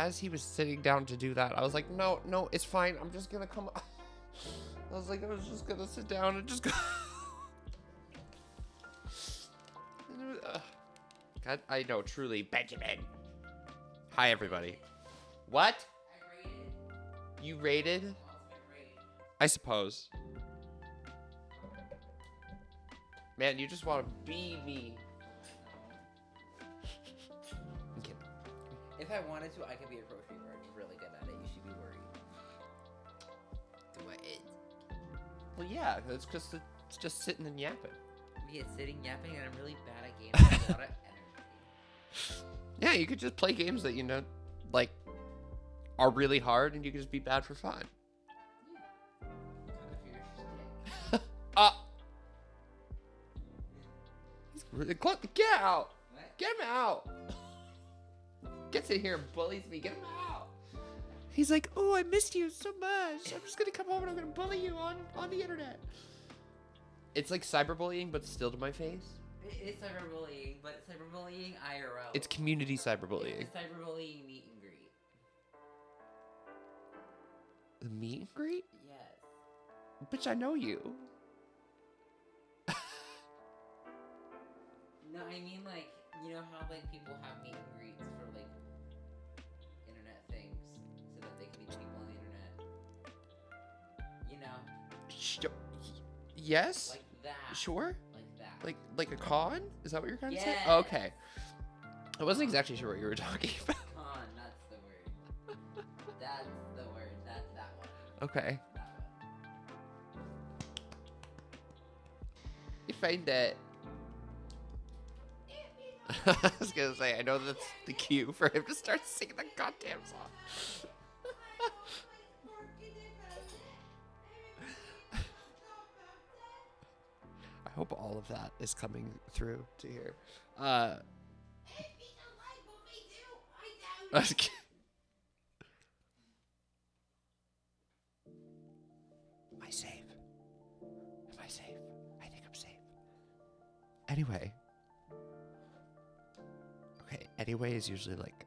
as he was sitting down to do that, I was like, no, it's fine. I'm just gonna come. I was like, I was just gonna sit down and just go. God, I know, truly, Benjamin. Hi, everybody. What? I rated. You rated? I suppose. Man, you just want to be me. I'm kidding. If I wanted to, I could be a grocery clerk. Really good at it. You should be worried. Do it. Well, yeah, it's just it's just sitting and yapping. Me, it's sitting yapping, and I'm really bad at games. I have a lot of energy. Yeah, you could just play games that, you know, like, are really hard, and you could just be bad for fun. He's really close. Get out! What? Get him out! Gets in here and bullies me. Get him out! He's like, oh, I missed you so much. I'm just gonna come home and I'm gonna bully you on the internet. It's like cyberbullying, but still to my face. It is cyberbullying, but it's cyberbullying IRL. It's community cyberbullying. It's cyberbullying meet and greet. The meet and greet? Yes. Bitch, I know you. No, I mean, like, you know how, like, people have meet and greets for, like, internet things so that they can meet people on the internet? You know? Yes? Like that. Sure? Like that. Like a con? Is that what you're trying to say? Yes. Okay. I wasn't exactly sure what you were talking about. Con, that's the word. That's the word. That's that one. Okay. That one. You find that. I was gonna say, I know that's the cue for him to start singing the goddamn song. I hope all of that is coming through to here. I was kidding. Am I safe? Am I safe? I think I'm safe. Anyway. Okay, anyway is usually like,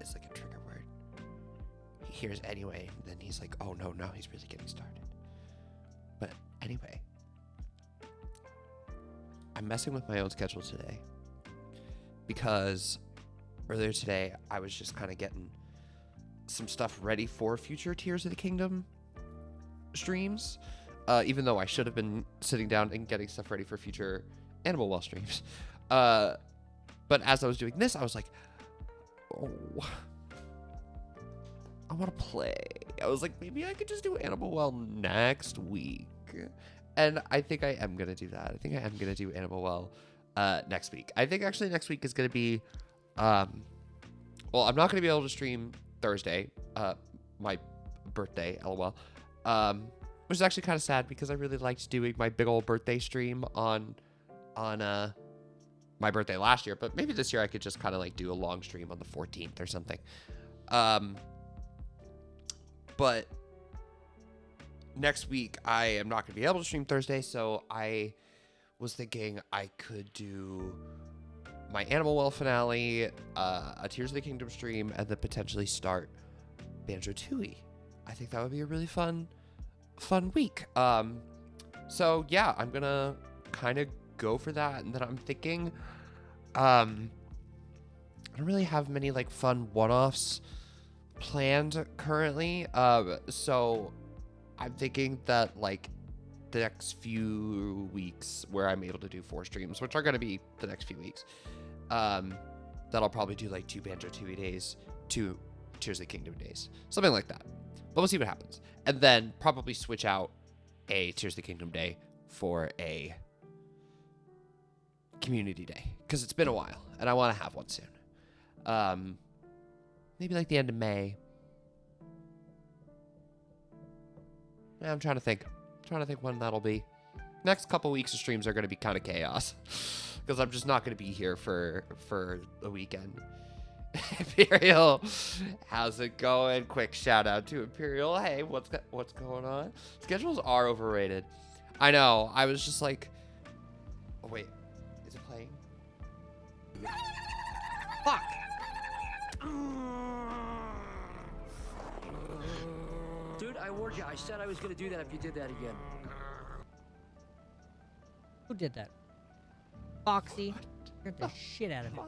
it's like a trigger word. He hears anyway, and then he's like, oh no, now he's really getting started. But anyway, I'm messing with my own schedule today because earlier today I was just kind of getting some stuff ready for future Tears of the Kingdom streams, even though I should have been sitting down and getting stuff ready for future Animal Well streams. But as I was doing this, I was like, oh, I want to play. I was like, maybe I could just do Animal Well next week. And I think I am going to do that. I think I am going to do Animal Well next week. I think actually next week is going to be, well, I'm not going to be able to stream Thursday, my birthday, LOL, which is actually kind of sad because I really liked doing my big old birthday stream on my birthday last year, but maybe this year I could just kind of like do a long stream on the 14th or something. But next week I am not going to be able to stream Thursday, so I was thinking I could do my Animal Well finale, a Tears of the Kingdom stream, and then potentially start Banjo-Tooie. I think that would be a really fun week. So yeah, I'm gonna kind of go for that, and then I'm thinking I don't really have many like fun one-offs planned currently, so I'm thinking that like the next few weeks where I'm able to do 4 streams, which are going to be the next few weeks, that I'll probably do like 2 Banjo-Tooie days, 2 Tears of the Kingdom days, something like that. But we'll see what happens, and then probably switch out a Tears of the Kingdom day for a community day, because it's been a while and I want to have one soon. Maybe like the end of May. I'm trying to think when that'll be. Next couple weeks of streams are going to be kind of chaos because I'm just not going to be here for the weekend. Imperial, how's it going? Quick shout out to Imperial. Hey, what's going on? Schedules are overrated. I know. I was just like, oh wait, is it playing? Fuck. I warned you. I said I was gonna do that if you did that again. Who did that? Foxy. Scared the shit out of me.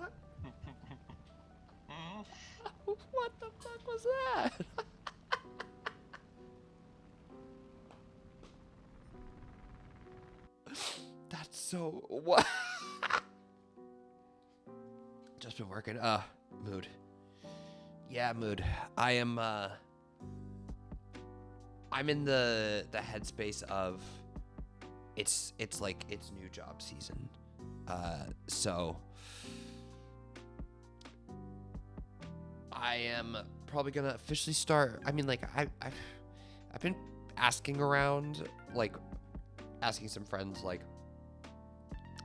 What the fuck was that? That's so what? Just been working. Mood. Yeah, mood. I am. I'm in the headspace of. It's like it's new job season. So. I am probably gonna officially start. I mean, like I've been asking around, like asking some friends, like,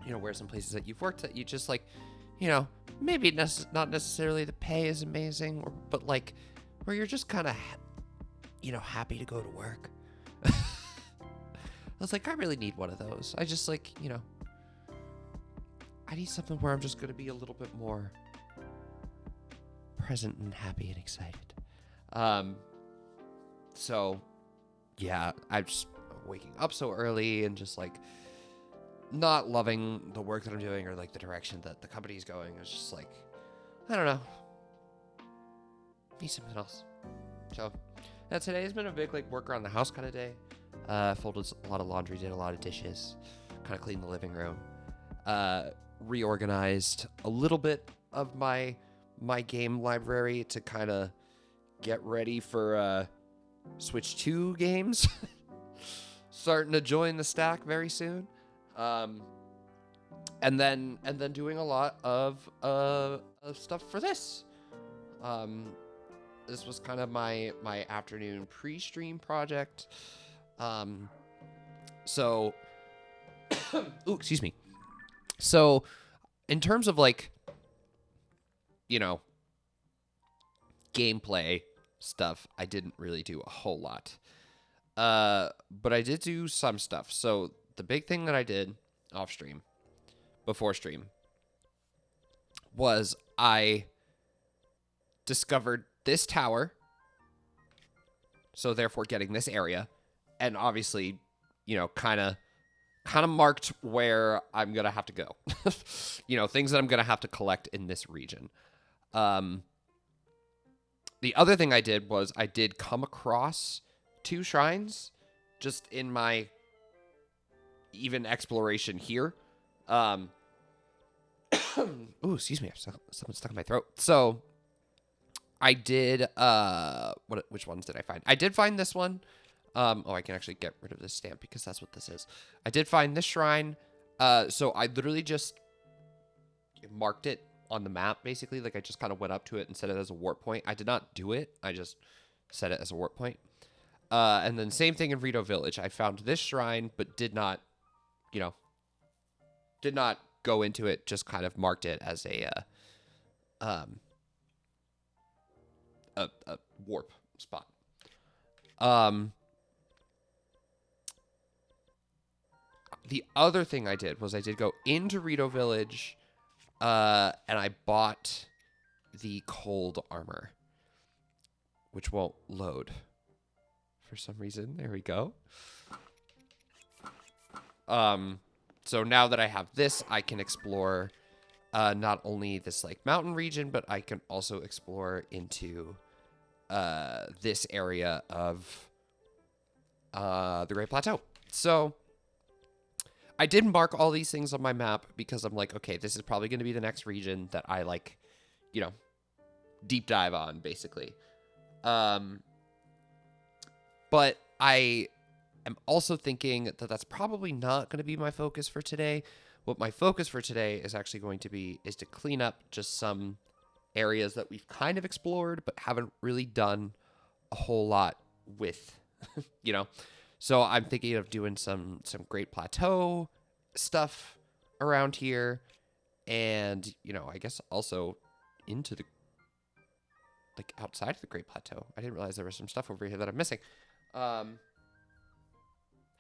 you know, where some places that you've worked that you just like, you know, maybe not necessarily the pay is amazing, but like where you're just kind of, you know, happy to go to work. I was like, I really need one of those. I just like, you know, I need something where I'm just gonna be a little bit more present and happy and excited. So yeah, I'm just waking up so early and just like not loving the work that I'm doing or like the direction that the company's going. It's just like, I don't know, need something else. So yeah, today has been a big like work around the house kind of day. Folded a lot of laundry, did a lot of dishes, kind of cleaned the living room, reorganized a little bit of my game library to kind of get ready for Switch 2 games. Starting to join the stack very soon. And then doing a lot of stuff for this. This was kind of my afternoon pre-stream project. So ooh, excuse me. So in terms of like, you know, gameplay stuff, I didn't really do a whole lot. But I did do some stuff. So the big thing that I did off stream, before stream, was I discovered this tower. So therefore getting this area. And obviously, you know, kind of marked where I'm going to have to go. You know, things that I'm going to have to collect in this region. The other thing I did was I did come across 2 shrines just in my even exploration here. Ooh, excuse me. Something stuck in my throat. So I did, which ones did I find? I did find this one. Oh, I can actually get rid of this stamp because that's what this is. I did find this shrine. So I literally just marked it on the map, basically. Like, I just kind of went up to it and set it as a warp point. I did not do it. I just set it as a warp point. And then same thing in Rito Village. I found this shrine, but did not, you know, did not go into it. Just kind of marked it as a warp spot. The other thing I did was I did go into Rito Village, and I bought the cold armor, which won't load for some reason. There we go. So now that I have this, I can explore not only this like mountain region, but I can also explore into this area of the Great Plateau. So I did mark all these things on my map because I'm like, okay, this is probably going to be the next region that I like, you know, deep dive on, basically. But I am also thinking that that's probably not going to be my focus for today. What my focus for today is actually going to be is to clean up just some areas that we've kind of explored but haven't really done a whole lot with, you know. So I'm thinking of doing some Great Plateau stuff around here, and, you know, I guess also into the, like, outside of the Great Plateau. I didn't realize there was some stuff over here that I'm missing. How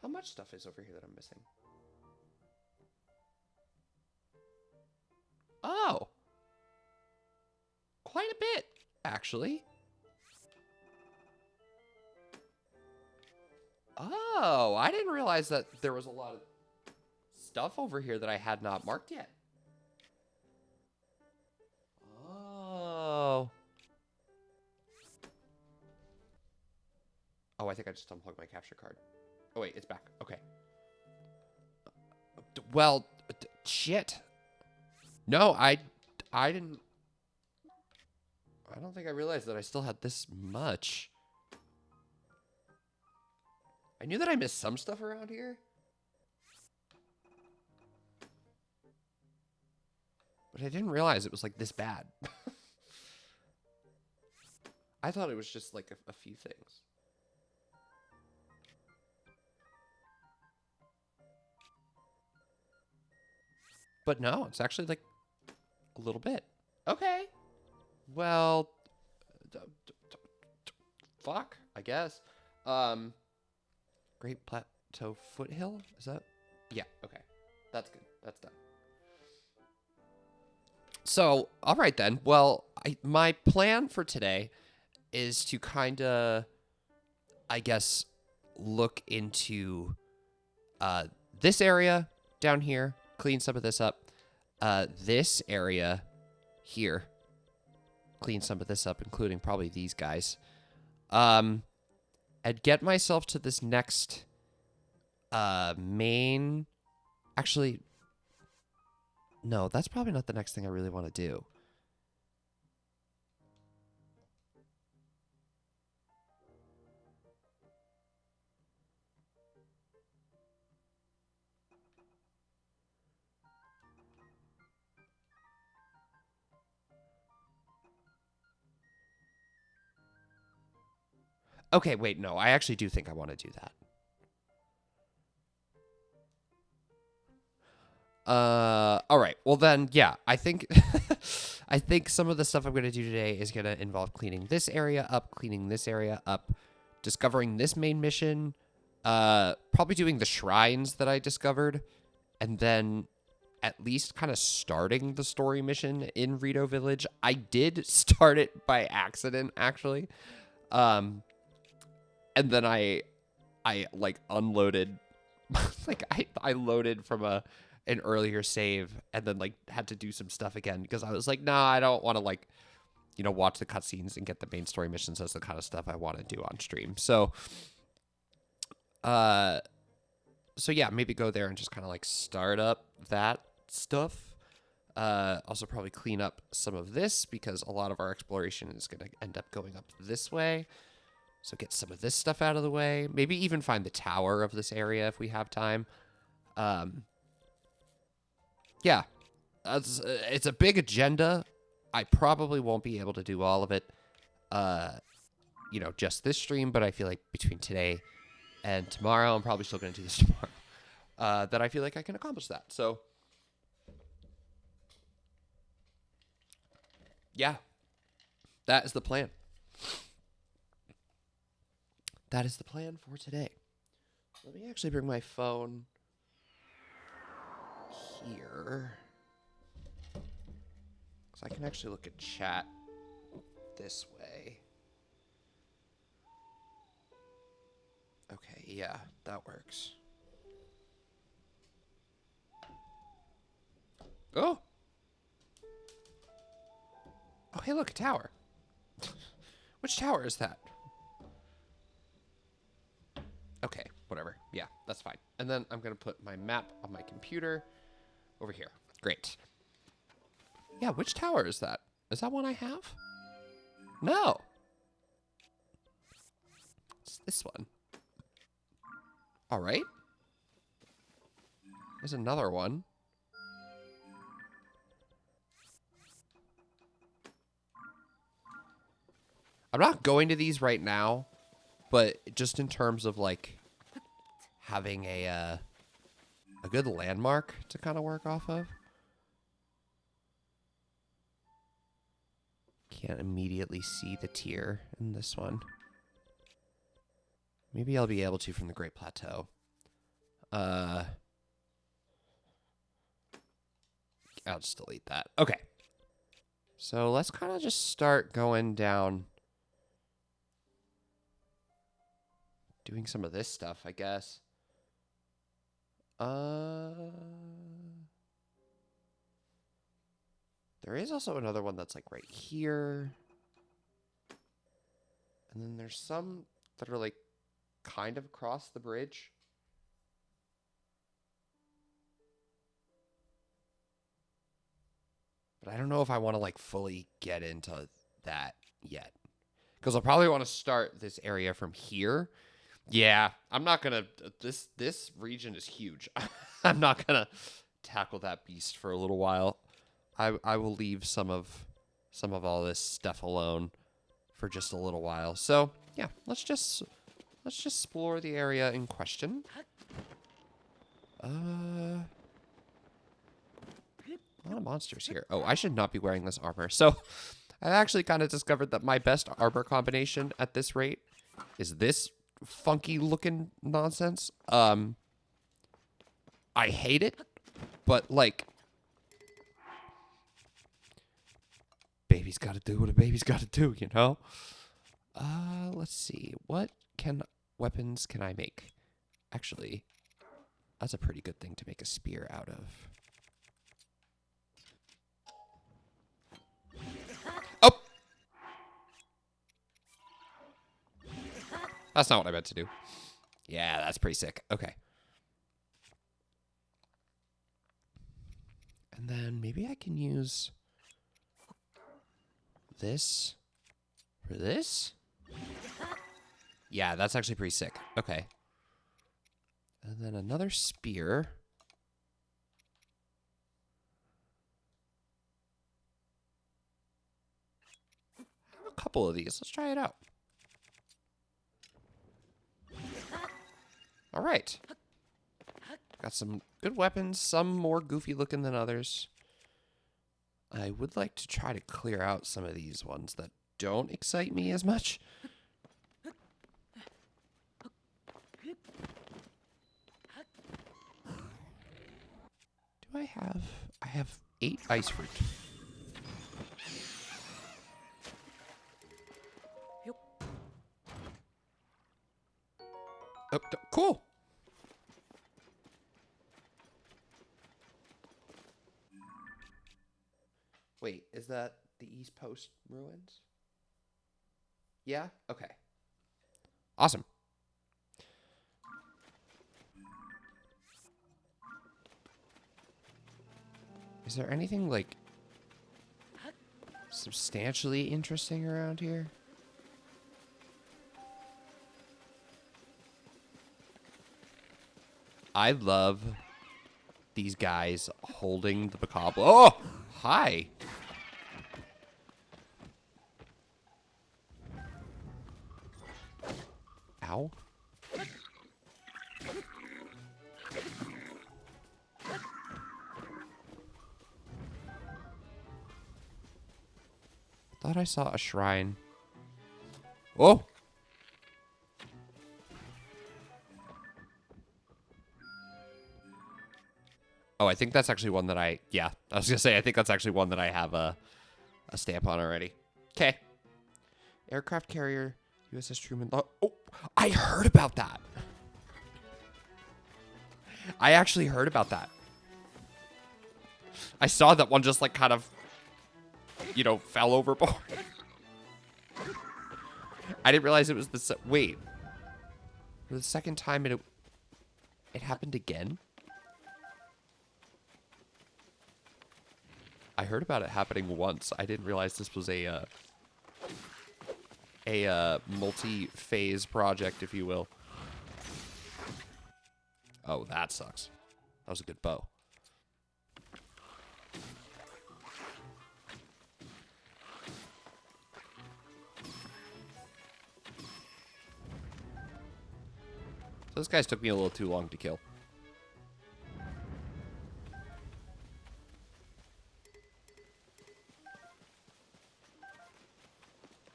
much stuff is over here that I'm missing? Oh, quite a bit, actually. Oh, I didn't realize that there was a lot of stuff over here that I had not marked yet. Oh. Oh, I think I just unplugged my capture card. Oh, wait, it's back. Okay. Well, shit. No, I didn't. I don't think I realized that I still had this much. I knew that I missed some stuff around here. But I didn't realize it was like this bad. I thought it was just like a few things. But no, it's actually like a little bit. Okay. Well, fuck, I guess. Great Plateau Foothill? Is that? Yeah, okay. That's good. That's done. So, all right then. Well, my plan for today is to kind of, I guess, look into this area down here, clean some of this up. This area here, clean some of this up, including probably these guys. And get myself to this next main. Actually, no, that's probably not the next thing I really want to do. Okay, wait, no, I actually do think I want to do that. All right. Well then, yeah, I think I think some of the stuff I'm going to do today is going to involve cleaning this area up, discovering this main mission, probably doing the shrines that I discovered, and then at least kind of starting the story mission in Rito Village. I did start it by accident, actually. And then I like unloaded, like I loaded from an earlier save and then like had to do some stuff again because I was like, nah, I don't want to like, you know, watch the cutscenes and get the main story missions as the kind of stuff I want to do on stream. So yeah, maybe go there and just kind of like start up that stuff. Also probably clean up some of this because a lot of our exploration is going to end up going up this way. So get some of this stuff out of the way. Maybe even find the tower of this area if we have time. Yeah, it's a big agenda. I probably won't be able to do all of it, you know, just this stream, but I feel like between today and tomorrow, I'm probably still going to do this tomorrow, that I feel like I can accomplish that. So, yeah, that is the plan. That is the plan for today. Let me actually bring my phone here, because I can actually look at chat this way. Okay, yeah, that works. Oh! Oh, hey, look, a tower. Which tower is that? Okay, whatever. Yeah, that's fine. And then I'm going to put my map on my computer over here. Great. Yeah, which tower is that? Is that one I have? No. It's this one. All right. There's another one. I'm not going to these right now, but just in terms of like having a good landmark to kind of work off of. Can't immediately see the tier in this one. Maybe I'll be able to from the Great Plateau. I'll just delete that. Okay. So let's kind of just start going down doing some of this stuff, I guess. There is also another one that's like right here. And then there's some that are like kind of across the bridge. But I don't know if I want to like fully get into that yet. Because I'll probably want to start this area from here. Yeah, I'm not going to... This region is huge. I'm not going to tackle that beast for a little while. I will leave some of all this stuff alone for just a little while. So, yeah, let's just explore the area in question. A lot of monsters here. Oh, I should not be wearing this armor. So, I've actually kind of discovered that my best armor combination at this rate is this funky looking nonsense. I hate it, but like, baby's got to do what a baby's got to do, you know? Let's see. What weapons can I make? Actually, that's a pretty good thing to make a spear out of. Oh! That's not what I meant to do. Yeah, that's pretty sick. Okay. And then maybe I can use this for this? Yeah, that's actually pretty sick. Okay. And then another spear. I have a couple of these. Let's try it out. All right. Got some good weapons, some more goofy looking than others. I would like to try to clear out some of these ones that don't excite me as much. Do I have... I have 8 ice fruit. Oh, cool. Wait, is that the East Post ruins? Yeah? Okay. Awesome. Is there anything, like, substantially interesting around here? I love these guys holding the macabre. Oh! Hi! Ow. Thought I saw a shrine. Oh! Oh, I think that's actually one that I... Yeah, I was gonna say, I think that's actually one that I have a stamp on already. Okay. Aircraft carrier, USS Truman. Oh, I heard about that. I actually heard about that. I saw that one just, like, kind of, you know, fell overboard. I didn't realize it was the... Wait. For the second time, it happened again? I heard about it happening once. I didn't realize this was a multi-phase project, if you will. Oh, that sucks. That was a good bow. Those guys took me a little too long to kill.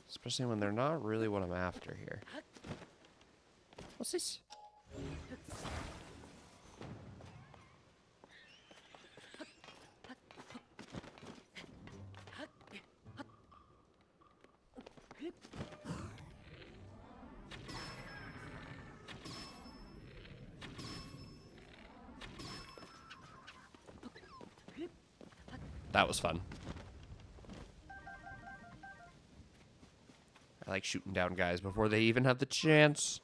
Especially when they're not really what I'm after here. What's this? That was fun. I like shooting down guys before they even have the chance.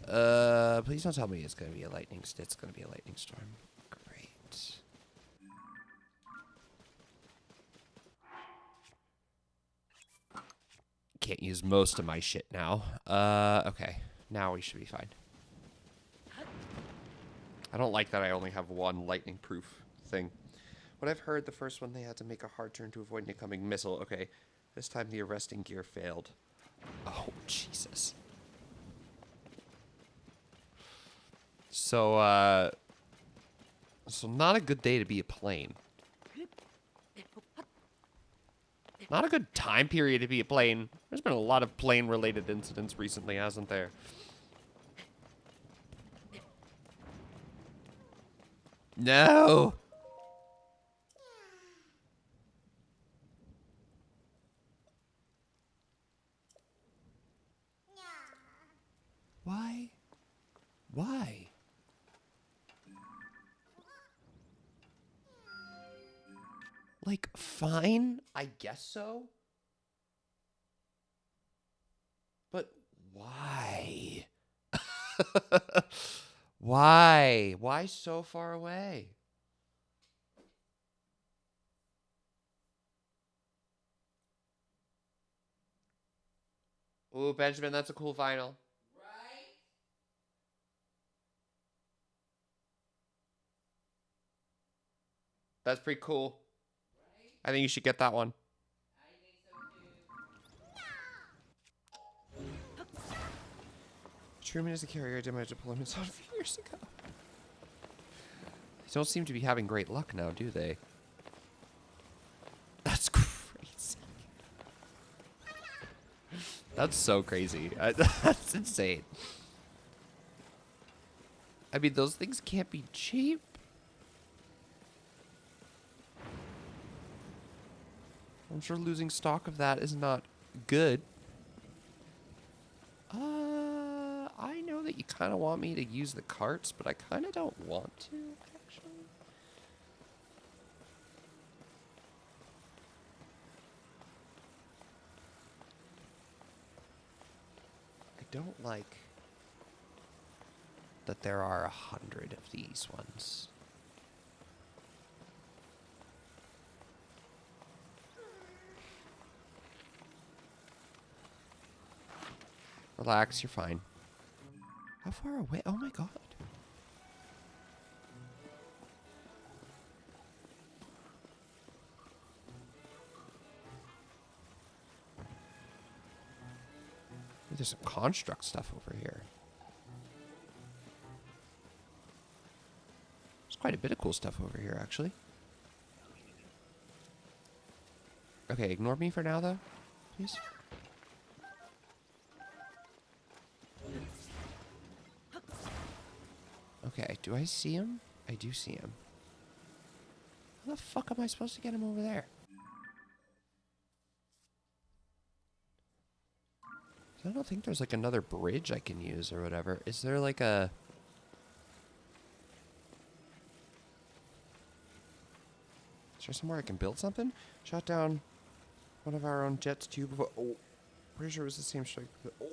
Please don't tell me it's gonna be a lightning. It's gonna be a lightning storm. Great. Can't use most of my shit now. Okay. Now we should be fine. I don't like that I only have one lightning proof thing. What I've heard, the first one they had to make a hard turn to avoid an incoming missile. Okay. This time the arresting gear failed. Oh, Jesus. So not a good day to be a plane. Not a good time period to be a plane. There's been a lot of plane-related incidents recently, hasn't there? No! Why? Why? Like, fine, I guess so. But why? Why? Why so far away? Ooh, Benjamin, that's a cool vinyl. Right? That's pretty cool. Right? I think you should get that one. I think so too. Truman is the carrier I did my deployments on a few years ago. They don't seem to be having great luck now, do they? That's crazy. That's so crazy. That's insane. I mean, those things can't be cheap. I'm sure losing stock of that is not good. I know that you kind of want me to use the carts, but I kind of don't want to, actually. I don't like that there are 100 of these ones. Relax, you're fine. How far away? Oh my god. There's some construct stuff over here. There's quite a bit of cool stuff over here, actually. Okay, ignore me for now, though, please. Okay, do I see him? I do see him. How the fuck am I supposed to get him over there? I don't think there's like another bridge I can use or whatever. Is there like a... Is there somewhere I can build something? Shot down one of our own jets too before... Oh, pretty sure it was the same strike. Oh.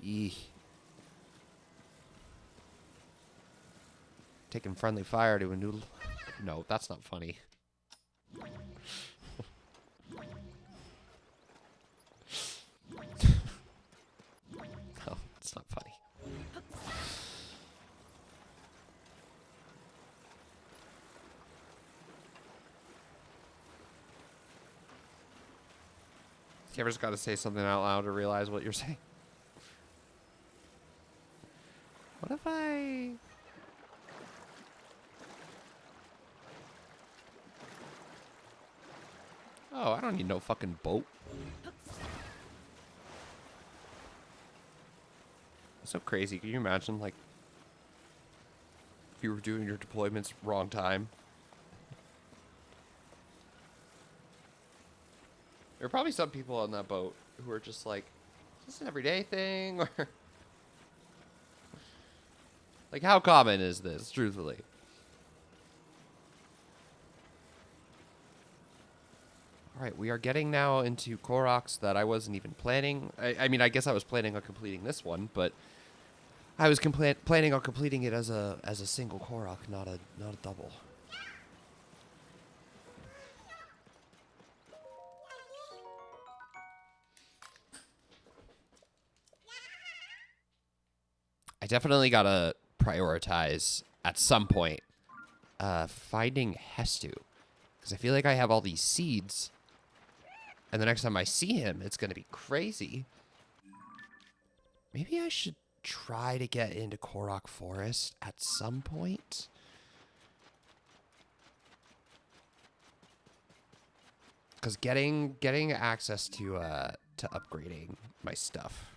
Eeh. Taking friendly fire to a noodle. No, that's not funny. No, it's not funny. You ever just got to say something out loud to realize what you're saying? What if I... Oh, I don't need no fucking boat. That's so crazy. Can you imagine, like, if you were doing your deployments wrong time? There are probably some people on that boat who are just like, is this an everyday thing? Or Like, how common is this, truthfully? All right, we are getting now into Koroks that I wasn't even planning. I mean, I guess I was planning on completing this one, but I was planning on completing it as a single Korok, not a double. I definitely gotta prioritize at some point finding Hestu, because I feel like I have all these seeds, and the next time I see him, it's gonna be crazy. Maybe I should try to get into Korok Forest at some point. Because getting access to upgrading my stuff.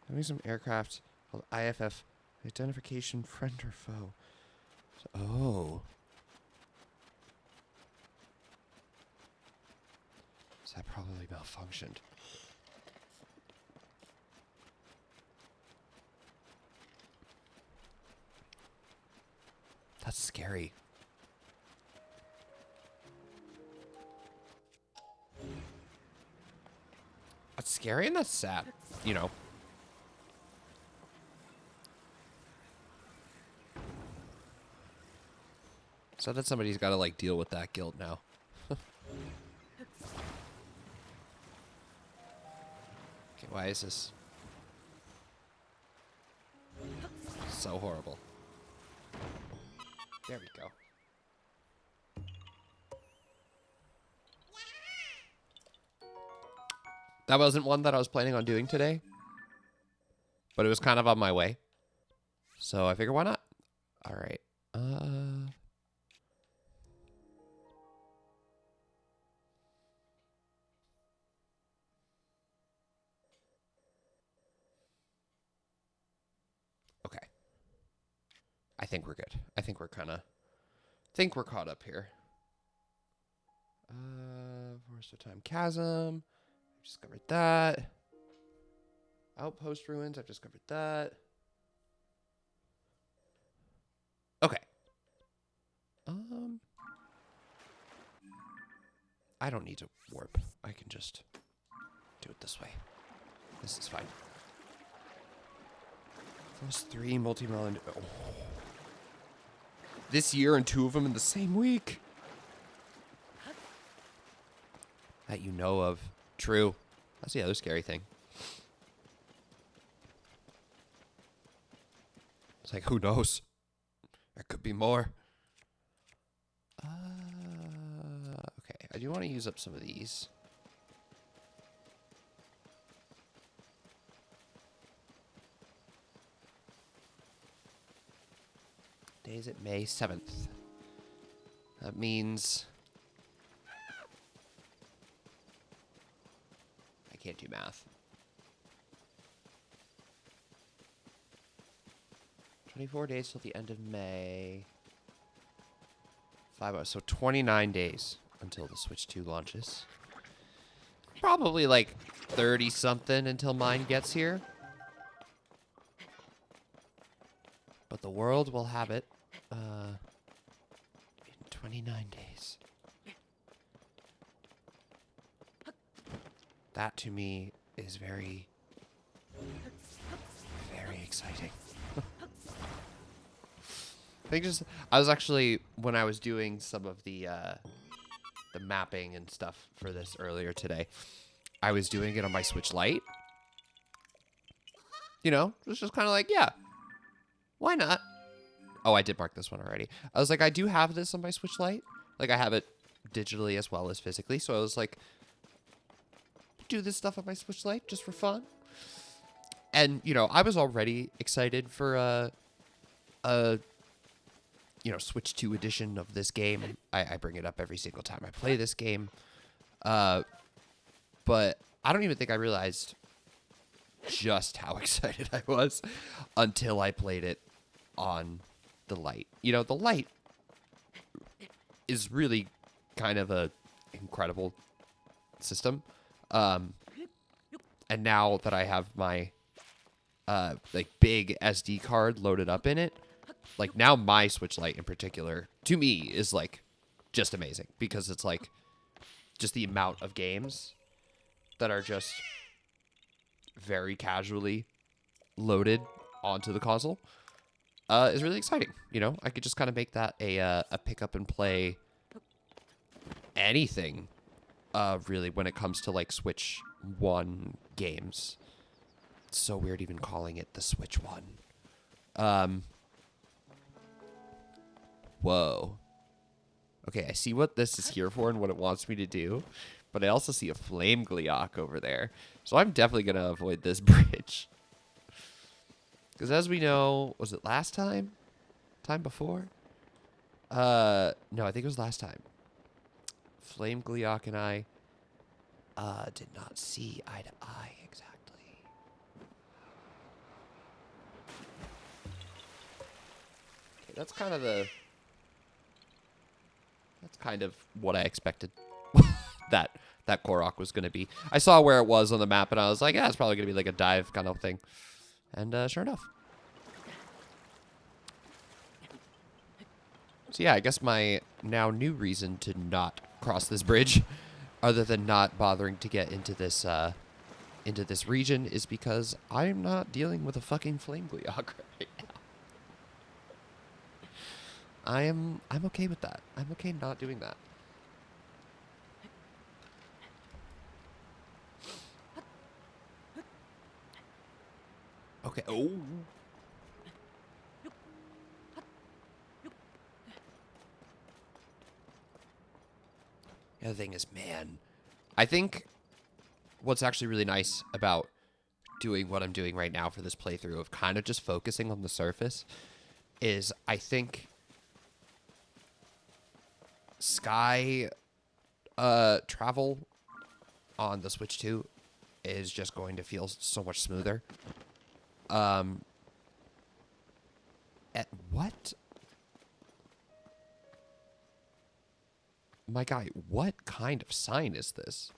Having some aircraft called IFF identification friend or foe. Oh. So that probably malfunctioned. That's scary. That's scary and that's sad, you know. So that somebody's got to like deal with that guilt now. Okay, why is this so horrible? There we go. That wasn't one that I was planning on doing today, but it was kind of on my way. So I figured, why not? All right. Okay. I think we're good. I think we're caught up here. Forest of Time Chasm. I've discovered that. Outpost Ruins. I've discovered that. Okay. I don't need to warp. I can just do it this way. This is fine. Those 3 multi-melon. Oh. This year and 2 of them in the same week. That you know of. True. That's the other scary thing. It's like, who knows? There could be more. Okay, I do want to use up some of these. Day is it May 7th? That means I can't do math. 24 days till the end of May. 5 hours, so 29 days until the Switch 2 launches. Probably like 30 something until mine gets here. But the world will have it in 29 days. That to me is very, very exciting. I was actually, when I was doing some of the mapping and stuff for this earlier today, I was doing it on my Switch Lite. You know, it was just kind of like, yeah, why not? Oh, I did mark this one already. I was like, I do have this on my Switch Lite. Like, I have it digitally as well as physically. So I was like, do this stuff on my Switch Lite just for fun. And, you know, I was already excited for a Switch 2 edition of this game. I bring it up every single time I play this game. But I don't even think I realized just how excited I was until I played it on the Lite. You know, the Lite is really kind of a incredible system. And now that I have my like big SD card loaded up in it, like now my Switch Lite in particular, to me, is like just amazing because it's like just the amount of games that are just very casually loaded onto the console is really exciting. You know, I could just kind of make that a pick up and play anything really when it comes to like Switch One games. It's so weird even calling it the Switch One. Whoa. Okay, I see what this is here for and what it wants me to do, but I also see a flame Gleeok over there. So I'm definitely going to avoid this bridge. Because as we know, was it last time? Time before? No, I think it was last time. Flame Gleeok and I did not see eye to eye exactly. Okay, that's kind of what I expected that Korok was going to be. I saw where it was on the map, and I was like, yeah, it's probably going to be like a dive kind of thing. And sure enough. So yeah, I guess my now new reason to not cross this bridge, other than not bothering to get into this region, is because I am not dealing with a fucking flame Gleeok right now. I'm okay with that. I'm okay not doing that. Okay. Oh. The other thing is, man, I think what's actually really nice about doing what I'm doing right now for this playthrough of kind of just focusing on the surface is I think sky travel on the Switch 2 is just going to feel so much smoother. At what? My guy, what kind of sign is this?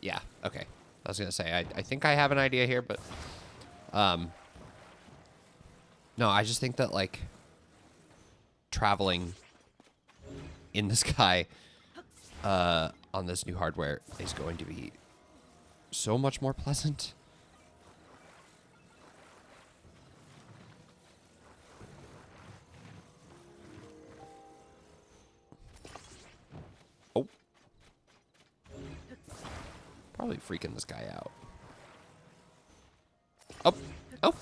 Yeah, okay. I was going to say, I think I have an idea here, but... no, I just think that, like, traveling in the sky on this new hardware is going to be so much more pleasant. Oh. Probably freaking this guy out. Oh. Oh.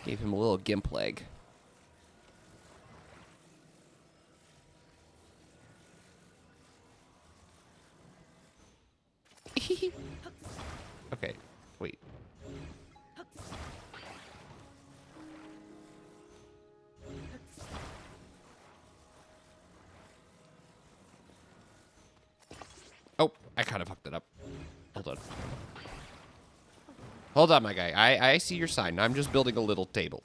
Gave him a little gimp leg. Okay, wait. Oh, I kind of fucked it up. Hold on. Hold on, my guy. I see your sign. I'm just building a little table.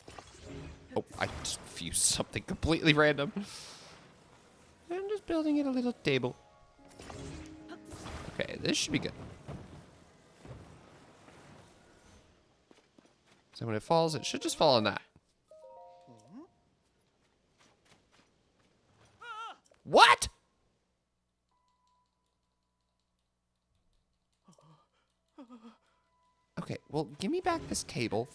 Oh, I just fused something completely random. I'm just building it a little table. Okay, this should be good. So when it falls, it should just fall on that. What? Okay, well, give me back this table.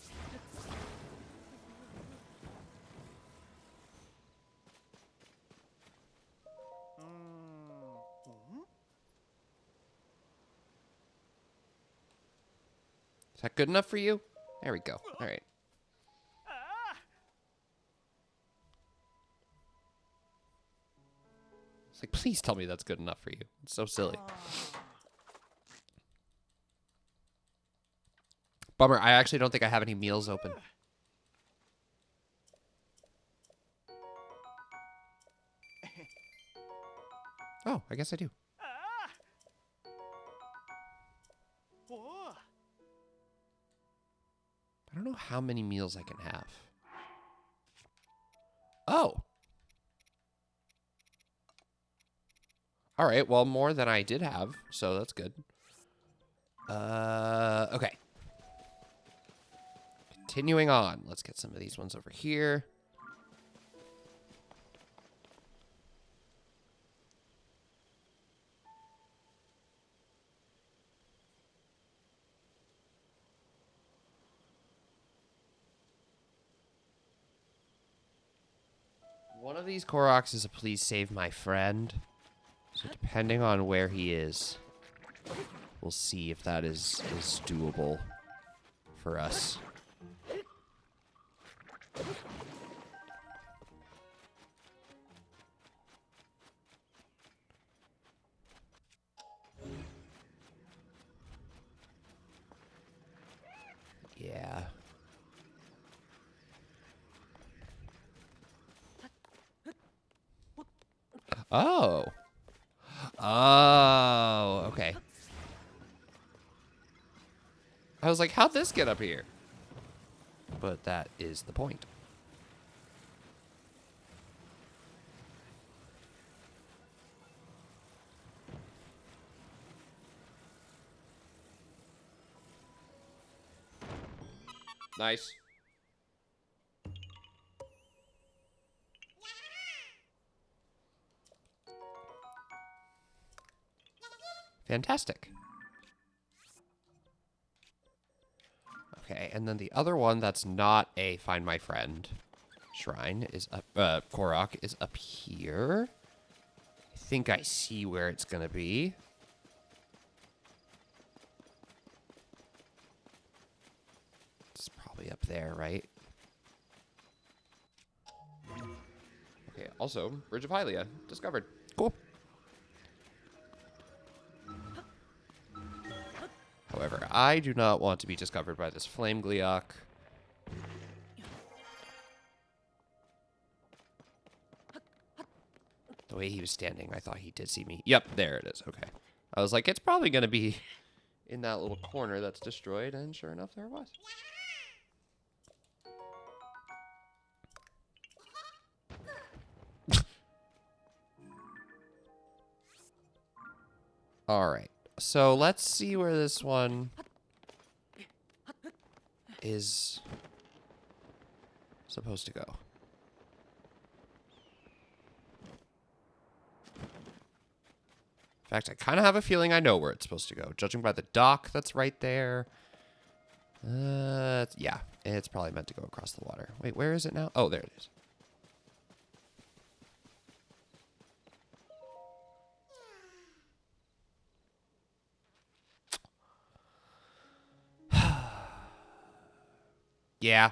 Is that good enough for you? There we go. All right. It's like, please tell me that's good enough for you. It's so silly. Bummer, I actually don't think I have any meals open. Oh, I guess I do. I don't know how many meals I can have. Oh. All right, well, more than I did have, so that's good. Okay. Continuing on. Let's get some of these ones over here. One of these Koroks is a please save my friend. So depending on where he is, we'll see if that is doable for us. Yeah. Oh. Oh, okay. I was like, how'd this get up here? But that is the point. Nice. Fantastic. Okay, and then the other one that's not a Find My Friend shrine is up, Korok is up here. I think I see where it's gonna be. It's probably up there, right? Okay, also, Bridge of Hylia, discovered. Cool. However, I do not want to be discovered by this flame Gleeok. The way he was standing, I thought he did see me. Yep, there it is. Okay. I was like, it's probably going to be in that little corner that's destroyed, and sure enough, there it was. All right. So let's see where this one is supposed to go. In fact, I kind of have a feeling I know where it's supposed to go, judging by the dock that's right there. Yeah, it's probably meant to go across the water. Wait, where is it now? Oh, there it is. Yeah.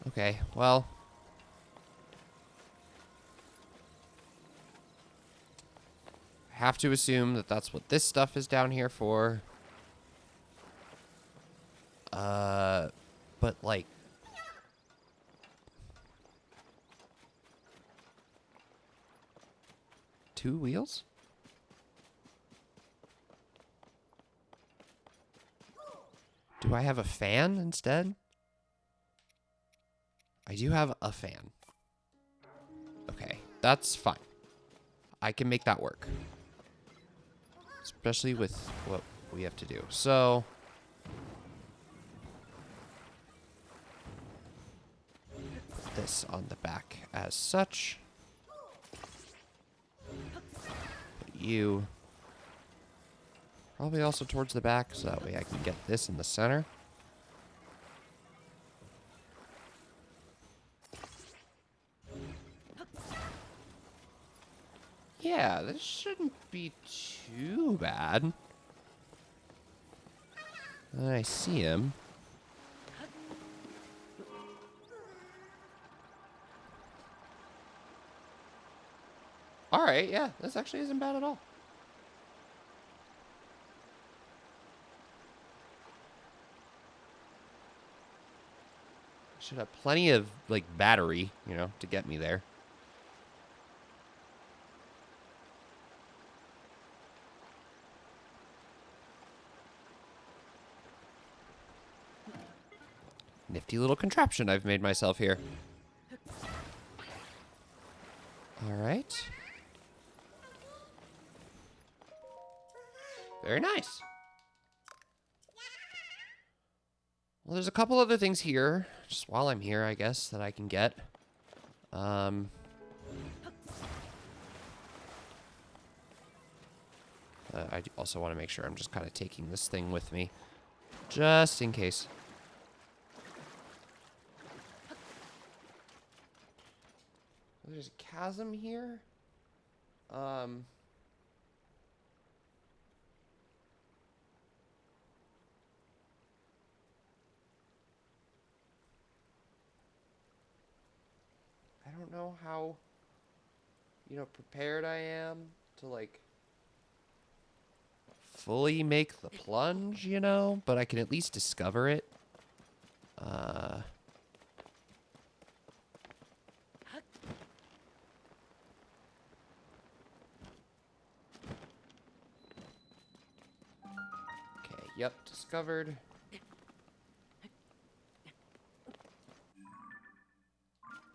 Okay, well. I have to assume that that's what this stuff is down here for. But like. Two wheels? Do I have a fan instead? I do have a fan. Okay, that's fine. I can make that work. Especially with what we have to do. So... put this on the back as such. Put you... probably also towards the back, so that way I can get this in the center. Yeah, this shouldn't be too bad. I see him. Alright, yeah, this actually isn't bad at all. Should have plenty of, like, battery, you know, to get me there. Nifty little contraption I've made myself here. All right. Very nice. Well, there's a couple other things here, just while I'm here, I guess, that I can get. I also want to make sure I'm just kind of taking this thing with me, just in case. There's a chasm here. I don't know how, prepared I am to, like, fully make the plunge, but I can at least discover it. Okay, yep, discovered.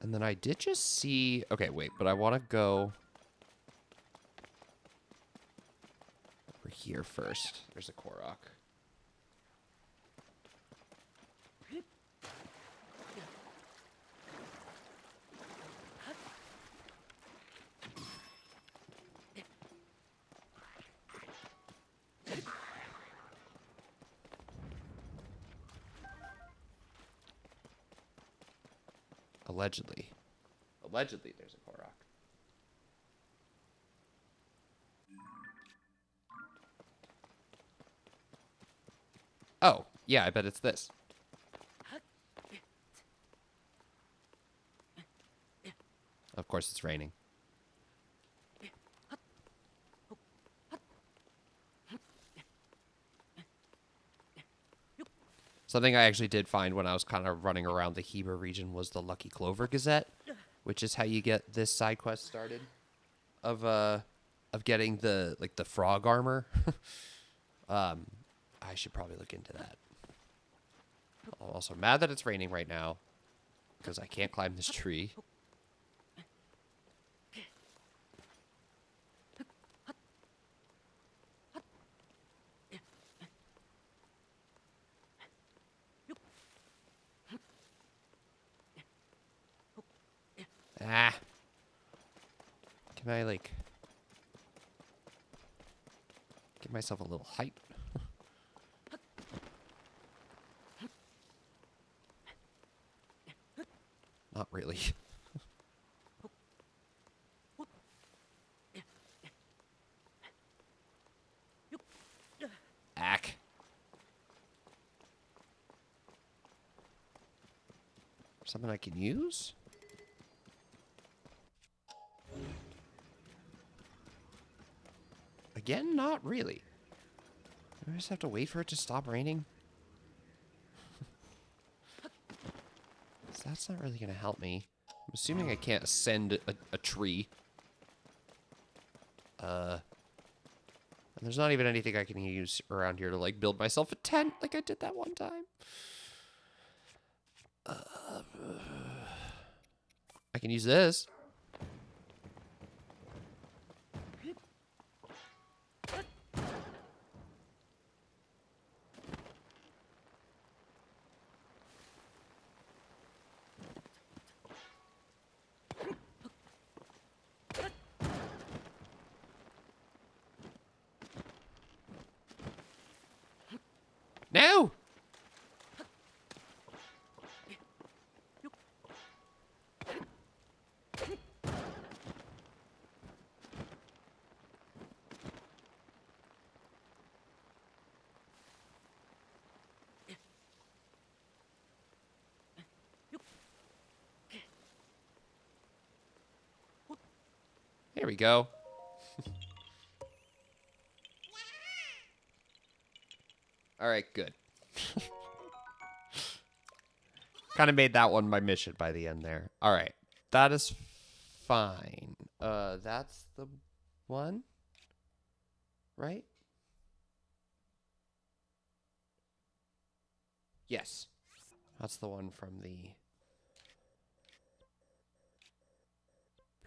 And then I did just see... Okay, wait, but I want to go... over here first. There's a Korok. Allegedly. Allegedly, there's a Korok. Oh, yeah, I bet it's this. Of course, it's raining. Something I actually did find when I was kind of running around the Heber region was the Lucky Clover Gazette, which is how you get this side quest started of getting the frog armor. I should probably look into that. I'm also mad that it's raining right now because I can't climb this tree. Ah. Can I, like, give myself a little height? Not really. Ack. Something I can use? Again, not really. Do I just have to wait for it to stop raining? So that's not really going to help me. I'm assuming I can't ascend a tree. And there's not even anything I can use around here to, like, build myself a tent like I did that one time. I can use this. No! Here we go. All right, good. Kind of made that one my mission by the end there. All right. That is fine. That's the one, right? Yes. That's the one from the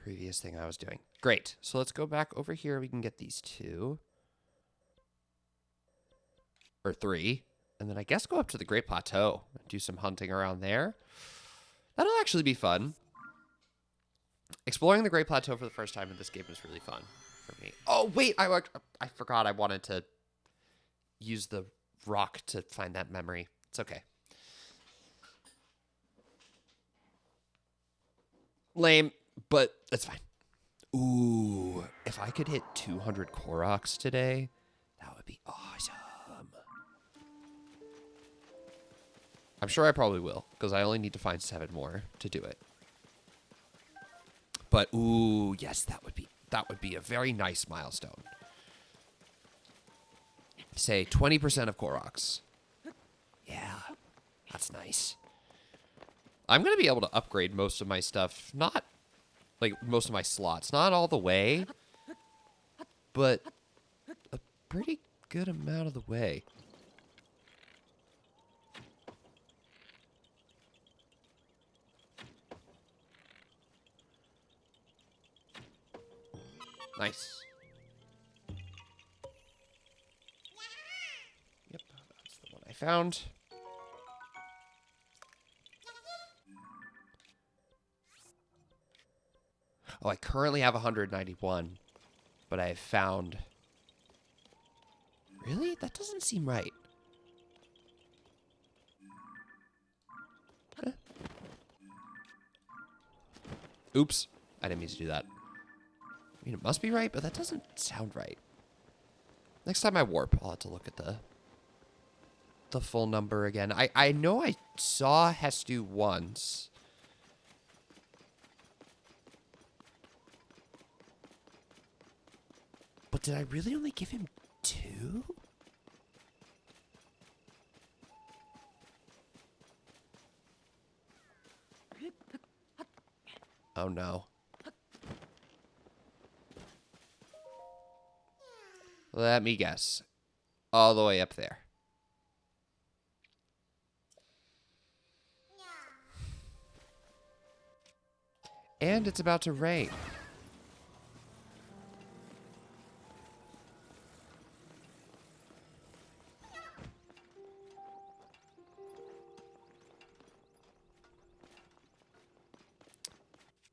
previous thing I was doing. Great. So let's go back over here. We can get these 2. Or 3. And then I guess go up to the Great Plateau and do some hunting around there. That'll actually be fun. Exploring the Great Plateau for the first time in this game was really fun for me. Oh, wait. I forgot I wanted to use the rock to find that memory. It's okay. Lame, but it's fine. Ooh, if I could hit 200 Koroks today, that would be awesome. I'm sure I probably will, because I only need to find 7 more to do it. But ooh, yes, that would be a very nice milestone. Say 20% of Koroks. Yeah, that's nice. I'm going to be able to upgrade most of my stuff, not like most of my slots, not all the way, but a pretty good amount of the way. Nice. Yep, that's the one I found. Oh, I currently have 191, but I have found... Really? That doesn't seem right. Huh. Oops. I didn't mean to do that. I mean, it must be right, but that doesn't sound right. Next time I warp, I'll have to look at the full number again. I know I saw Hestu once. But did I really only give him 2? Oh no. Let me guess. All the way up there. And it's about to rain.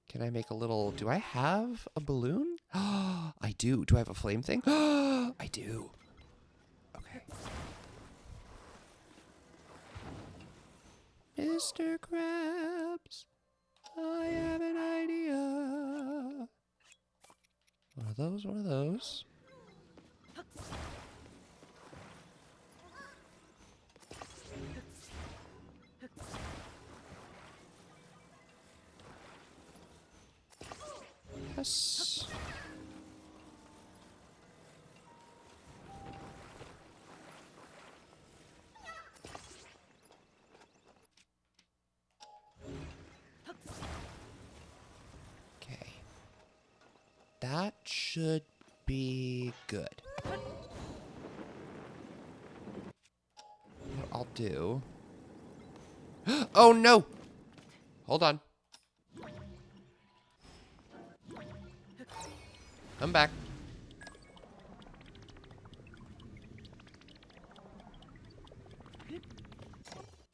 Can I make a little... Do I have a balloon? I do. Do I have a flame thing? I do. Okay. Mr. Krabs, I have an idea. One of those, one of those. Yes. Okay. That should be good. What I'll do... Oh, no! Hold on. I'm back.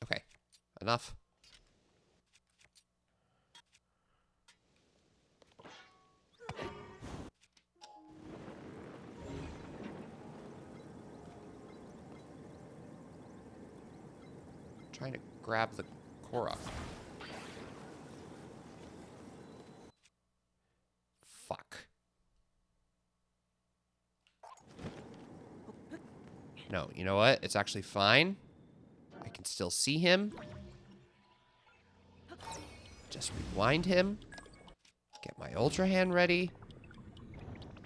Okay. Enough. Trying to grab the Korok. Fuck. No, you know what? It's actually fine. I can still see him. Just rewind him. Get my Ultra Hand ready.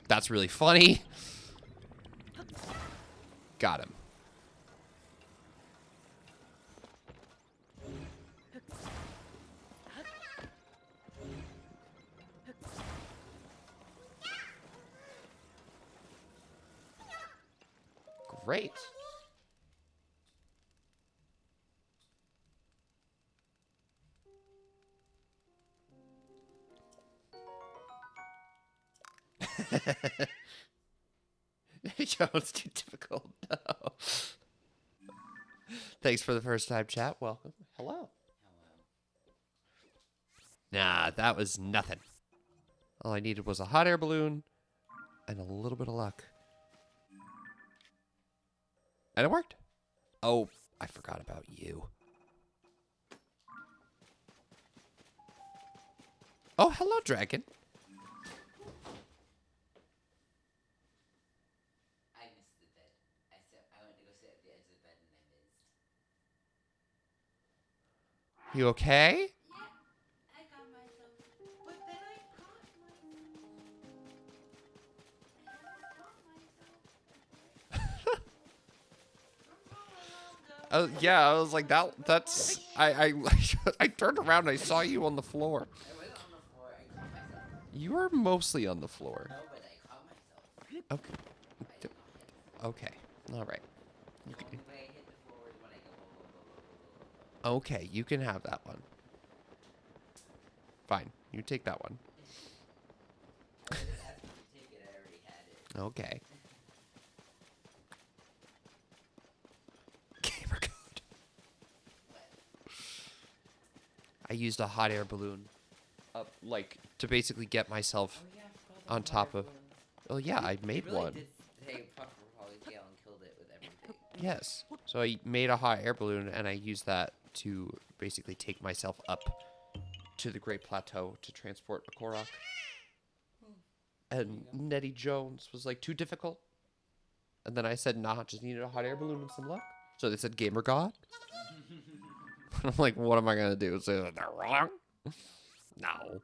That's really funny. Got him. Great. Yo, it's too difficult. No. Thanks for the first time chat. Welcome. Hello. Nah, that was nothing. All I needed was a hot air balloon and a little bit of luck. And it worked. Oh, I forgot about you. Oh, hello, dragon. I missed the bed. I went to go sit at the edge of the bed and I missed. You okay? Yeah, I got myself. But then I caught myself. I caught myself. Oh yeah, I was like that's I I turned around and I saw you on the floor. I wasn't on the floor. I caught myself. You were mostly on the floor. No, but I caught myself. Okay. I did not hit. Okay. All right. The You can, only way I hit the floor is when I go. Whoa, whoa, whoa, whoa, whoa, whoa. okay, you can have that one. Fine. You take that one. I didn't ask you to take it. I already had it. Okay. Gamer code. What? I used a hot air balloon up like to basically get myself Oh yeah, I forgot on about top water of. balloons. Oh yeah, I made You really one. did say proper polyscale and killed it with everything. Yes. So I made a hot air balloon and I used that to basically take myself up to the Great Plateau to transport a Korok. And Nettie Jones was like, too difficult. And then I said, nah, just needed a hot air balloon and some luck. So they said, Gamer God. I'm like, what am I going to do? Say that they're wrong? No.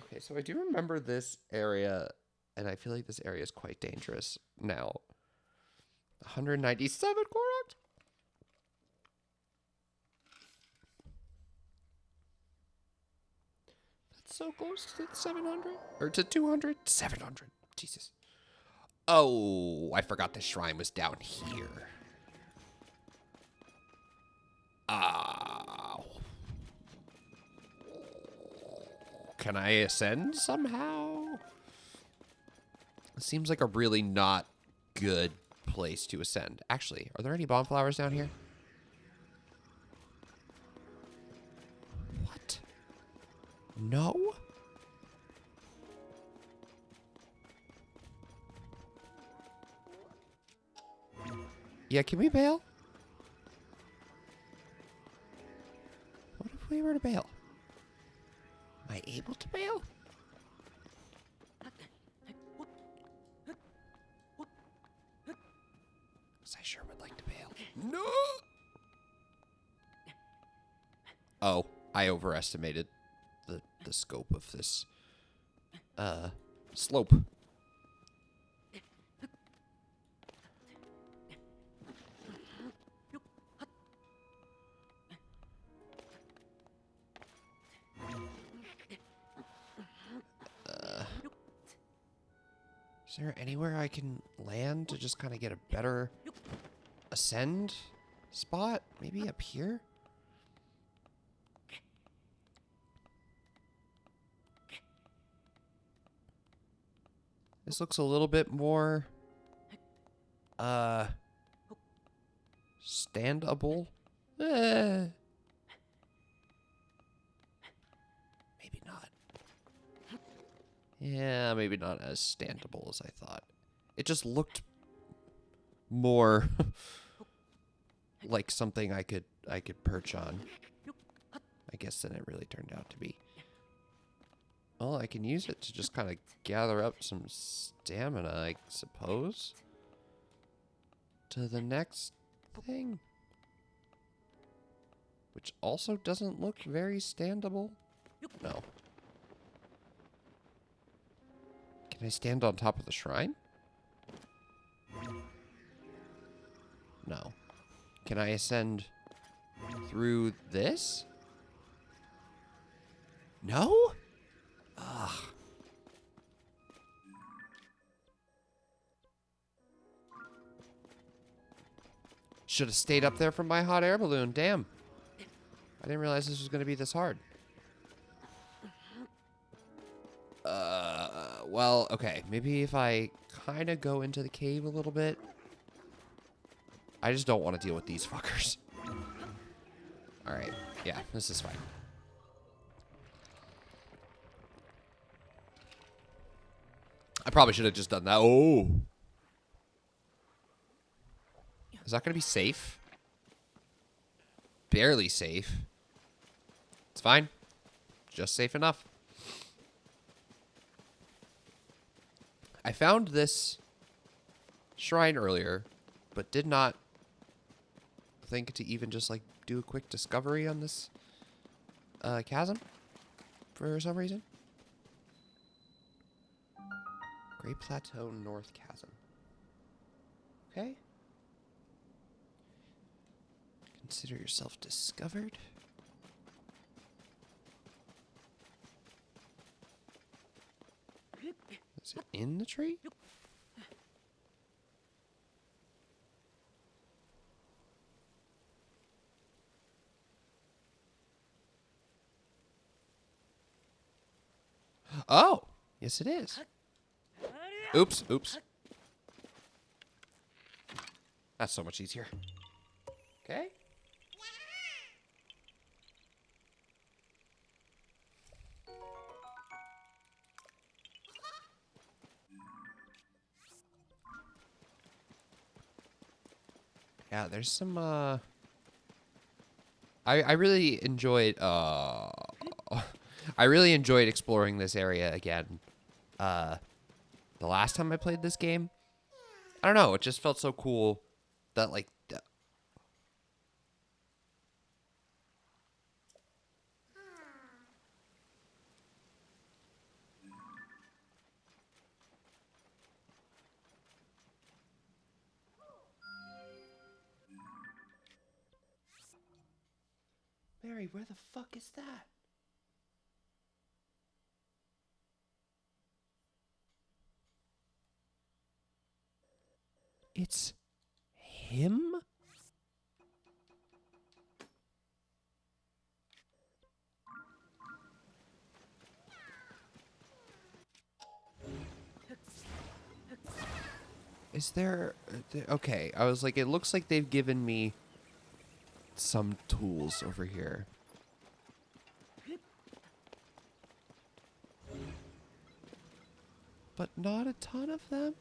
Okay, so I do remember this area, and I feel like this area is quite dangerous now. 197 Koroks? That's so close to 700? Or to 200? 700. Jesus. Oh, I forgot the shrine was down here. Can I ascend somehow? It seems like a really not good place to ascend. Actually, are there any bomb flowers down here? What? No? Yeah, can we bail? What if we were to bail? Am I able to bail? 'Cause I sure would like to bail. No! Oh, I overestimated the scope of this slope. Is there anywhere I can land to just kind of get a better ascend spot? Maybe up here? This looks a little bit more standable. Maybe not. Yeah, maybe not as standable as I thought. It just looked more like something I could perch on, I guess, than it really turned out to be. Well, I can use it to just kind of gather up some stamina, I suppose. To the next thing. Which also doesn't look very standable. No. Can I stand on top of the shrine? No. Can I ascend through this? No? Ugh. Should have stayed up there from my hot air balloon. Damn. I didn't realize this was going to be this hard. Well, okay. Maybe if I kind of go into the cave a little bit. I just don't want to deal with these fuckers. All right. Yeah, this is fine. I probably should have just done that. Oh. Is that going to be safe? Barely safe. It's fine. Just safe enough. I found this shrine earlier, but did not think to even just like do a quick discovery on this chasm for some reason. Great Plateau North Chasm. Okay. Consider yourself discovered. Is it in the tree? Oh, yes it is. Oops, oops. That's so much easier. Okay. Yeah, there's some I really enjoyed I really enjoyed exploring this area again. The last time I played this game. I don't know, it just felt so cool that like Mary, where the fuck is that? It's him? Is there... Okay, I was like, it looks like they've given me some tools over here. But not a ton of them?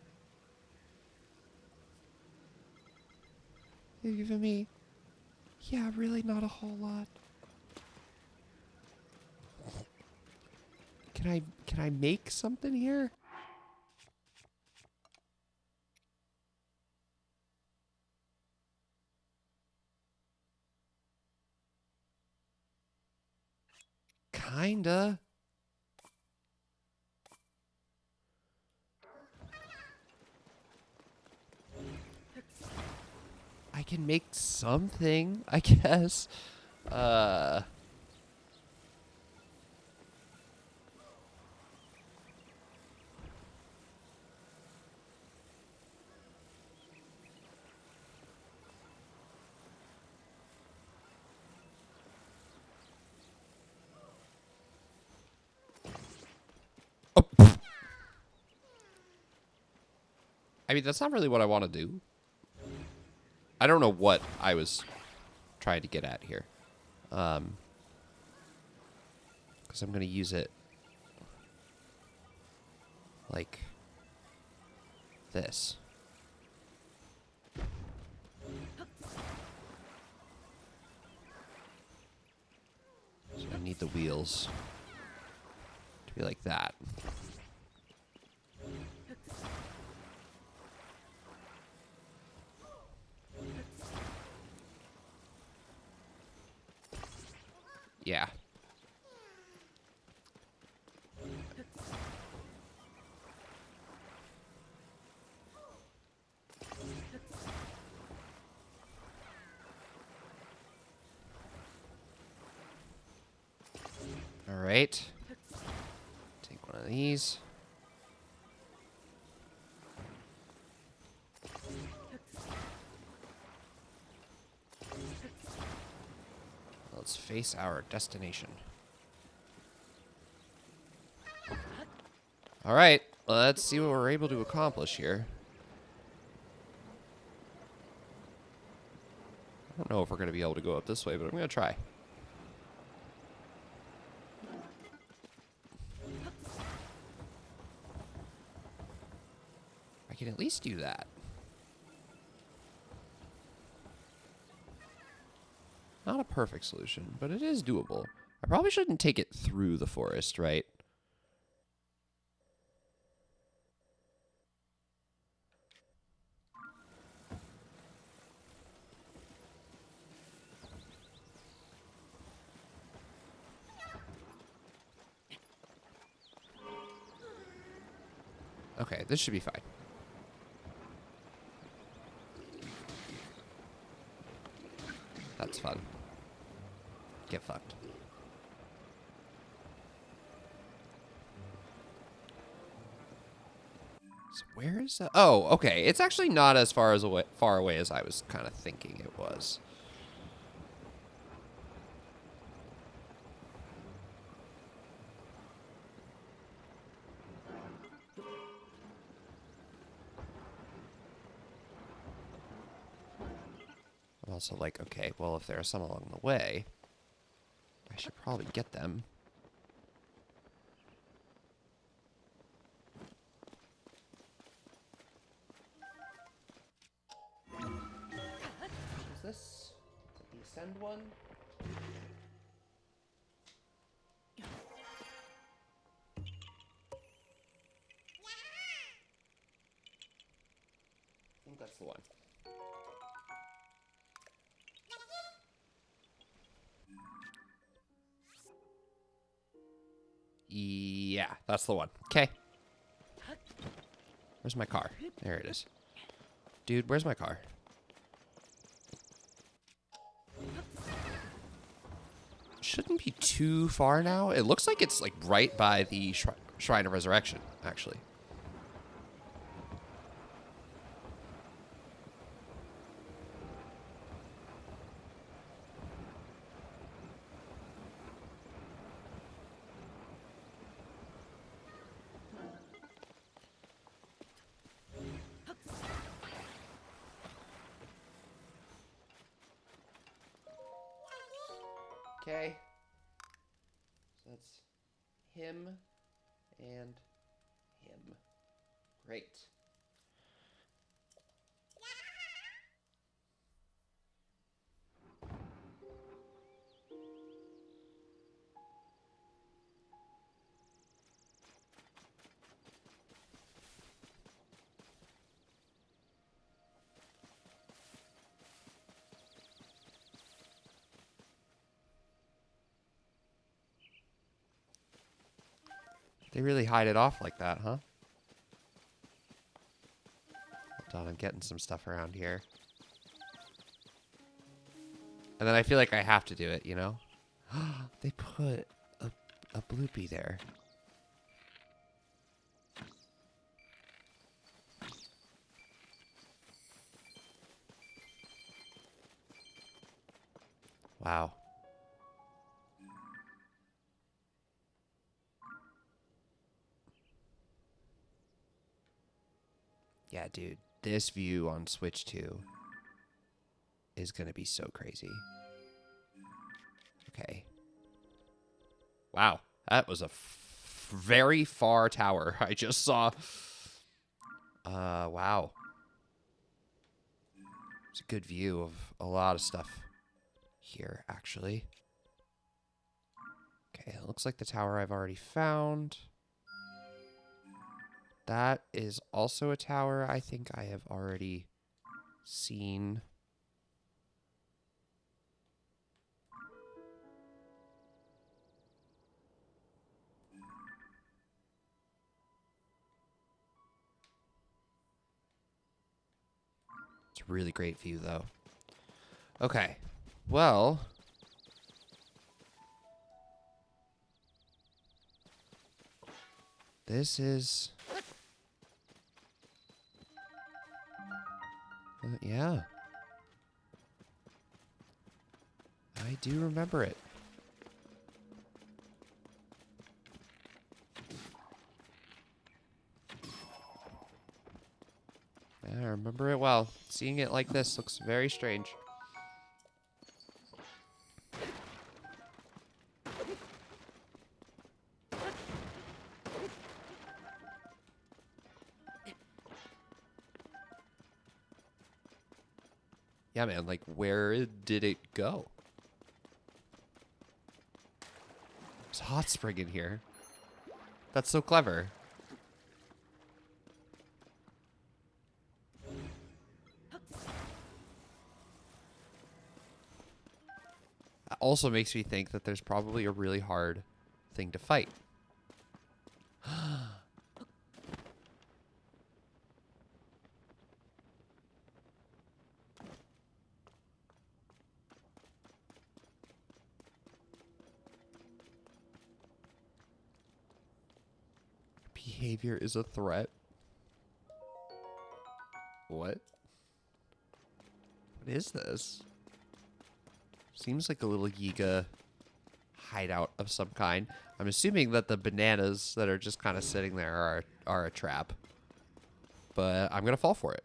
They've given me... Yeah, really not a whole lot. Can I make something here? Kinda. I can make something, I guess. Oh. I mean, that's not really what I want to do. I don't know what I was trying to get at here. Because I'm going to use it like this. So I need the wheels to be like that. Yeah. All right. Take one of these. Let's face our destination. All right, let's see what we're able to accomplish here. I don't know if we're going to be able to go up this way, but I'm going to try. I can at least do that. Not a perfect solution, but it is doable. I probably shouldn't take it through the forest, right? Okay, this should be fine. That's fun. Get fucked. So where is that? Oh, okay. It's actually not as far away as I was kind of thinking it was. I'm also like, okay, well, if there are some along the way, I should probably get them. Is this the ascend one? I think that's the one. Yeah, that's the one. Okay. Where's my car? There it is. Dude, where's my car? Shouldn't be too far now. It looks like it's like right by the Shrine of Resurrection, actually. Okay. So that's him and him. Great. They really hide it off like that, huh? Hold on, I'm getting some stuff around here. And then I feel like I have to do it, you know? They put a bloopy there. Wow. Yeah, dude. This view on Switch 2 is going to be so crazy. Okay. Wow. That was a very far tower I just saw. Wow. It's a good view of a lot of stuff here, actually. Okay, it looks like the tower I've already found. That is also a tower I think I have already seen. It's a really great view, though. Okay, well... This is... yeah. I do remember it. remember it well. Seeing it like this looks very strange. Yeah, man, like, where did it go? There's a hot spring in here. That's so clever. That also makes me think that there's probably a really hard thing to fight. Behavior is a threat. What? What is this? Seems like a little Yiga hideout of some kind. I'm assuming that the bananas that are just kind of sitting there are a trap. But I'm going to fall for it.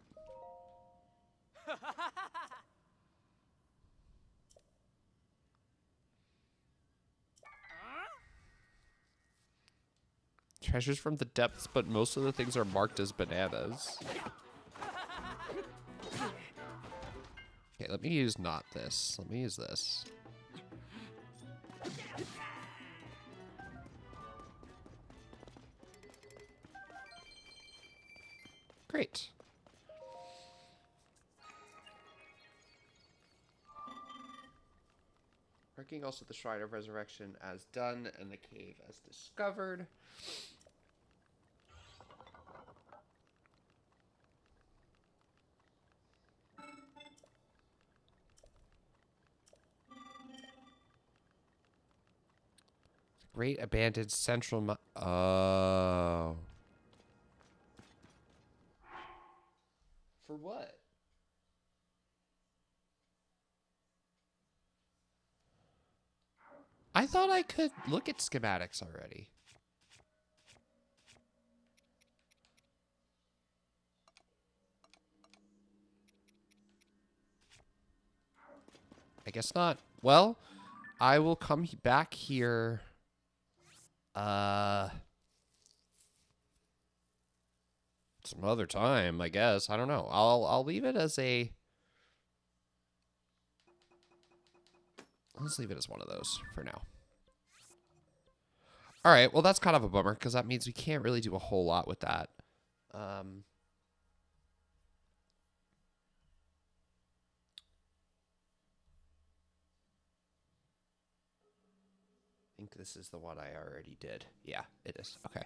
Treasures from the depths, but most of the things are marked as bananas. Okay, let me use not this. Let me use this. Great. Marking also the Shrine of Resurrection as done and the cave as discovered. Great abandoned central oh. For what? I thought I could look at schematics already. I guess not. Well, I will come back here. Some other time, I guess. I don't know. I'll leave it as a. Let's leave it as one of those for now. All right. Well, that's kind of a bummer because that means we can't really do a whole lot with that. I think this is the one I already did. Yeah, it is. Okay.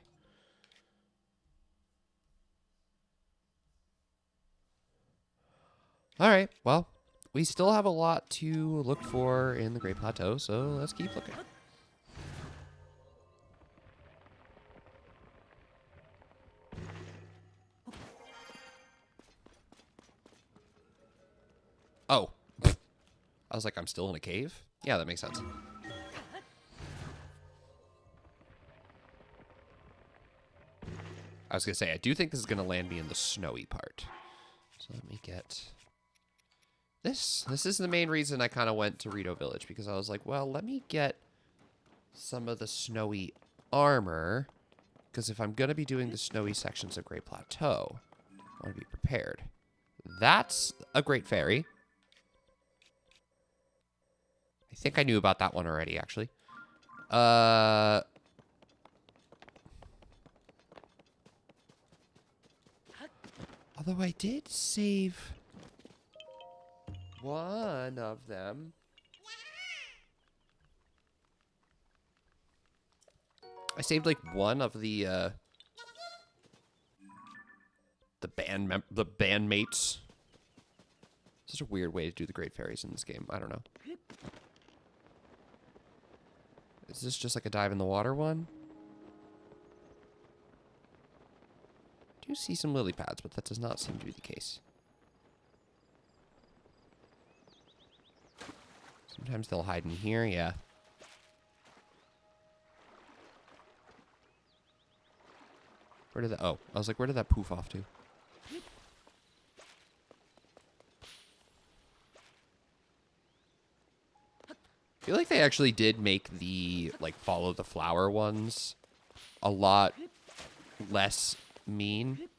All right. Well, we still have a lot to look for in the Great Plateau, so let's keep looking. Oh. I was like, I'm still in a cave? Yeah, that makes sense. I was going to say, I do think this is going to land me in the snowy part. So let me get this. This is the main reason I kind of went to Rito Village, because I was like, well, let me get some of the snowy armor, because if I'm going to be doing the snowy sections of Great Plateau, I want to be prepared. That's a Great Fairy. I think I knew about that one already, actually. Although I did save one of them. I saved like one of the bandmates. Such a weird way to do the Great Fairies in this game. I don't know. Is this just like a dive in the water one? I do see some lily pads, but that does not seem to be the case. Sometimes they'll hide in here, yeah. Where did that... Oh, I was like, where did that poof off to? I feel like they actually did make the, like, follow the flower ones a lot less mean.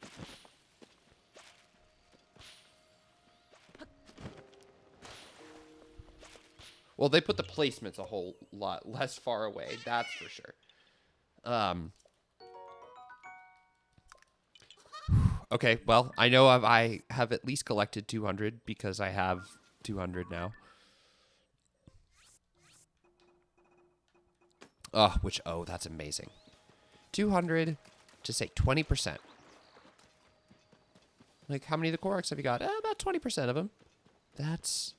Well, they put the placements a whole lot less far away, that's for sure. Okay, well, I know I have at least collected 200 because I have 200 now. Oh, that's amazing. 200 to say 20%. Like, how many of the Koroks have you got? About 20% of them. That's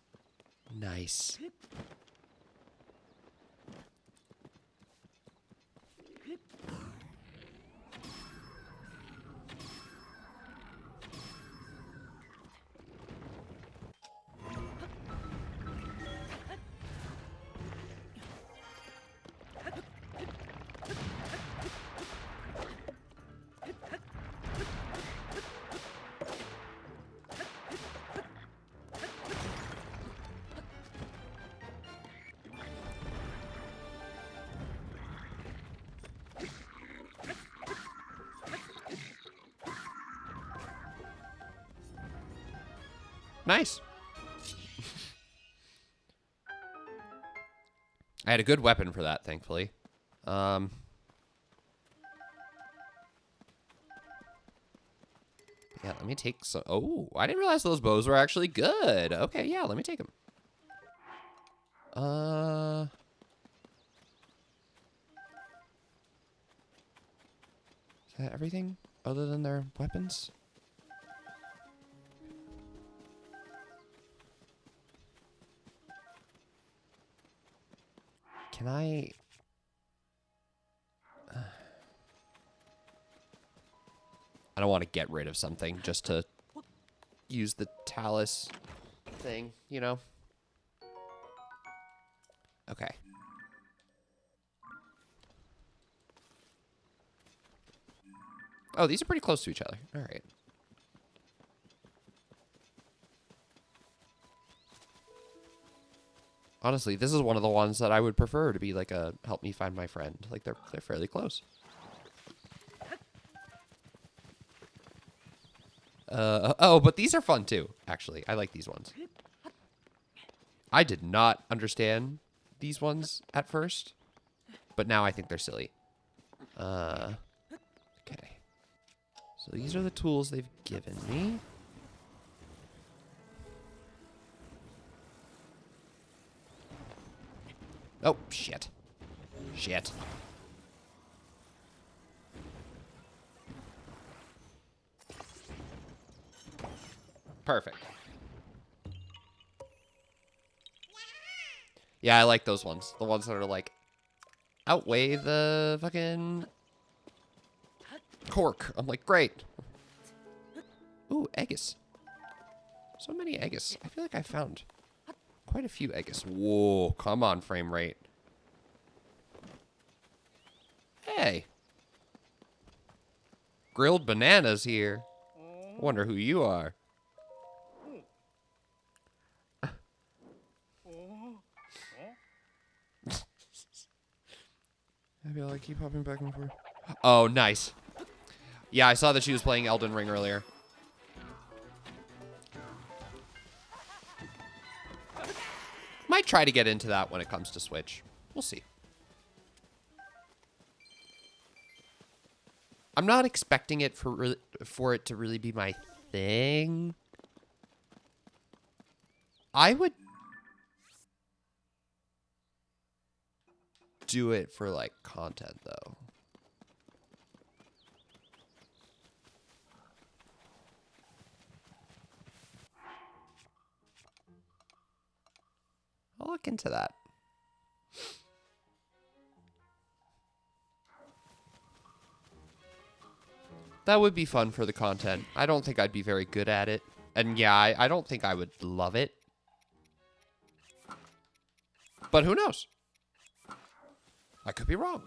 nice. Nice. I had a good weapon for that, thankfully. Yeah, let me take some. Oh, I didn't realize those bows were actually good. Okay, yeah, let me take them. Is that everything other than their weapons? Can I... I don't want to get rid of something just to use the talus thing, you know? Okay. Oh, these are pretty close to each other. All right. Honestly, this is one of the ones that I would prefer to be like a help me find my friend. Like they're fairly close. Oh, but these are fun too, actually. I like these ones. I did not understand these ones at first, but now I think they're silly. Okay. So these are the tools they've given me. Oh, shit. Shit. Perfect. Yeah, I like those ones. The ones that are like outweigh the fucking cork. I'm like, great. Ooh, Aegis. So many Aegis. I feel like I found quite a few Aegis. Whoa, come on, frame rate. Hey. Grilled bananas here. Wonder who you are. Maybe I'll keep hopping back and forth. Oh, nice. Yeah, I saw that she was playing Elden Ring earlier. Might try to get into that when it comes to Switch. We'll see. I'm not expecting it for it to really be my thing. I would do it for like content though. I'll look into that. That would be fun for the content. I don't think I'd be very good at it. And yeah, I don't think I would love it. But who knows? I could be wrong.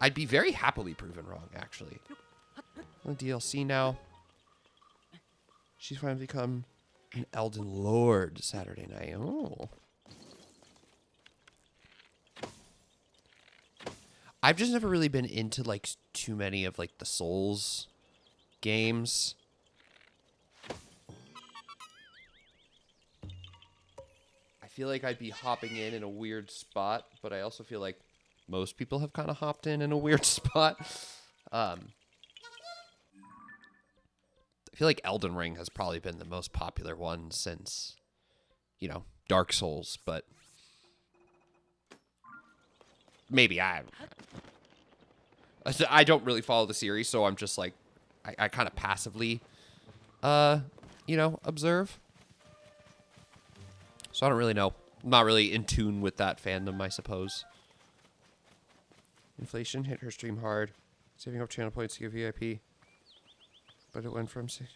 I'd be very happily proven wrong, actually. The DLC now. She's finally become an Elden Lord Saturday night. Oh. I've just never really been into like too many of like the Souls games. I feel like I'd be hopping in a weird spot, but I also feel like most people have kind of hopped in a weird spot. I feel like Elden Ring has probably been the most popular one since, you know, Dark Souls, but maybe I don't really follow the series, so I'm just like, I kind of passively, you know, observe. So I don't really know. I'm not really in tune with that fandom, I suppose. Inflation hit her stream hard. Saving up channel points to get VIP. But it went from 6.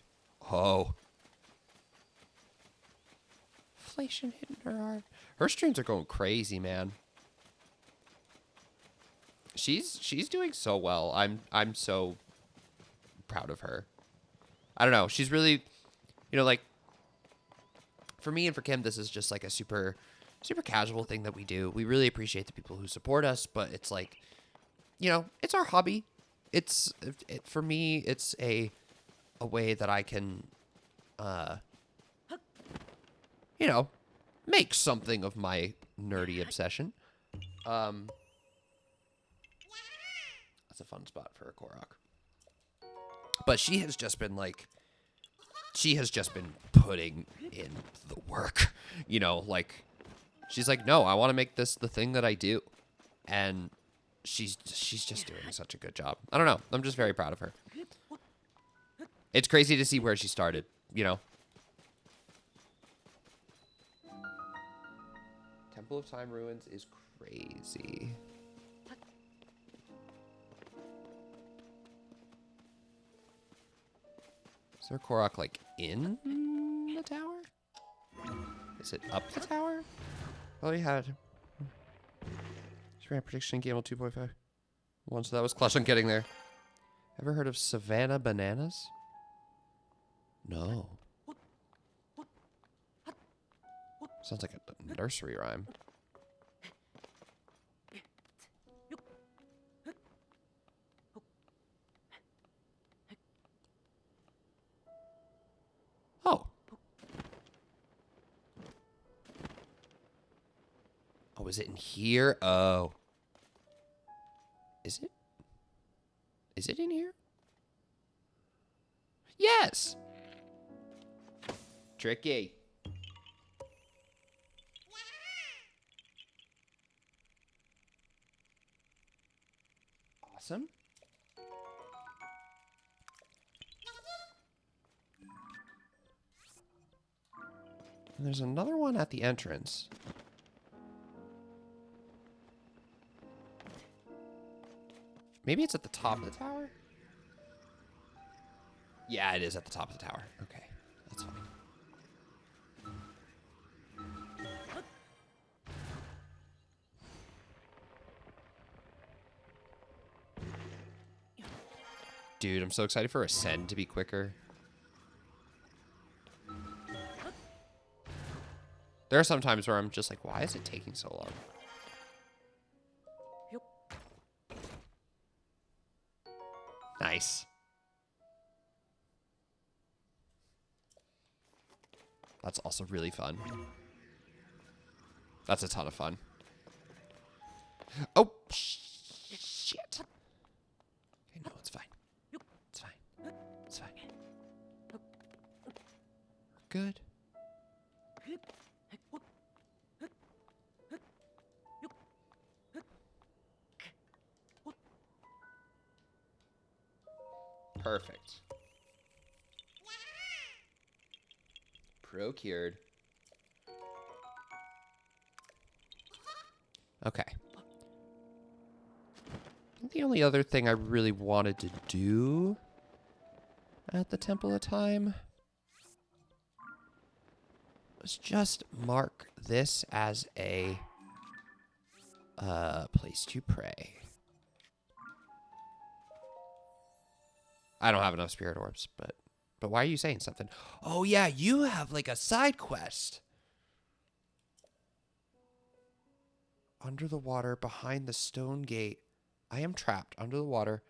Oh. Inflation hitting her hard. Her streams are going crazy, man. She's doing so well. I'm so proud of her. I don't know. She's really, you know, like, for me and for Kim, this is just like a super casual thing that we do. We really appreciate the people who support us, but it's like, you know, it's our hobby. For me, it's a way that I can, you know, make something of my nerdy obsession. That's a fun spot for a Korok. But she has just been like, putting in the work, you know, like, she's like, no, I want to make this the thing that I do. And she's just doing such a good job. I don't know. I'm just very proud of her. It's crazy to see where she started, you know. Temple of Time Ruins is crazy. Is there a Korok, like, in the tower? Is it up the tower? Oh, he had. She ran prediction game 2.5. One, so that was clutch on getting there. Ever heard of Savannah Bananas? No. Sounds like a nursery rhyme. Oh. Oh, is it in here? Oh. Is it? Is it in here? Yes! Tricky. Awesome. And there's another one at the entrance. Maybe it's at the top of the tower? Yeah, it is at the top of the tower. Okay, that's fine. Dude, I'm so excited for Ascend to be quicker. There are some times where I'm just like, why is it taking so long? Nice. That's also really fun. That's a ton of fun. Oh, shit. Okay, no, it's fine. It's fine. It's fine. Good. Perfect. Procured. Okay. I think the only other thing I really wanted to do at the Temple of Time was just mark this as a place to pray. I don't have enough spirit orbs, but why are you saying something? Oh yeah, you have like a side quest. Under the water, behind the stone gate, I am trapped under the water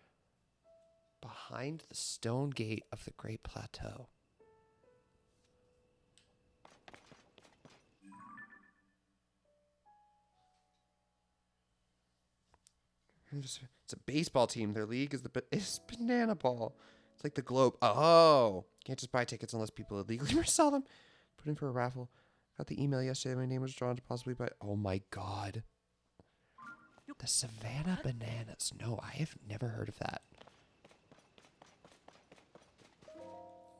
behind the stone gate of the Great Plateau. It's a baseball team. Their league is banana ball. It's like the globe. Oh, can't just buy tickets unless people illegally resell them. Put in for a raffle. Got the email yesterday. My name was drawn to possibly buy. Oh my god. The Savannah Bananas. No, I have never heard of that.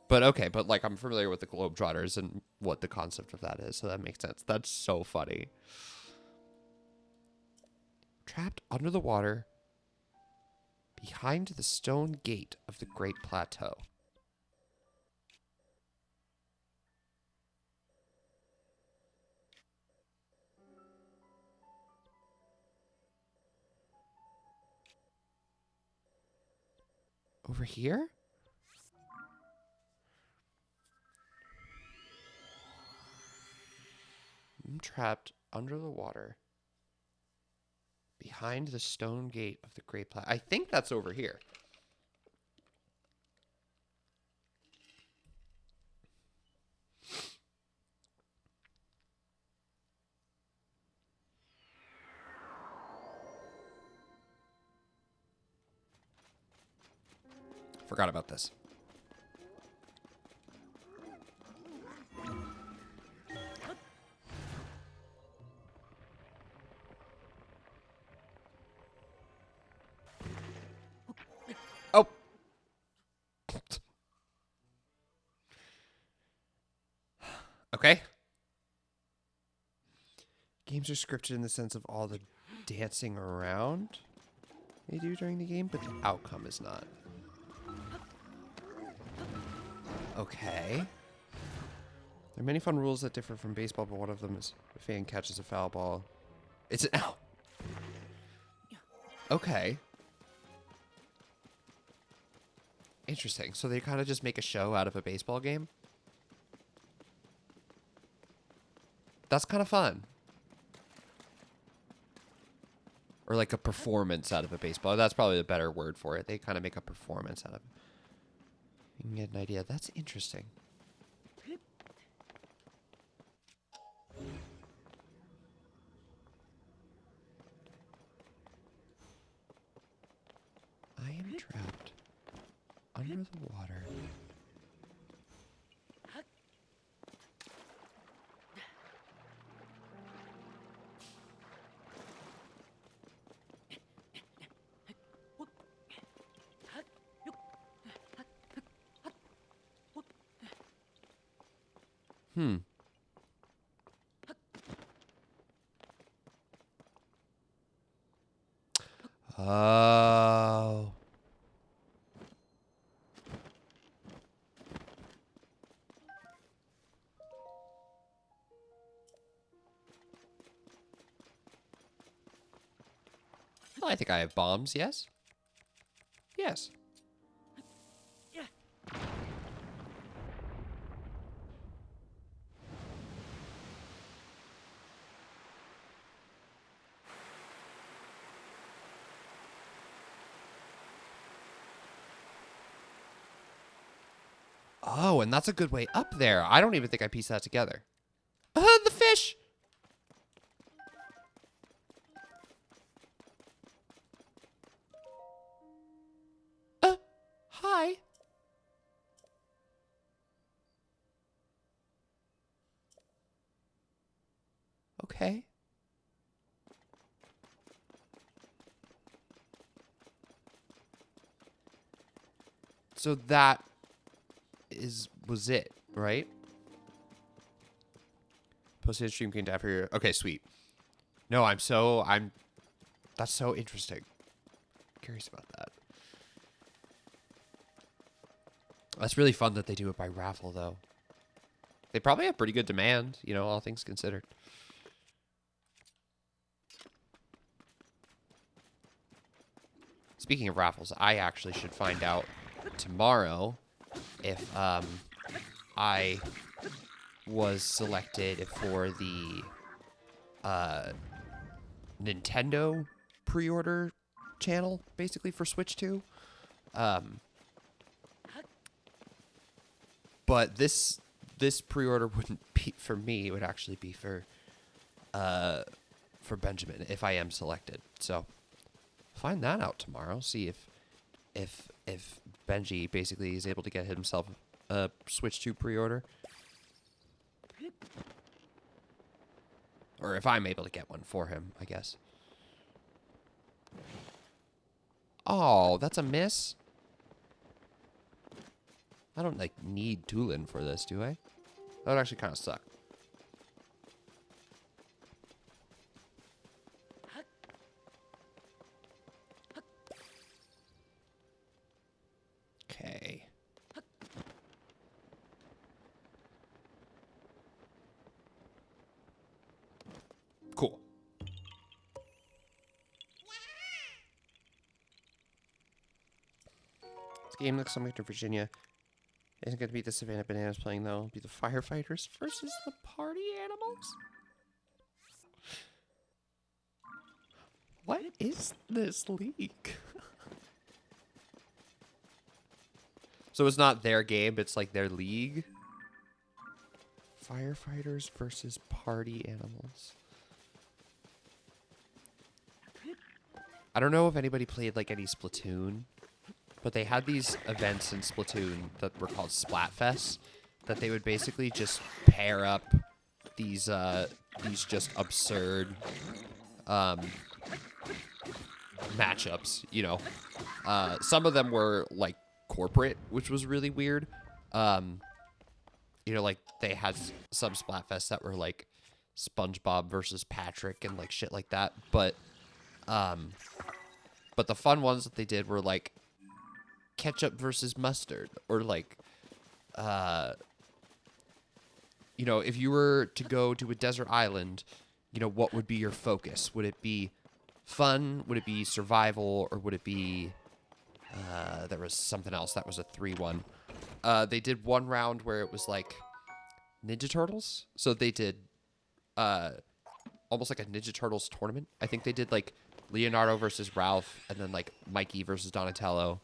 But okay, but like I'm familiar with the Globetrotters and what the concept of that is, so that makes sense. That's so funny. Trapped under the water behind the stone gate of the Great Plateau. Over here? I'm trapped under the water behind the stone gate of the Great Plateau. I think that's over here. Forgot about this. Oh. Okay. Games are scripted in the sense of all the dancing around they do during the game, but the outcome is not. Okay. There are many fun rules that differ from baseball, but one of them is if a fan catches a foul ball. It's an out. Okay. Interesting. So they kind of just make a show out of a baseball game? That's kind of fun. Or like a performance out of a baseball. That's probably the better word for it. They kind of make a performance out of it. You can get an idea. That's interesting. I am trapped under the water. Oh. Well, I think I have bombs, yes? Yes. Oh, and that's a good way up there. I don't even think I pieced that together. The fish! Hi. Okay. So that was it, right? Posted stream came after your. Okay, sweet. No, that's so interesting. Curious about that. That's really fun that they do it by raffle, though. They probably have pretty good demand, you know, all things considered. Speaking of raffles, I actually should find out tomorrow if I was selected for the Nintendo pre-order channel, basically, for Switch 2. But this pre-order wouldn't be for me. It would actually be for Benjamin if I am selected. So find that out tomorrow. See if Benji basically is able to get himself a Switch 2 pre-order. Or if I'm able to get one for him, I guess. Oh, that's a miss? I don't, like, need Tulin for this, do I? That would actually kind of suck. Okay. Cool. This game looks something to Virginia. Isn't going to be the Savannah Bananas playing, though. It'll be the firefighters versus the party animals. What is this league? So it's not their game, it's like their league? Firefighters versus party animals. I don't know if anybody played like any Splatoon, but they had these events in Splatoon that were called Splatfests that they would basically just pair up these just absurd matchups, you know. Some of them were like corporate, which was really weird. You know, like they had some Splatfests that were like SpongeBob versus Patrick and like shit like that. But the fun ones that they did were like ketchup versus mustard, or like, you know, if you were to go to a desert island, you know, what would be your focus? Would it be fun? Would it be survival? Or would it be, there was something else that was a 3-1. They did one round where it was like Ninja Turtles. So they did, almost like a Ninja Turtles tournament. I think they did like Leonardo versus Ralph, and then like Mikey versus Donatello.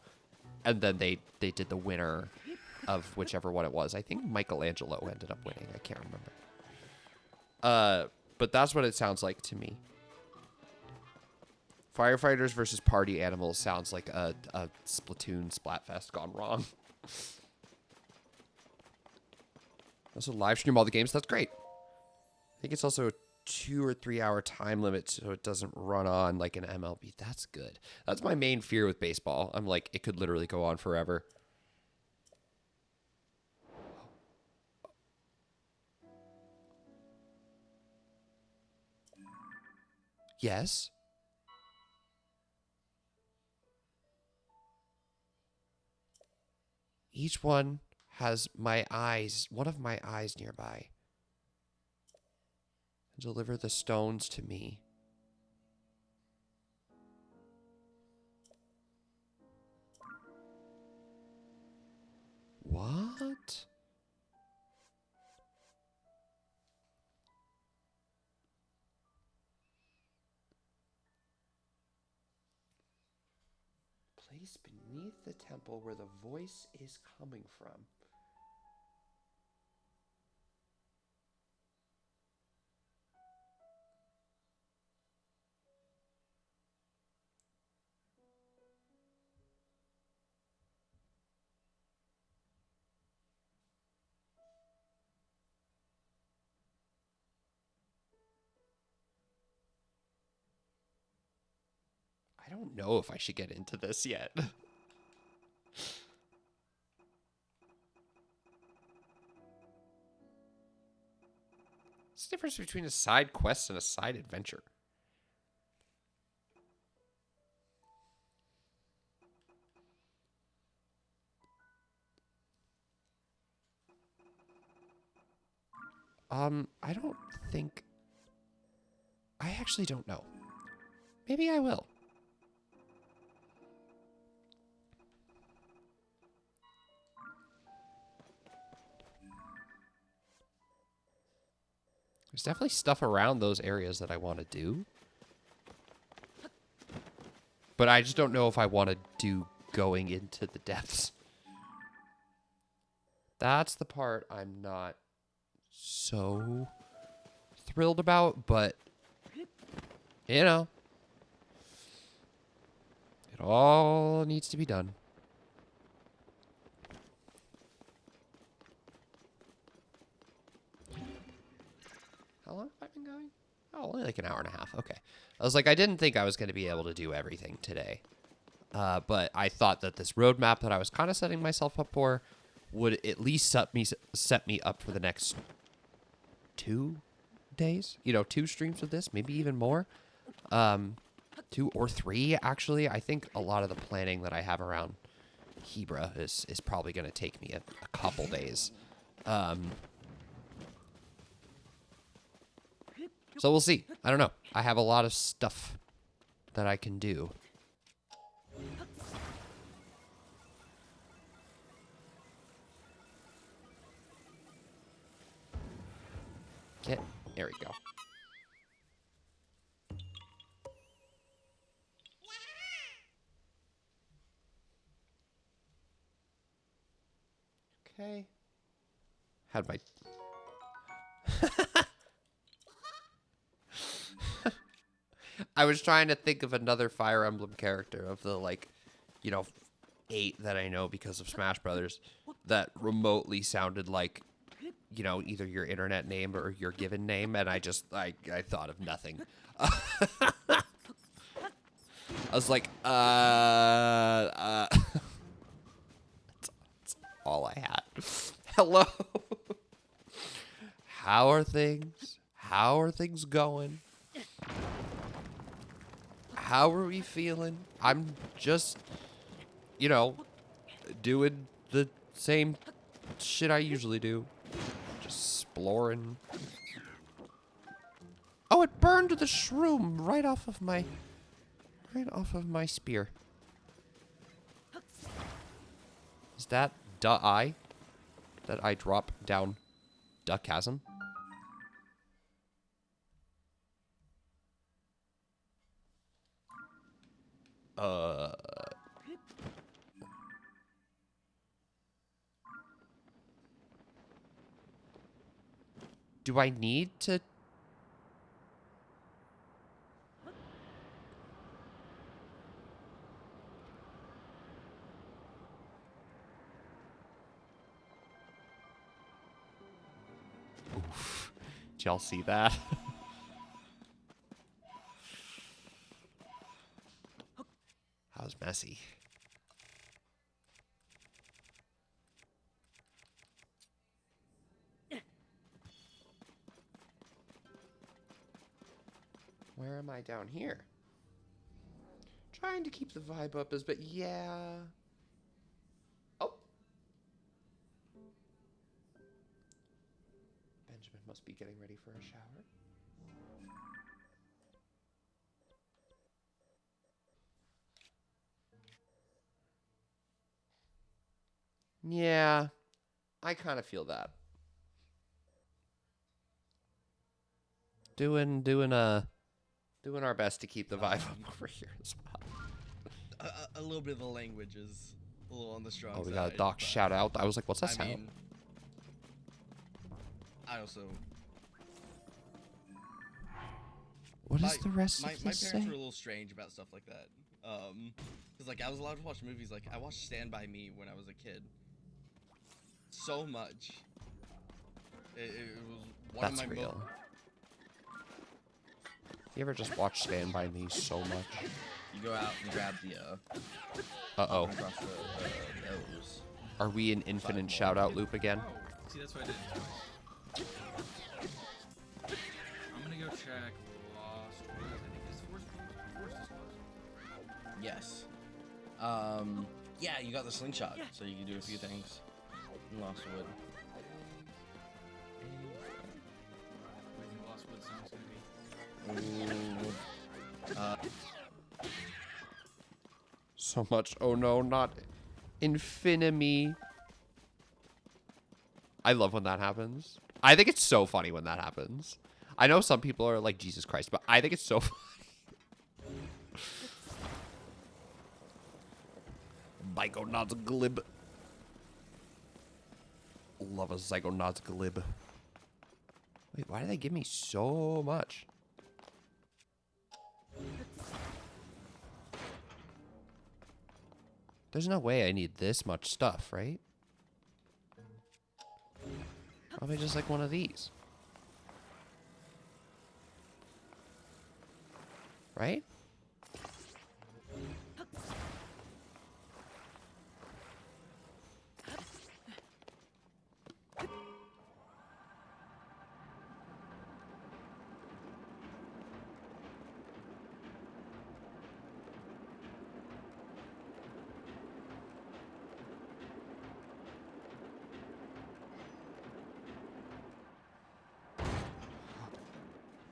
And then they did the winner of whichever one it was. I think Michelangelo ended up winning. I can't remember. But that's what it sounds like to me. Firefighters versus party animals sounds like a Splatoon Splatfest gone wrong. Also live stream all the games. That's great. I think it's also a 2 or 3 hour time limit, so it doesn't run on like an MLB. That's good. That's my main fear with baseball. I'm like, it could literally go on forever. Yes. Each one has my eyes, one of my eyes nearby. Deliver the stones to me. What? Place beneath the temple where the voice is coming from. I don't know if I should get into this yet. What's the difference between a side quest and a side adventure? I don't think... I actually don't know. Maybe I will. There's definitely stuff around those areas that I want to do. But I just don't know if I want to do going into the depths. That's the part I'm not so thrilled about, but, you know, it all needs to be done. How long have I been going? Oh, only like an hour and a half. Okay. I was like, I didn't think I was going to be able to do everything today. But I thought that this roadmap that I was kind of setting myself up for would at least set me up for the next 2 days. You know, 2 streams of this, maybe even more. 2 or 3, actually. I think a lot of the planning that I have around Hebra is probably going to take me a couple days. So we'll see. I don't know. I have a lot of stuff that I can do. There we go. Okay. How'd my... I was trying to think of another Fire Emblem character of the, like, you know, 8 that I know because of Smash Brothers that remotely sounded like, you know, either your internet name or your given name, and I thought of nothing. I was like, that's all I had. Hello. How are things? How are things going? How are we feeling? I'm just, you know, doing the same shit I usually do. Just exploring. Oh, it burned the shroom right off of my spear. Is that eye that I drop down the chasm? Do I need to? Oof. Did y'all see that? That was messy. Where am I down here? Trying to keep the vibe up as, but yeah. Oh. Benjamin must be getting ready for a shower. Yeah, I kind of feel that. Doing our best to keep the vibe up over here as well. A little bit of the language is a little on the strong side. Oh, we got a doc shout out. I was like, what's that sound? Mean, I also... What does the rest of my this say? parents were a little strange about stuff like that. Because, like, I was allowed to watch movies. Like, I watched Stand By Me when I was a kid. So much. It was one That's of my real. You ever just watch Stand By Me so much? You go out and grab the, Uh-oh. across the nose. Are we in infinite shout-out loop again? See, that's what I did twice. I'm gonna go check Lost Woods. I think it's Forest is closed. Yes. Yeah, you got the slingshot, so you can do a few things in Lost Wood. What do you think Lost Woods song's gonna be? So much. Oh no, not Infinity. I love when that happens. I think it's so funny when that happens. I know some people are like, Jesus Christ, but I think it's so funny. Zygonauts Love a Zygonauts glib. Wait, why did they give me so much? There's no way I need this much stuff, right? Probably just like one of these. Right?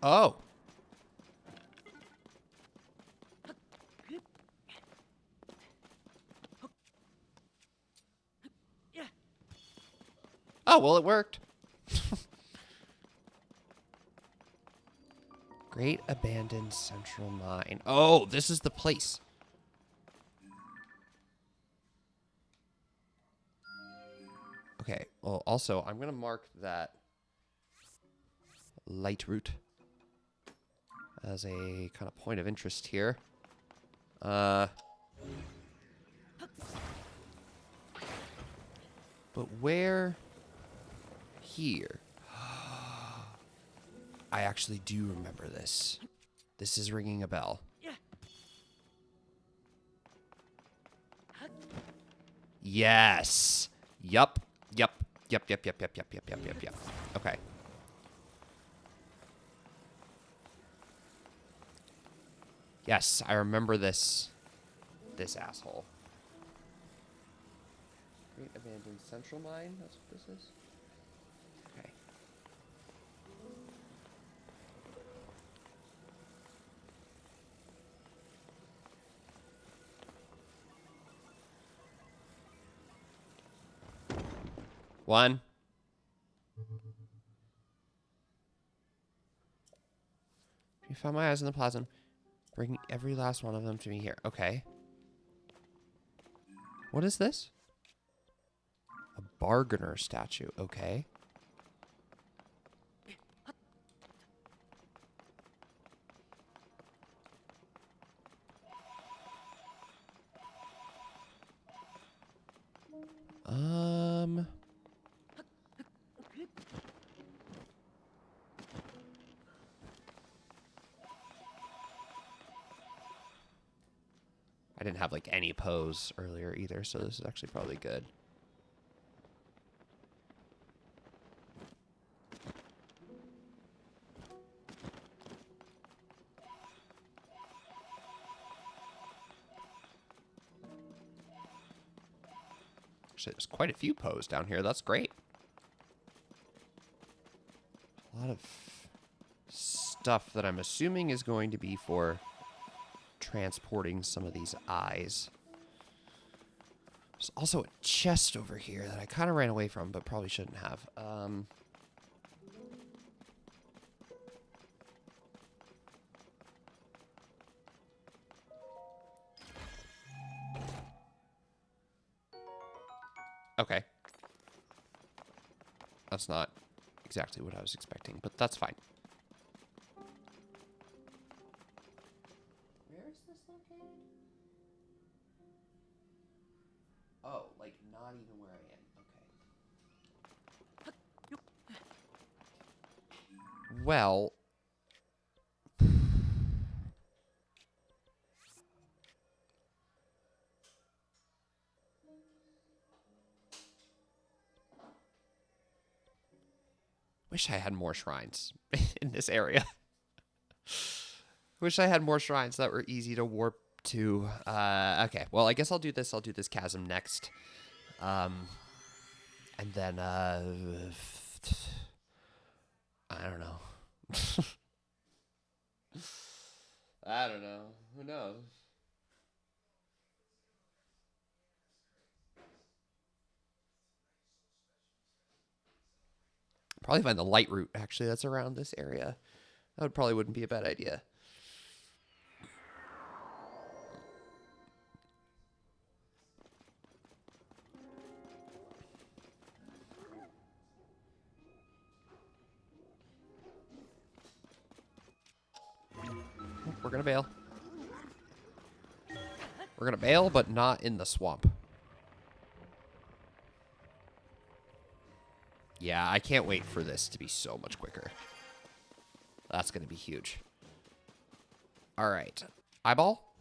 Oh. Oh, well, it worked. Great Abandoned Central Mine. Oh, this is the place. Okay, well, also, I'm going to mark that light route as a kind of point of interest here. But where here? I actually do remember this. This is ringing a bell. Yes. Yup. Yup. Yup. Yup. Yup. Yup. Yup. Yup. Yup. Yup. Yup. Okay. Yes, I remember this. This asshole. Great Abandoned Central Mine. That's what this is. Okay. One. You found my eyes in the plaza. Bring every last one of them to me here. Okay. What is this? A bargainer statue. Okay. I didn't have like any pose earlier either, so this is actually probably good. Actually, there's quite a few pose down here. That's great. A lot of stuff that I'm assuming is going to be for transporting some of these eyes. There's also a chest over here that I kind of ran away from, but probably shouldn't have. Okay. That's not exactly what I was expecting, but that's fine. Where is this located? Oh, like not even where I am. Okay. Well. Wish I had more shrines in this area. Wish I had more shrines that were easy to warp to. Okay, well, I guess I'll do this. I'll do this chasm next. And then, I don't know. I don't know. Who knows? Probably find the light route, actually, that's around this area. That probably wouldn't be a bad idea. we're gonna bail. We're gonna bail, but not in the swamp. Yeah, I can't wait for this to be so much quicker. That's gonna be huge. All right, eyeball.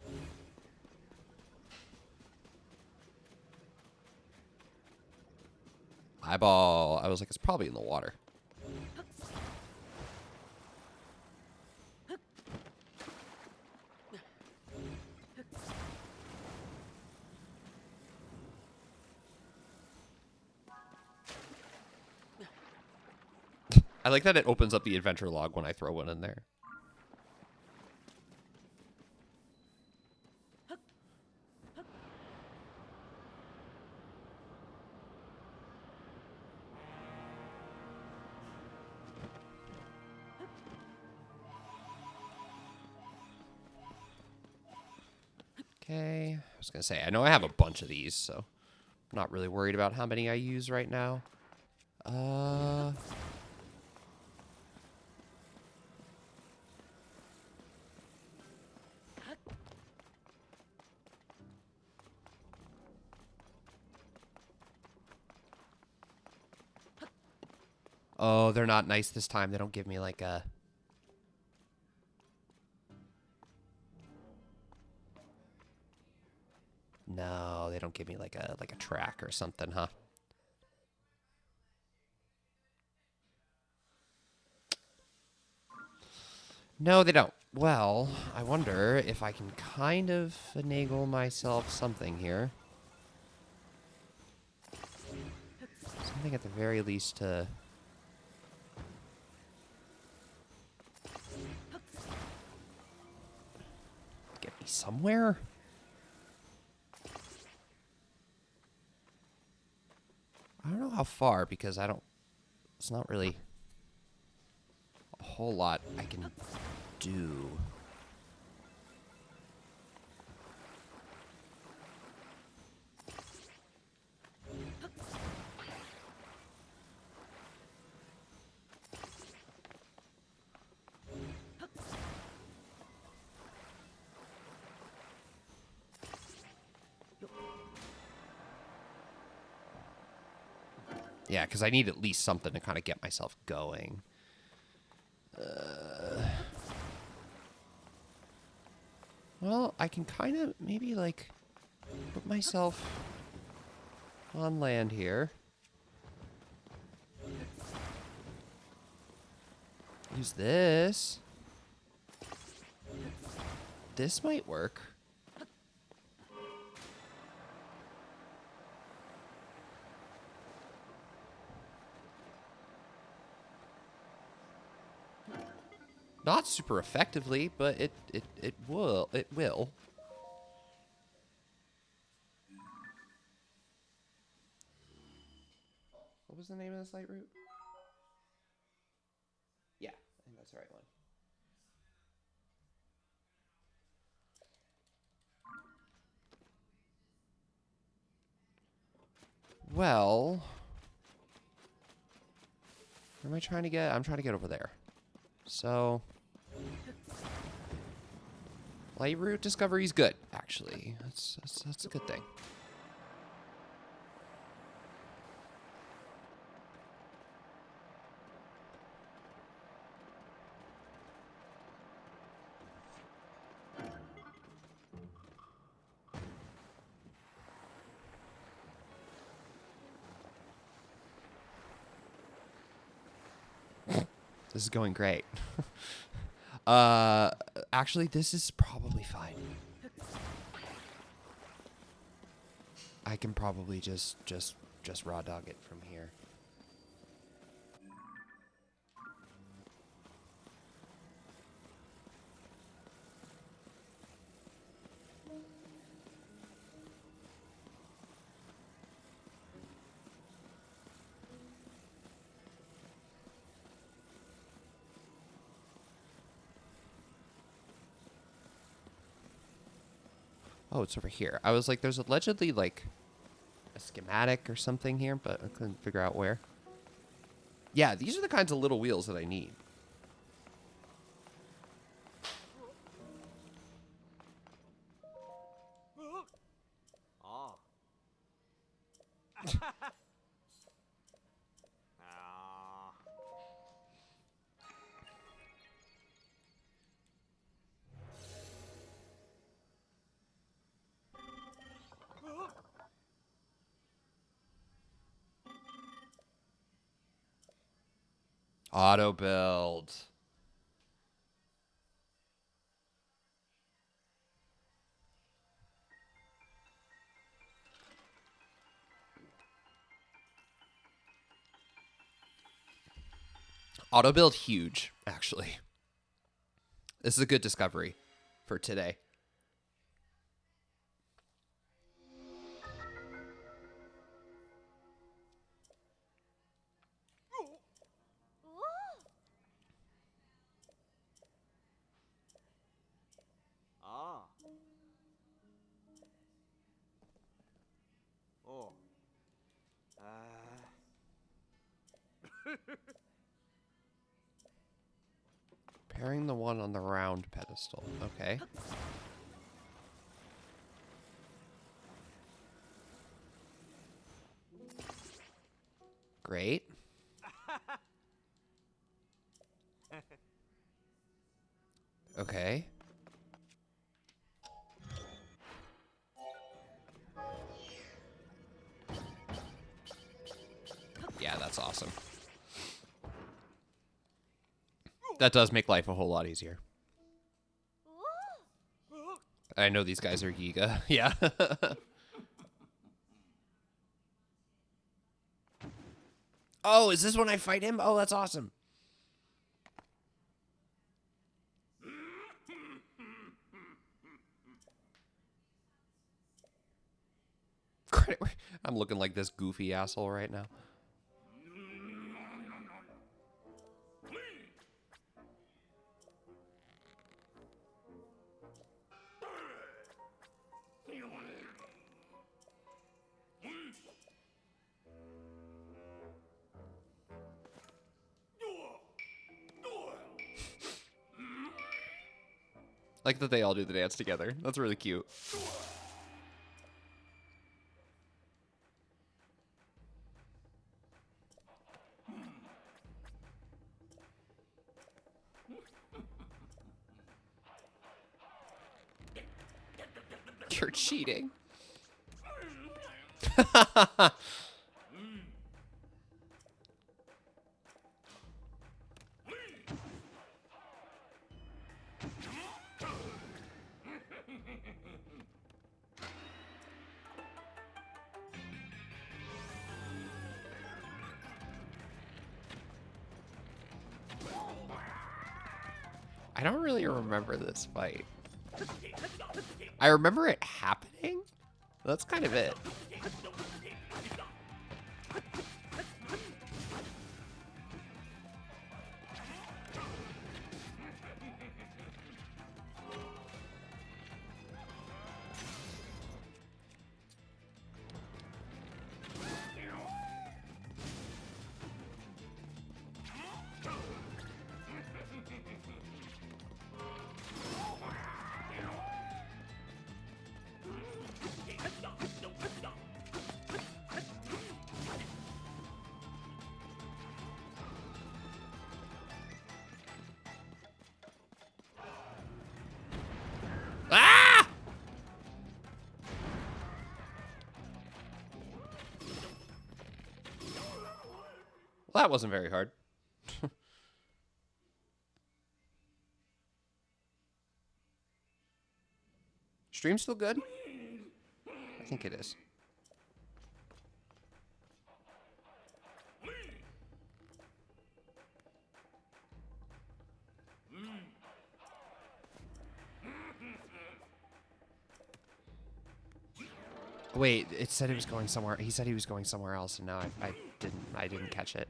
Eyeball. I was like, it's probably in the water. I like that it opens up the adventure log when I throw one in there. Okay, I was gonna say, I know I have a bunch of these, so I'm not really worried about how many I use right now. Oh, they're not nice this time. They don't give me like a... No, they don't give me like a track or something, huh? No, they don't. Well, I wonder if I can kind of finagle myself something here. Something at the very least to... get me somewhere? I don't know how far, because I don't... It's not really a whole lot I can do. Yeah, because I need at least something to kind of get myself going. Well, I can kind of maybe, like, put myself on land here. Use this. This might work. Not super effectively, but it will. It will. What was the name of the site route? Yeah, I think that's the right one. Well, where am I trying to get? I'm trying to get over there. So, light route discovery is good, actually. That's a good thing. This is going great. Actually, this is probably fine. I can probably just raw dog it from here. Oh, it's over here. I was like, there's allegedly, like, a schematic or something here, but I couldn't figure out where. Yeah, these are the kinds of little wheels that I need. Auto build. Auto build huge, actually. This is a good discovery for today. Pairing the one on the round pedestal. Okay. Great. Okay. Yeah, that's awesome. That does make life a whole lot easier. I know these guys are Giga. Yeah. Oh, is this when I fight him? Oh, that's awesome. I'm looking like this goofy asshole right now. Like that they all do the dance together. That's really cute. You're cheating. I don't really remember this fight. I remember it happening. That's kind of it. Ah! Well, that wasn't very hard. Stream still good? I think it is. Wait, it said it was going somewhere. He said he was going somewhere else, and now I didn't catch it.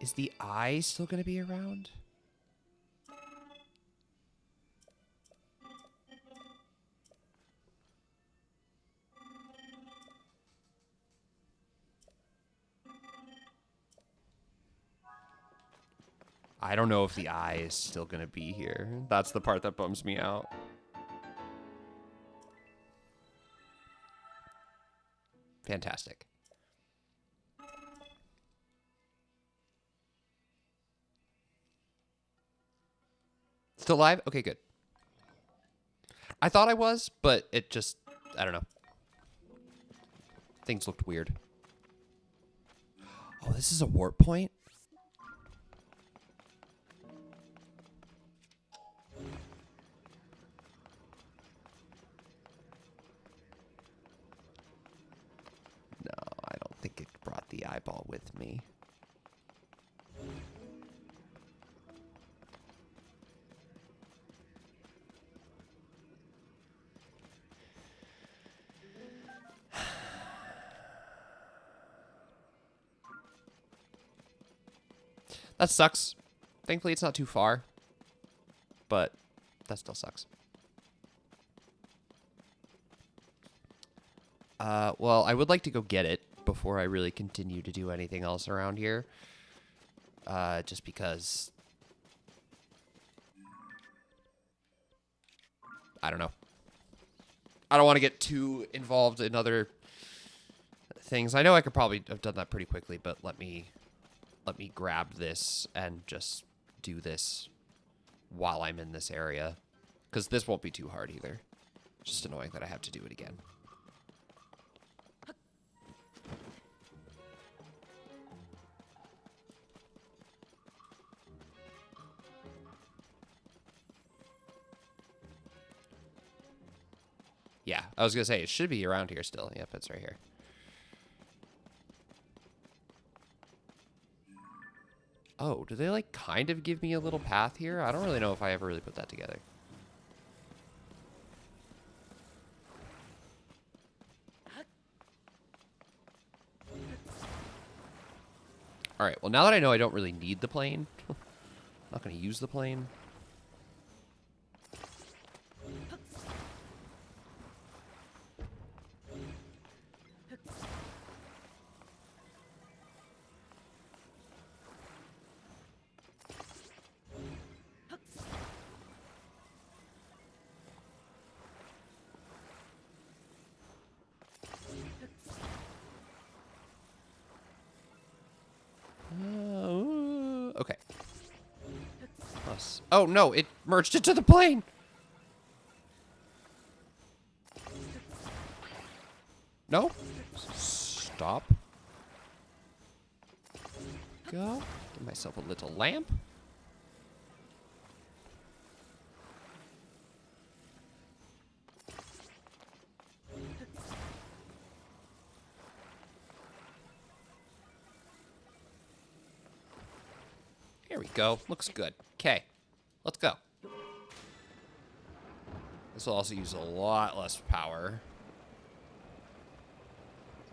Is the eye still going to be around? I don't know if the eye is still gonna be here. That's the part that bums me out. Fantastic. Still live? Okay, good. I thought I was, but it just, I don't know. Things looked weird. Oh, this is a warp point? No, I don't think it brought the eyeball with me. That sucks. Thankfully, it's not too far. But that still sucks. Well, I would like to go get it before I really continue to do anything else around here. Just because... I don't know. I don't want to get too involved in other things. I know I could probably have done that pretty quickly, but let me grab this and just do this while I'm in this area. Because this won't be too hard either. Just annoying that I have to do it again. Yeah, I was going to say, it should be around here still. Yep, it's right here. Oh, do they, like, kind of give me a little path here? I don't really know if I ever really put that together. Alright, well, now that I know I don't really need the plane, I'm not going to use the plane. Okay. Plus. Oh, no, it merged into the plane. No? Stop. Go. Give myself a little lamp. Here we go. Looks good. Okay. Let's go. This will also use a lot less power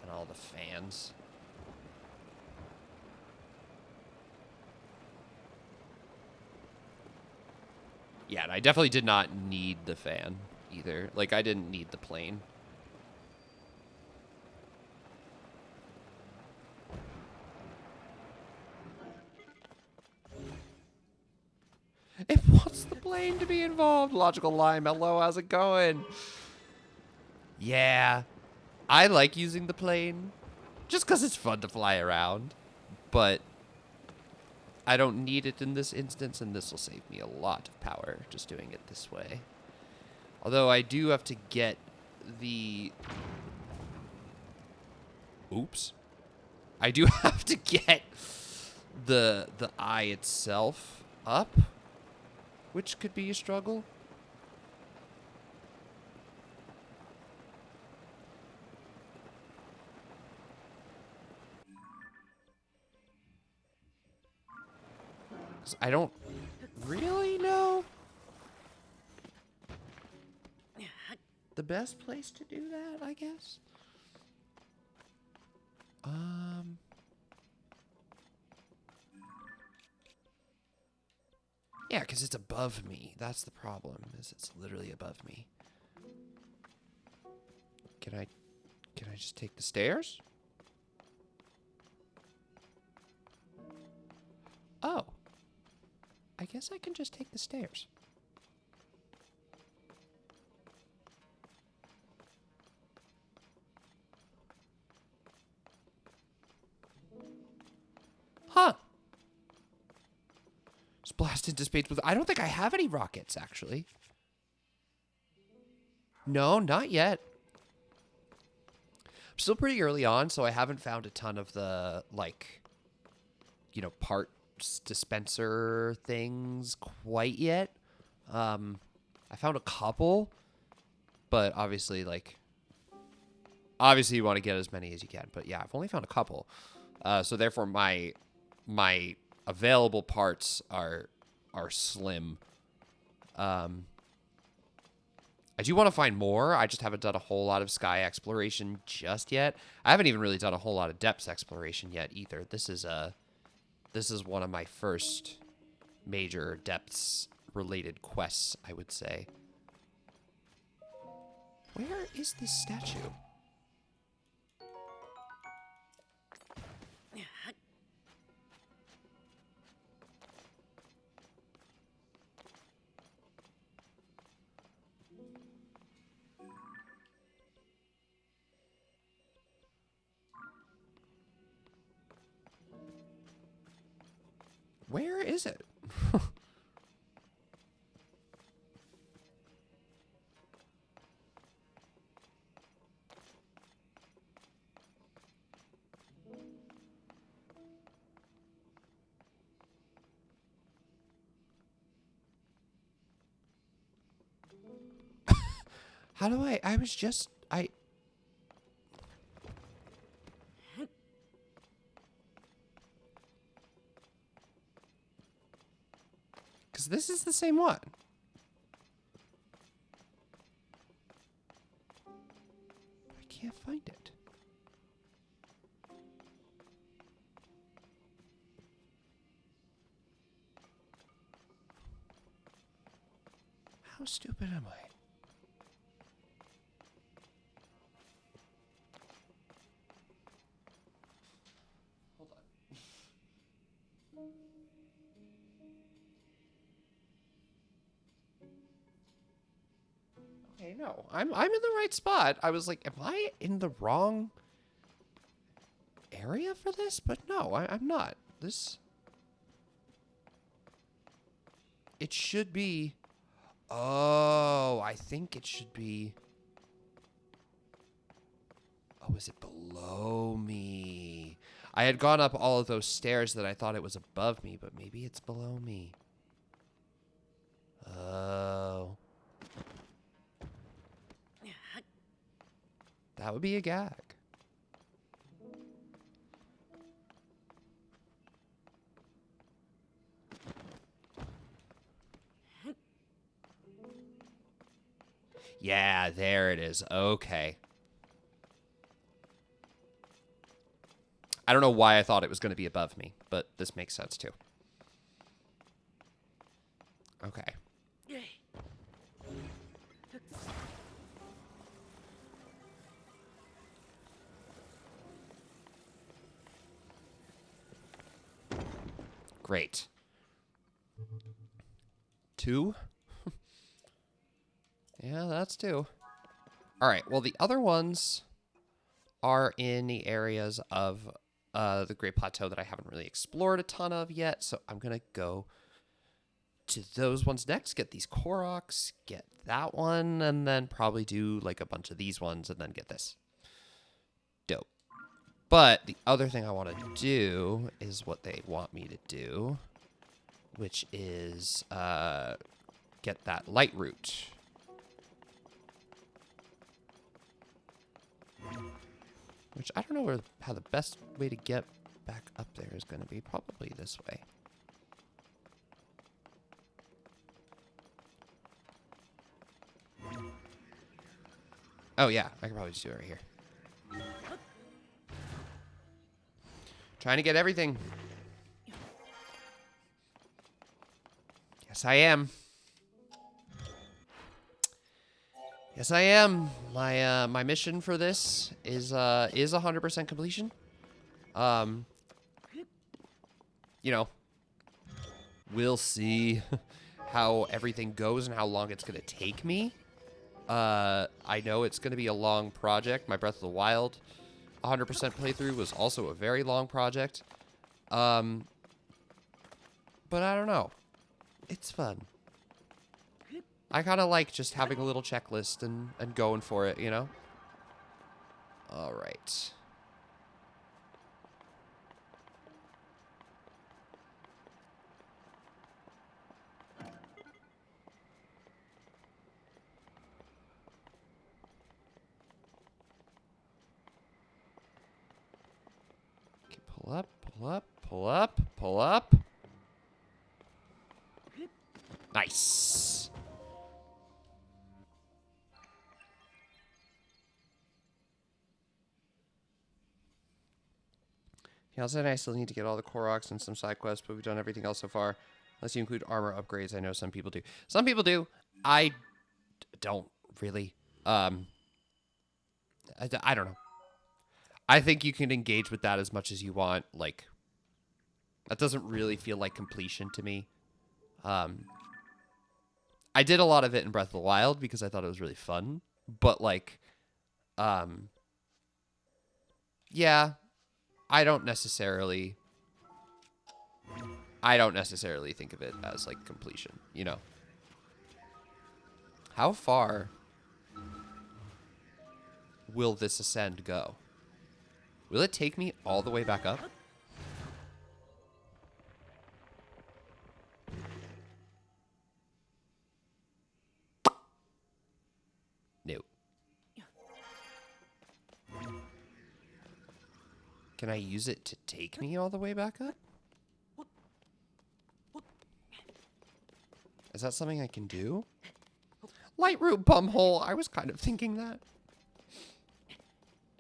than all the fans. Yeah, and I definitely did not need the fan either. Like, I didn't need the plane. It wants the plane to be involved. Logical Lime, hello, how's it going? Yeah, I like using the plane just because it's fun to fly around, but I don't need it in this instance, and this will save me a lot of power just doing it this way. Although I do have to get the... Oops. I do have to get the eye itself up, which could be a struggle. I don't really know the best place to do that, I guess. Yeah, because it's above me. That's the problem, is it's literally above me. Can I just take the stairs? Oh. guess I can just take the stairs. Huh. Just blast into space with... I don't think I have any rockets, actually. No, not yet. I'm still pretty early on, so I haven't found a ton of the, like, you know, parts dispenser things quite yet. I found a couple, but obviously, like... Obviously, you want to get as many as you can, but yeah, I've only found a couple. So therefore, my available parts are slim. I do want to find more. I just haven't done a whole lot of sky exploration just yet. I haven't even really done a whole lot of depths exploration yet either. This is one of my first major depths related quests, I would say. Where is this statue? Where is it? How do I was just, because this is the same one. I can't find it. How stupid am I? Hold on. Okay, no. I'm in the right spot. I was like, am I in the wrong area for this? But no, I'm not. This... It should be... Oh, I think it should be... Oh, is it below me? I had gone up all of those stairs that I thought it was above me, but maybe it's below me. Oh. That would be a gag. Yeah, there it is. Okay. I don't know why I thought it was going to be above me, but this makes sense too. Okay. Great. 2? Yeah, that's 2. All right, well, the other ones are in the areas of the Great Plateau that I haven't really explored a ton of yet, so I'm going to go to those ones next, get these Koroks, get that one, and then probably do like a bunch of these ones and then get this. Dope. But the other thing I want to do is what they want me to do, which is get that light root. Which I don't know how the best way to get back up there is going to be. Probably this way. Oh, yeah. I can probably just do it right here. Trying to get everything. Yes, I am. Yes, I am. My mission for this is 100% completion. You know, We'll see how everything goes and how long it's going to take me. I know it's going to be a long project. My Breath of the Wild 100% playthrough was also a very long project. But I don't know. It's fun. I kind of like just having a little checklist and going for it, you know? All right. Okay, pull up, pull up, pull up, pull up. Nice. Yeah, also I still need to get all the Koroks and some side quests, but we've done everything else so far. Unless you include armor upgrades, I know some people do. Some people do. I don't really. I don't know. I think you can engage with that as much as you want. Like, that doesn't really feel like completion to me. I did a lot of it in Breath of the Wild because I thought it was really fun. But, like, yeah, I don't necessarily think of it as, like, completion, you know? How far will this ascend go? Will it take me all the way back up? No. Can I use it to take me all the way back up? Is that something I can do? Lightroom bumhole. I was kind of thinking that.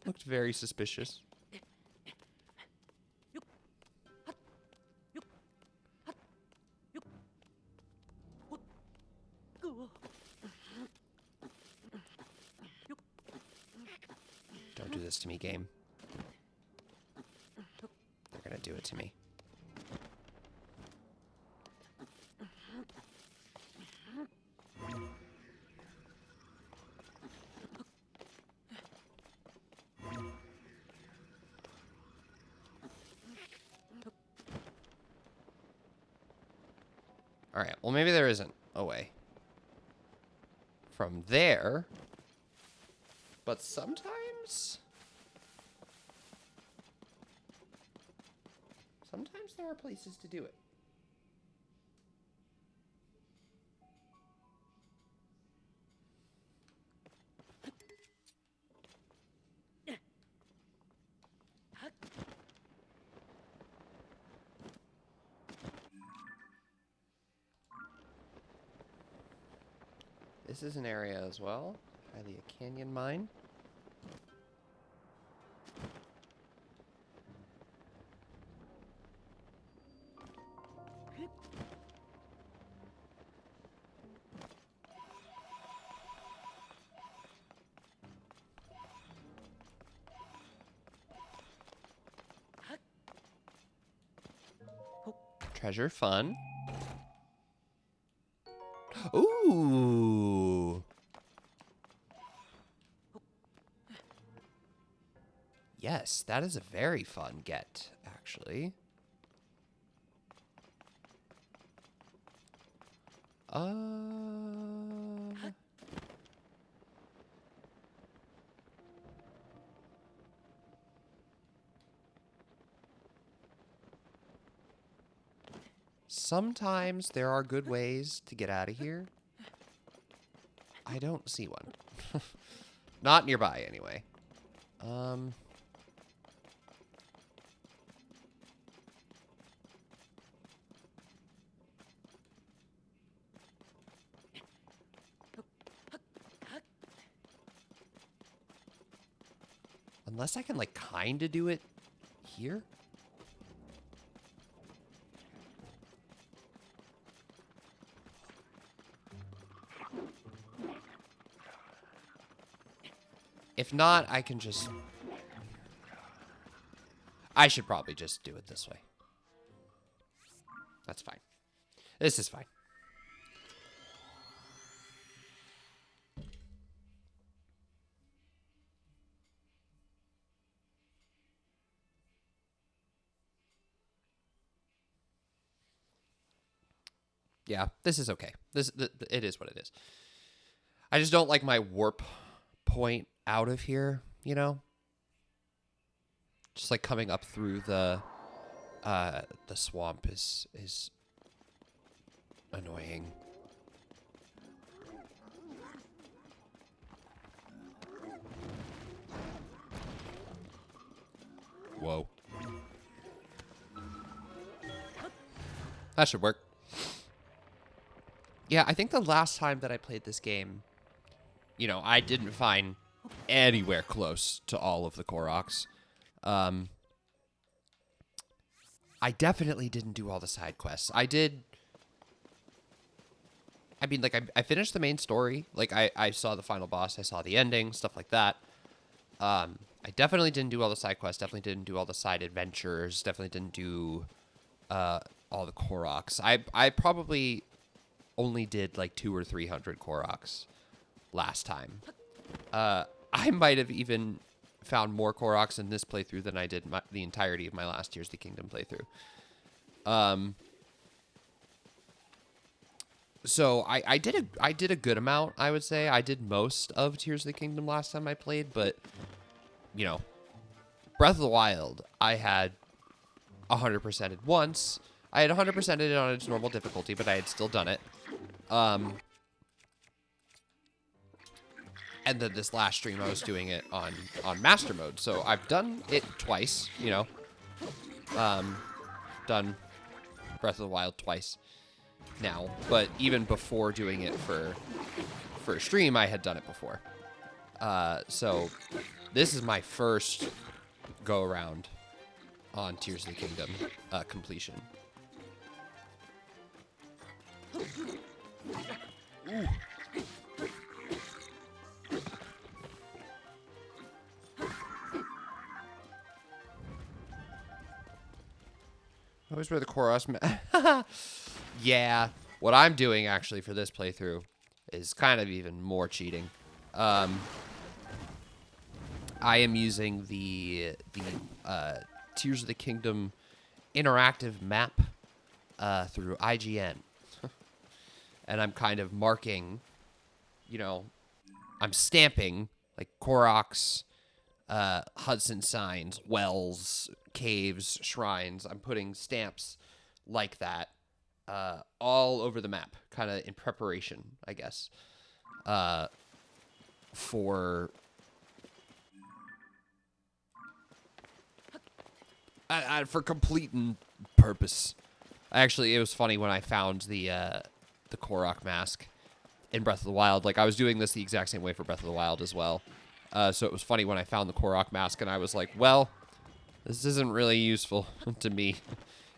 Looked very suspicious. Don't do this to me, game. They're gonna do it to me. Alright, well maybe there isn't a way from there. But sometimes there are places to do it. This is an area as well. Highly a canyon mine. Treasure fun. Ooh. Yes, that is a very fun get, actually. Sometimes there are good ways to get out of here. I don't see one. Not nearby, anyway. Unless I can, like, kind of do it here? If not, I can just... I should probably just do it this way. That's fine. This is fine. Yeah, this is okay. It is what it is. I just don't like my warp point out of here, you know? Just like coming up through the swamp is annoying. Whoa. That should work. Yeah, I think the last time that I played this game, you know, I didn't find anywhere close to all of the Koroks. I definitely didn't do all the side quests. I mean, like, I finished the main story. Like, I saw the final boss. I saw the ending, stuff like that. I definitely didn't do all the side quests. Definitely didn't do all the side adventures. Definitely didn't do all the Koroks. I probably only did like 200 or 300 Koroks last time. I might have even found more Koroks in this playthrough than I did the entirety of my last Tears of the Kingdom playthrough. So I did a good amount, I would say. I did most of Tears of the Kingdom last time I played, but you know, Breath of the Wild, I had 100%ed once. I had 100%ed it on its normal difficulty, but I had still done it. And then this last stream, I was doing it on master mode. So I've done it twice, you know. Done Breath of the Wild twice now. But even before doing it for a stream, I had done it before. So this is my first go around on Tears of the Kingdom completion. Ooh. Always wear the Koros. Yeah, what I'm doing actually for this playthrough is kind of even more cheating. I am using the Tears of the Kingdom interactive map through IGN. And I'm kind of marking, you know, I'm stamping like Koroks, Hudson signs, wells, caves, shrines. I'm putting stamps like that all over the map, kind of in preparation, I guess, for complete and purpose. Actually, it was funny when I found the Korok mask in Breath of the Wild. Like, I was doing this the exact same way for Breath of the Wild as well. So it was funny when I found the Korok mask, and I was like, well, this isn't really useful to me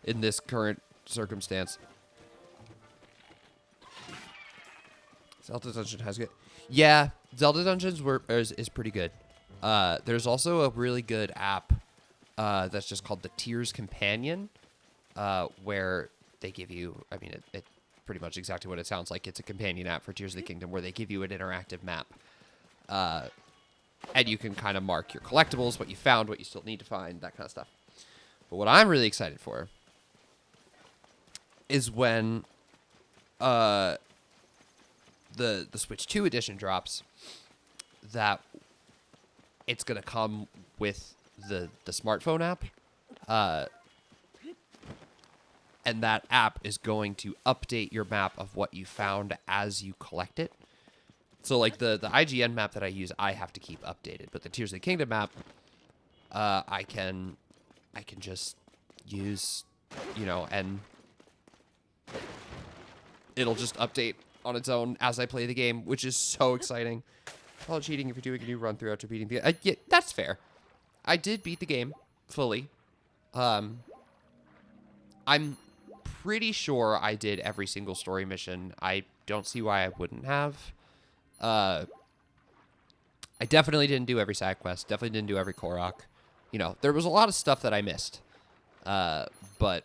in this current circumstance. Zelda Dungeon has good... Yeah, Zelda Dungeons is pretty good. There's also a really good app that's just called the Tears Companion, where they give you... I mean, it pretty much exactly what it sounds like. It's a companion app for Tears of the Kingdom where they give you an interactive map. And you can kind of mark your collectibles, what you found, what you still need to find, that kind of stuff. But what I'm really excited for is when the Switch 2 edition drops, that it's going to come with the smartphone app. And that app is going to update your map of what you found as you collect it. So, like, the IGN map that I use, I have to keep updated. But the Tears of the Kingdom map, I can just use, you know, and it'll just update on its own as I play the game, which is so exciting. Call it cheating if you're doing a new run-through after beating the... yeah, that's fair. I did beat the game fully. I'm pretty sure I did every single story mission. I don't see why I wouldn't have. I definitely didn't do every side quest. Definitely didn't do every Korok. You know, there was a lot of stuff that I missed. But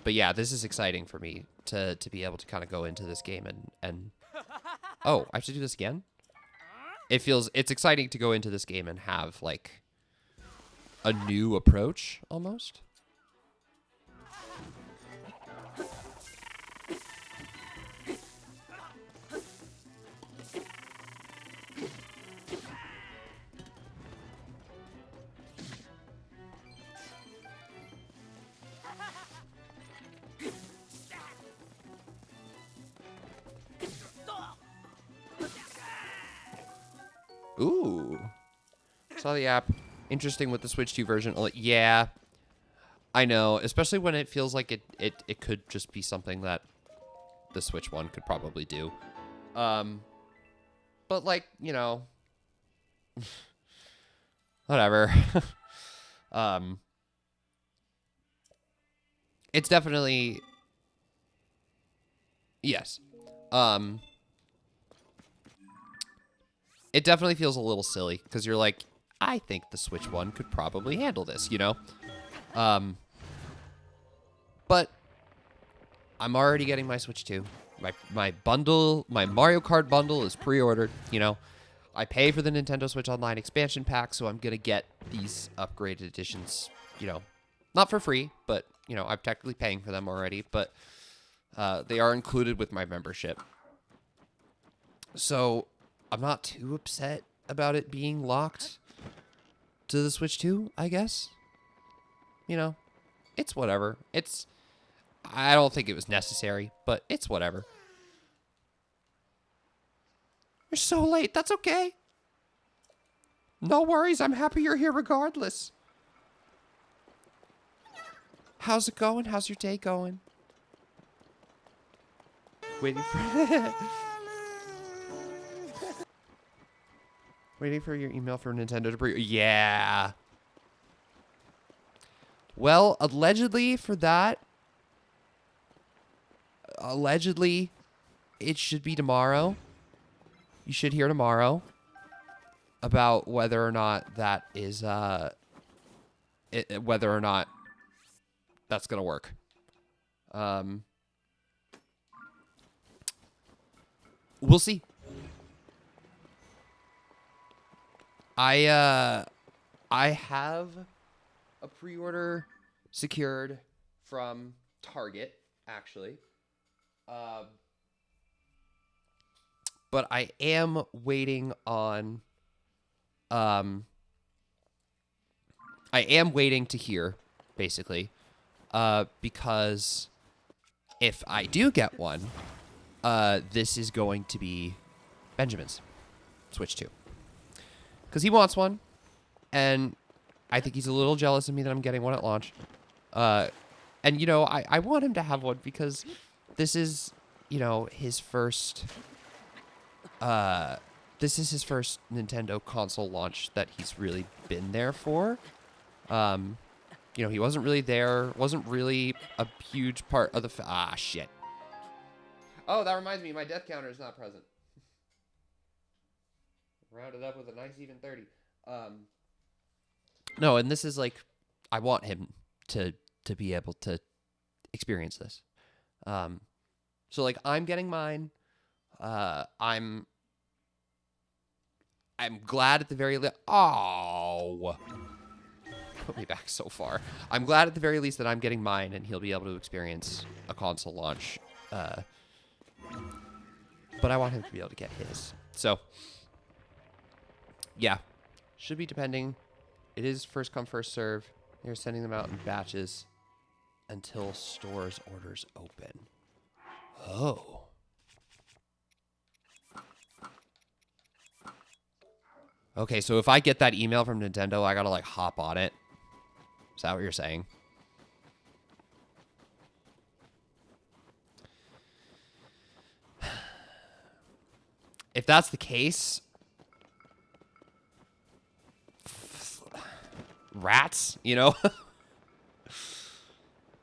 But yeah, this is exciting for me to be able to kind of go into this game and oh, I have to do this again? It's exciting to go into this game and have like a new approach almost. Ooh. Saw the app. Interesting with the Switch 2 version. Yeah. I know. Especially when it feels like it could just be something that the Switch 1 could probably do. But like, you know. Whatever. It's definitely. Yes. It definitely feels a little silly because you're like, I think the Switch 1 could probably handle this, you know? But I'm already getting my Switch 2. My bundle, my Mario Kart bundle is pre-ordered, you know? I pay for the Nintendo Switch Online expansion pack, so I'm going to get these upgraded editions, you know, not for free, but, you know, I'm technically paying for them already, but they are included with my membership. So I'm not too upset about it being locked to the Switch 2, I guess. You know, it's whatever. I don't think it was necessary, but it's whatever. You're so late. That's okay. No worries. I'm happy you're here regardless. How's it going? How's your day going? Waiting for... Waiting for your email for Nintendo to pre... Yeah. Well, allegedly for that... Allegedly, it should be tomorrow. You should hear tomorrow about whether or not that is... whether or not that's going to work. We'll see. I have a pre-order secured from Target, actually. But I am waiting on I am waiting to hear, basically. Because if I do get one, this is going to be Benjamin's Switch 2. Because he wants one, and I think he's a little jealous of me that I'm getting one at launch. And, you know, I want him to have one because this is, you know, his first... this is his first Nintendo console launch that he's really been there for. You know, he wasn't really there, wasn't really a huge part of the... shit. Oh, that reminds me, my death counter is not present. Rounded up with a nice even 30. No, and this is like, I want him to be able to experience this. So like, I'm getting mine. I'm glad at the very least. Oh, put me back so far. I'm glad at the very least that I'm getting mine, and he'll be able to experience a console launch. But I want him to be able to get his. So. Yeah, should be depending. It is first come, first serve. They're sending them out in batches until stores orders open. Oh. Okay, so if I get that email from Nintendo, I gotta like hop on it. Is that what you're saying? If that's the case... Rats, you know?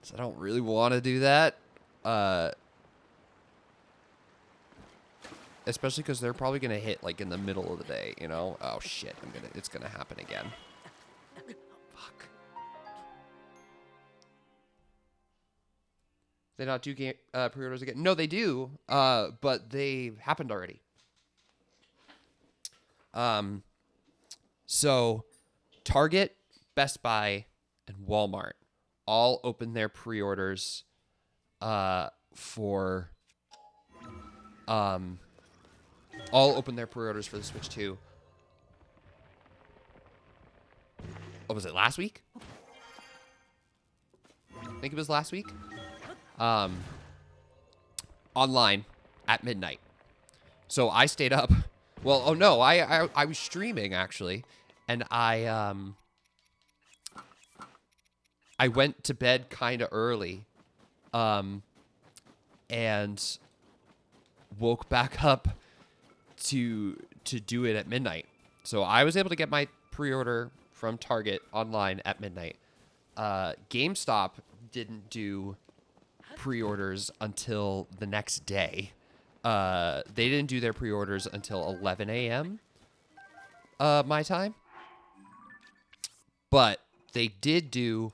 So I don't really want to do that. Especially because they're probably going to hit, like, in the middle of the day, you know? Oh, shit. It's going to happen again. Fuck. They not do pre-orders again? No, they do. But they happened already. So Target, Best Buy, and Walmart all opened their pre-orders for the Switch 2. Oh, was it last week? I think it was last week. Online at midnight. So I stayed up. Well, oh no, I was streaming actually, and I went to bed kind of early, and woke back up to do it at midnight. So I was able to get my pre-order from Target online at midnight. GameStop didn't do pre-orders until the next day. They didn't do their pre-orders until 11 a.m. My time. But they did do,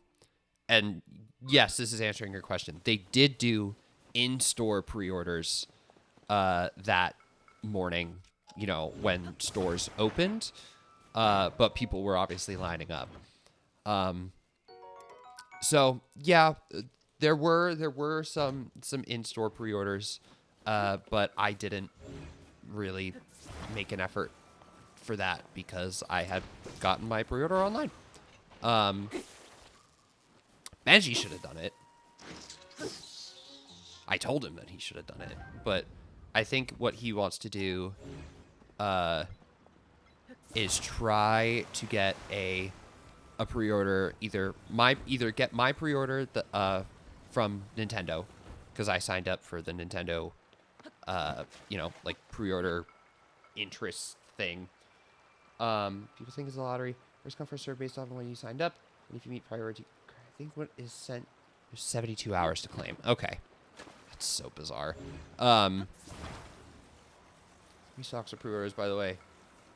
and yes, this is answering your question. They did do in-store pre-orders that morning, you know, when stores opened. But people were obviously lining up. So yeah, there were some in-store pre-orders, but I didn't really make an effort for that because I had gotten my pre-order online. Benji should have done it. I told him that he should have done it, but I think what he wants to do is try to get a pre-order, either get my pre-order from Nintendo, because I signed up for the Nintendo like pre-order interest thing. People think it's a lottery. First come, first serve based on when you signed up. And if you meet priority, I think what is sent, there's 72 hours to claim. Okay. That's so bizarre. Restocks or pre-orders, by the way.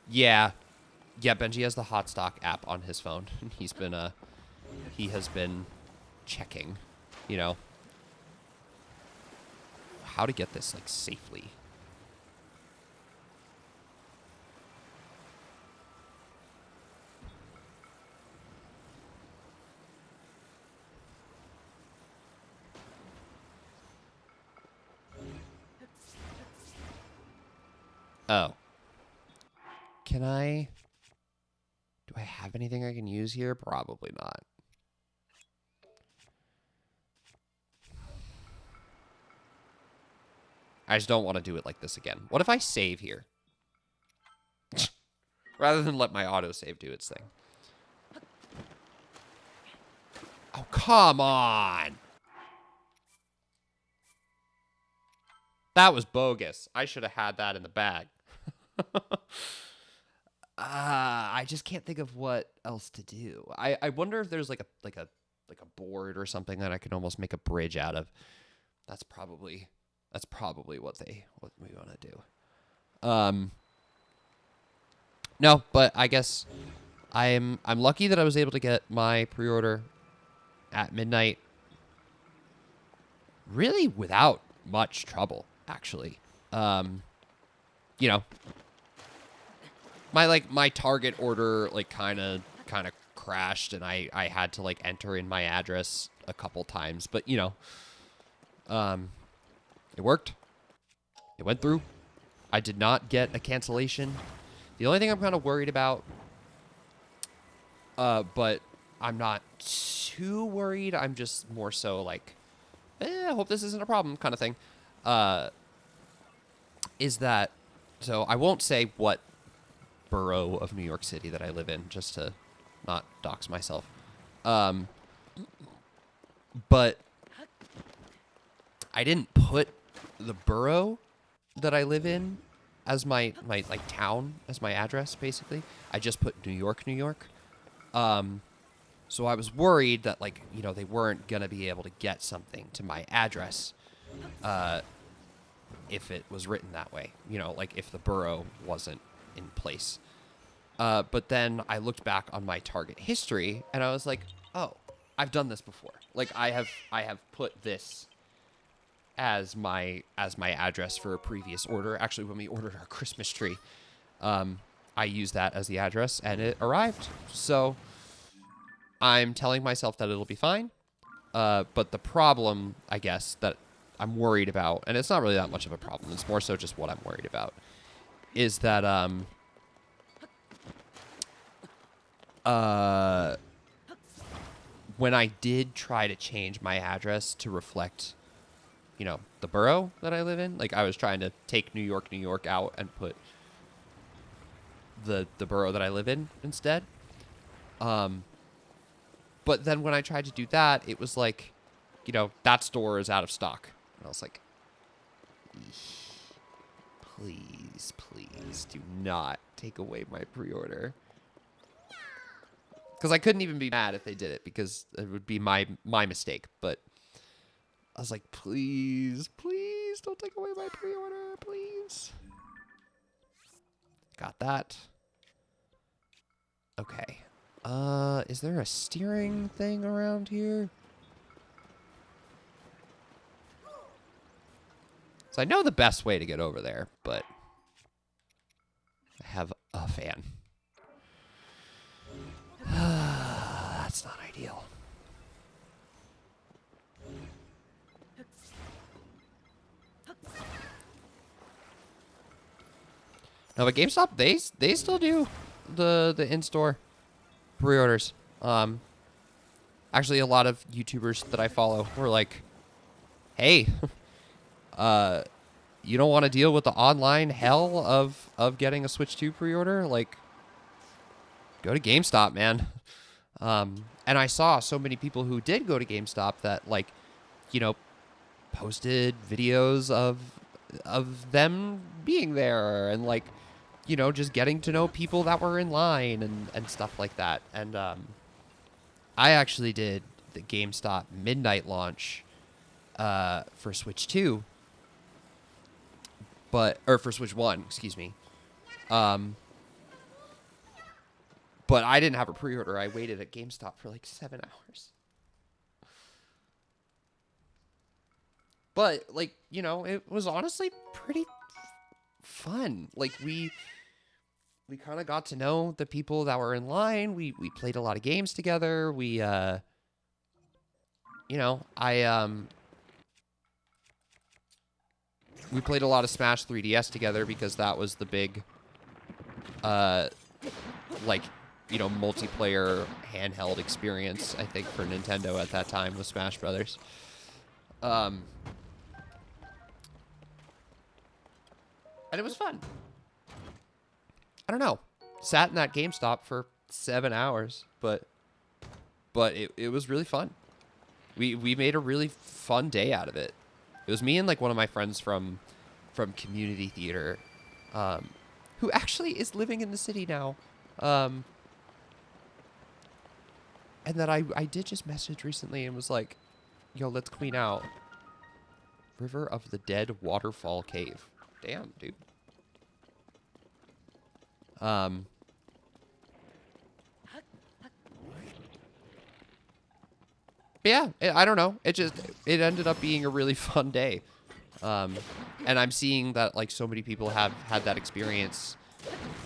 Yeah, Benji has the Hotstock app on his phone. He has been checking, you know, how to get this, like, safely. Oh. Do I have anything I can use here? Probably not. I just don't want to do it like this again. What if I save here? Rather than let my autosave do its thing. Oh, come on! That was bogus. I should have had that in the bag. I just can't think of what else to do. I wonder if there's like a board or something that I can almost make a bridge out of. That's probably what we want to do. No, but I guess I'm lucky that I was able to get my pre-order at midnight really without much trouble, actually. You know, my Target order like kind of crashed, and I had to like enter in my address a couple times, but you know, it worked. It went through. I did not get a cancellation. The only thing I'm kind of worried about, but I'm not too worried. I'm just more so like, I hope this isn't a problem kind of thing. Is that, so I won't say what borough of New York City that I live in, just to not dox myself. But I didn't put the borough that I live in as my like town, as my address, basically. I just put New York, New York. So I was worried that, like, you know, they weren't going to be able to get something to my address if it was written that way. You know, like if the borough wasn't in place. But then I looked back on my Target history and I was like, oh, I've done this before. Like I have put this as my address for a previous order. Actually, when we ordered our Christmas tree, I used that as the address, and it arrived. So I'm telling myself that it'll be fine. But the problem, I guess, that I'm worried about, and it's not really that much of a problem, it's more so just what I'm worried about, is that when I did try to change my address to reflect, you know, the borough that I live in, like I was trying to take New York out and put the borough that I live in instead. But then when I tried to do that, it was like, you know, that store is out of stock. And I was like, please, please do not take away my pre-order. Because I couldn't even be mad if they did it, because it would be my mistake. But I was like, please, please don't take away my pre-order, please. Got that. Okay. Is there a steering thing around here? So I know the best way to get over there, but I have a fan. That's not ideal. No, but GameStop, they still do the in-store pre-orders. Actually, a lot of YouTubers that I follow were like, hey, you don't want to deal with the online hell of getting a Switch 2 pre-order? Like, go to GameStop, man. And I saw so many people who did go to GameStop that, like, you know, posted videos of them being there and, like, you know, just getting to know people that were in line and stuff like that. And I actually did the GameStop midnight launch for Switch 2. Or for Switch 1, excuse me. But I didn't have a pre-order. I waited at GameStop for like 7 hours. But, like, you know, it was honestly pretty fun. Like, we kind of got to know the people that were in line. We played a lot of games together. We, you know, we played a lot of Smash 3DS together because that was the big, like, you know, multiplayer handheld experience, I think, for Nintendo at that time with Smash Brothers. And it was fun. I don't know. Sat in that GameStop for 7 hours, but it was really fun. We made a really fun day out of it. It was me and like one of my friends from community theater, who actually is living in the city now. And that I did just message recently and was like, yo, let's clean out River of the Dead Waterfall Cave. Damn, dude. Yeah, I don't know. It ended up being a really fun day. And I'm seeing that like so many people have had that experience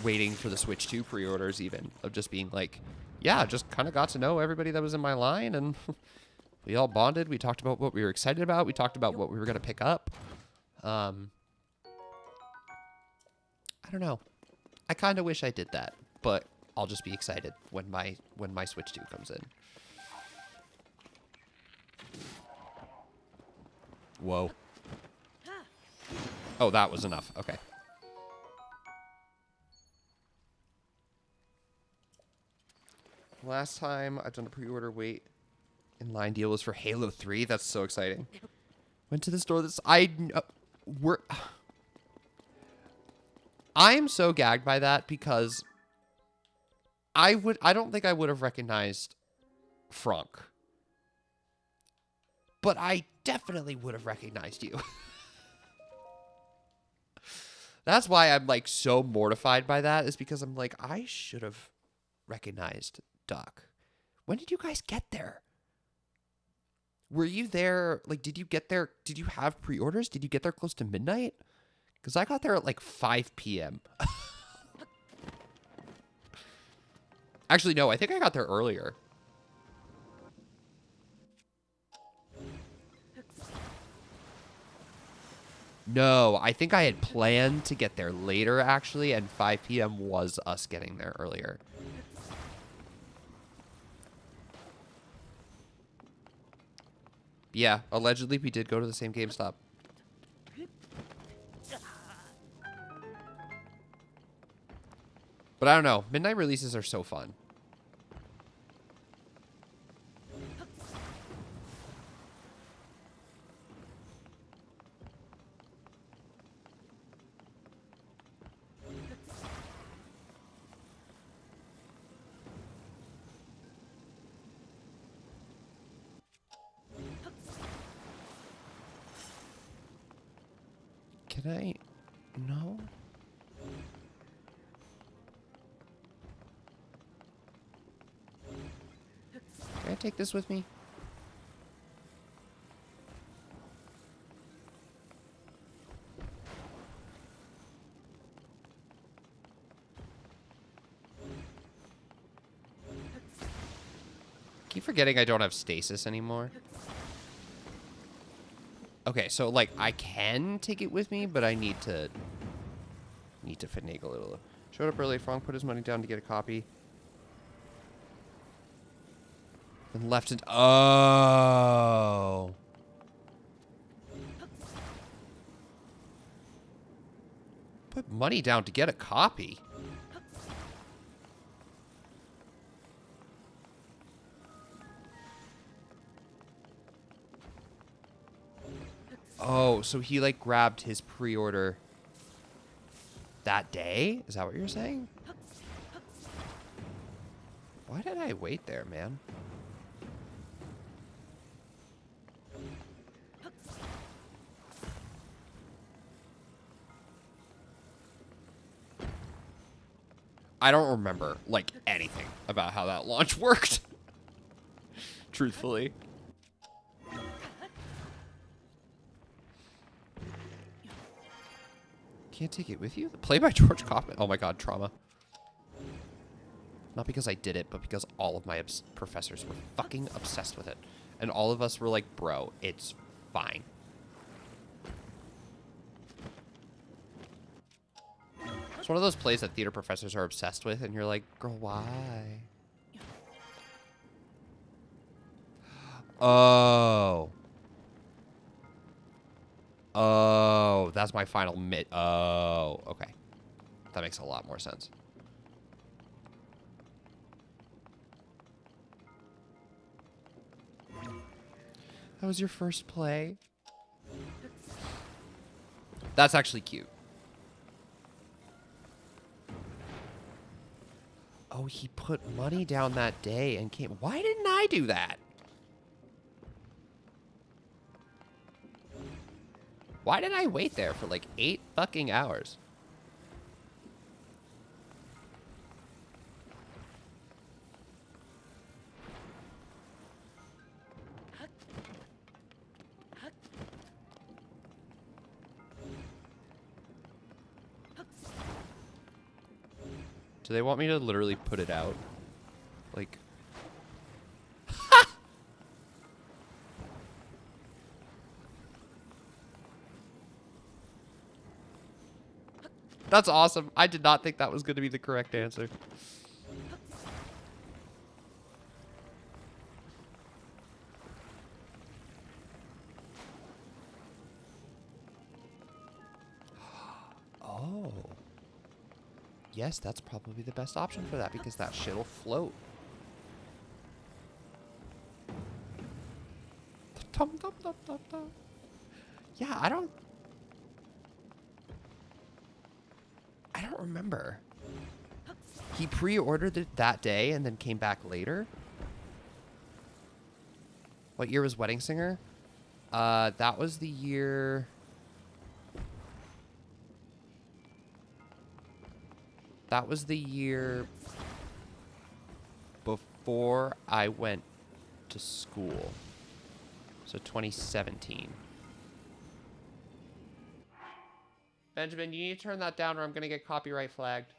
waiting for the Switch 2 pre-orders even, of just being like, yeah, just kind of got to know everybody that was in my line and we all bonded. We talked about what we were excited about. We talked about what we were going to pick up. I don't know. I kind of wish I did that, but I'll just be excited when my Switch 2 comes in. Whoa. Oh, that was enough. Okay. Last time I've done a pre-order wait in line deal was for Halo 3. That's so exciting. Went to the store I am so gagged by that because I don't think I would have recognized Franck. But I definitely would have recognized you. That's why I'm like so mortified by that, is because I'm like, I should have recognized Doc. When did you guys get there? Were you there? Like, did you get there? Did you have pre-orders? Did you get there close to midnight? Because I got there at like 5 p.m. Actually, no, I think I got there earlier. No, I think I had planned to get there later, actually, and 5 p.m. was us getting there earlier. Yeah, allegedly we did go to the same GameStop. But I don't know. Midnight releases are so fun. Can I? No? Can I take this with me? Keep forgetting I don't have stasis anymore. Okay, so like I can take it with me, but I need to finagle it a little. Showed up early. Frank put his money down to get a copy. Then left it. Oh. Put money down to get a copy. Oh, so he like grabbed his pre-order that day? Is that what you're saying? Why did I wait there, man? I don't remember, like, anything about how that launch worked. Truthfully. Can't take it with you? Play by George Kaufman. Oh my god, trauma. Not because I did it, but because all of my professors were fucking obsessed with it. And all of us were like, bro, it's fine. It's one of those plays that theater professors are obsessed with, and you're like, girl, why? Oh. Oh, that's my final Oh, okay. That makes a lot more sense. That was your first play? That's actually cute. Oh, he put money down that day and came. Why didn't I do that? Why did I wait there for like 8 fucking hours? Do they want me to literally put it out? Like... That's awesome. I did not think that was going to be the correct answer. Oh. Yes, that's probably the best option for that because that shit'll float. Yeah, I don't remember. He pre-ordered it that day and then came back later? What year was Wedding Singer? That was the year... That was the year before I went to school. So 2017. Benjamin, you need to turn that down or I'm going to get copyright flagged.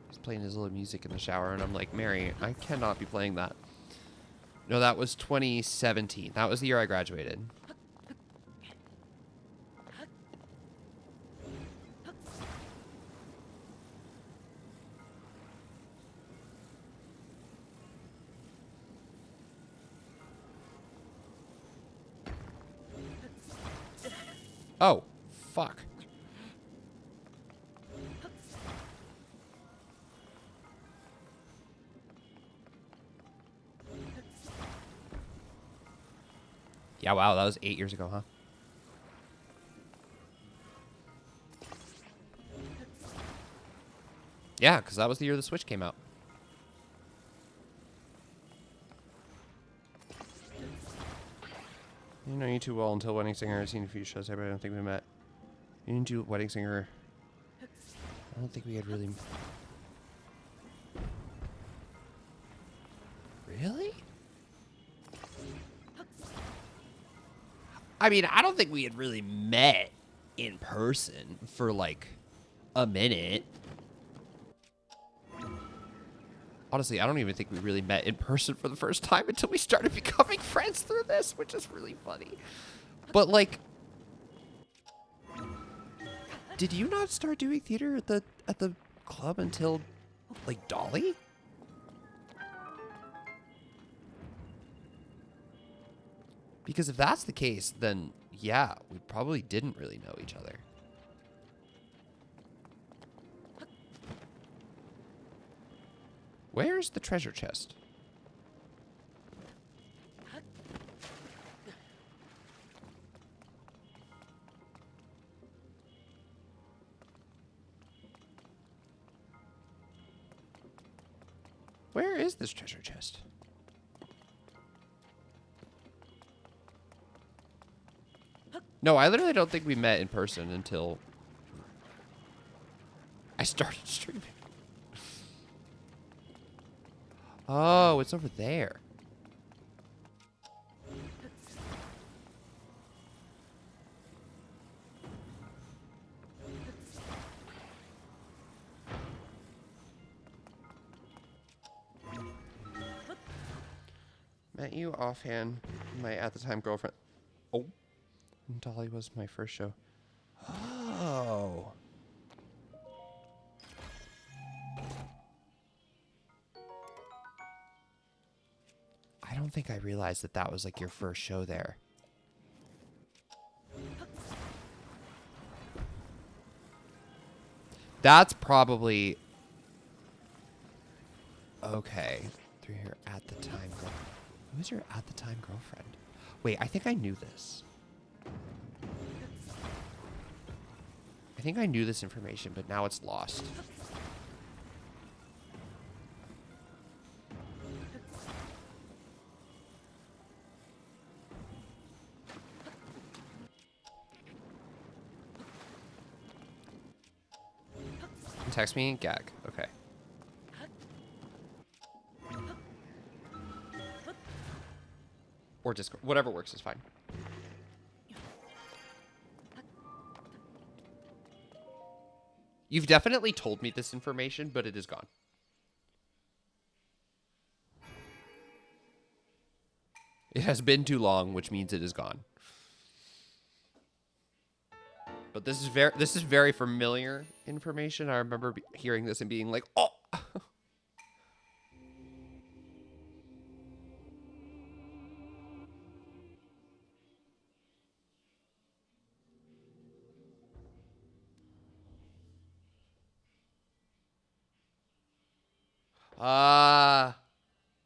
He's playing his little music in the shower and I'm like, Mary, I cannot be playing that. No, that was 2017. That was the year I graduated. Oh, fuck. Yeah, wow, that was 8 years ago, huh? Yeah, because that was the year the Switch came out. You know you too well until Wedding Singer. I've seen a few shows, but I don't think we met. You didn't do Wedding Singer. I don't think we had really... Really? I mean, I don't think we had really met in person for, like, a minute. Honestly, I don't even think we really met in person for the first time until we started becoming friends through this, which is really funny. But, like... Did you not start doing theater at the club until, like, Dolly? Because if that's the case, then yeah, we probably didn't really know each other. Where's the treasure chest? Where is this treasure chest? No, I literally don't think we met in person until I started streaming. Oh, it's over there. Met you offhand, my at the time girlfriend. Oh, Dolly was my first show. Oh. I don't think I realized that that was like your first show there. That's probably... Okay. Through your at the time girl. Who's your at the time girlfriend? Wait, I think I knew this. I think I knew this information, but now it's lost. Text me, gag. Okay. Or Discord. Whatever works is fine. You've definitely told me this information, but it is gone. It has been too long, which means it is gone. But this is very familiar information. I remember hearing this and being like, "Oh."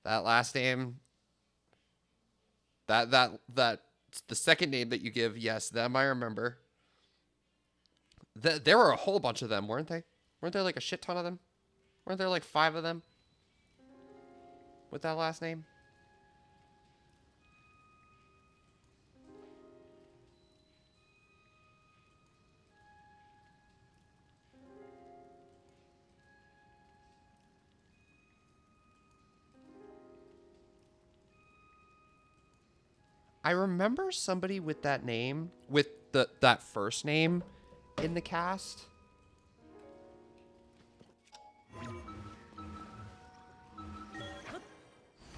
That last name. That's the second name that you give. Yes, them I remember. There were a whole bunch of them, weren't they? Weren't there like a shit ton of them? Weren't there like 5 of them? With that last name? I remember somebody with that name, with that first name in the cast.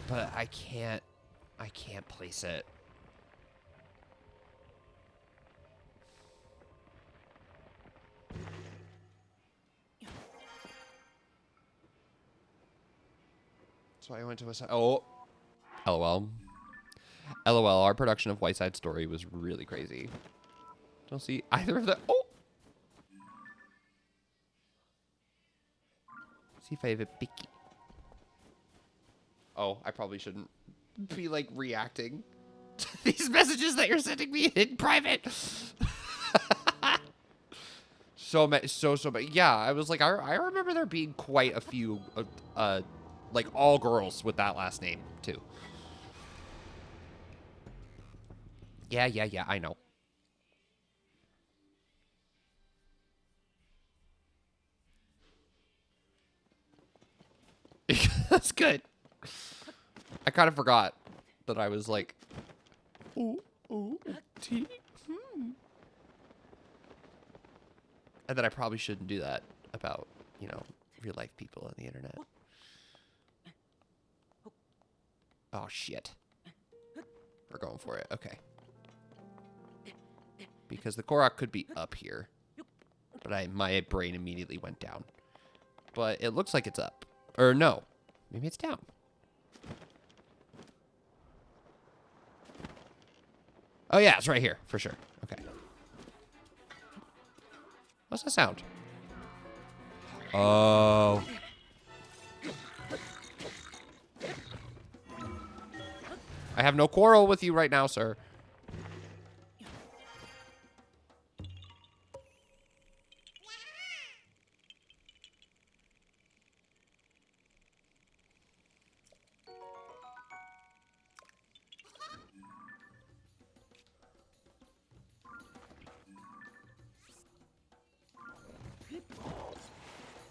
But I can't place it. So I went to a side. Oh, LOL. LOL, our production of White Side Story was really crazy. Don't see either of them. Oh! See if I have a picky. Oh, I probably shouldn't be, like, reacting to these messages that you're sending me in private. So many. Yeah, I was like, I remember there being quite a few, like, all girls with that last name, too. Yeah, I know. That's good. I kind of forgot that I was like, ooh, tea. And that I probably shouldn't do that about, you know, real life people on the internet. Oh, shit. We're going for it. Okay. Because the Korok could be up here. But my brain immediately went down. But it looks like it's up. Or no. Maybe it's down. Oh, yeah, it's right here. For sure. Okay. What's that sound? Oh. I have no quarrel with you right now, sir.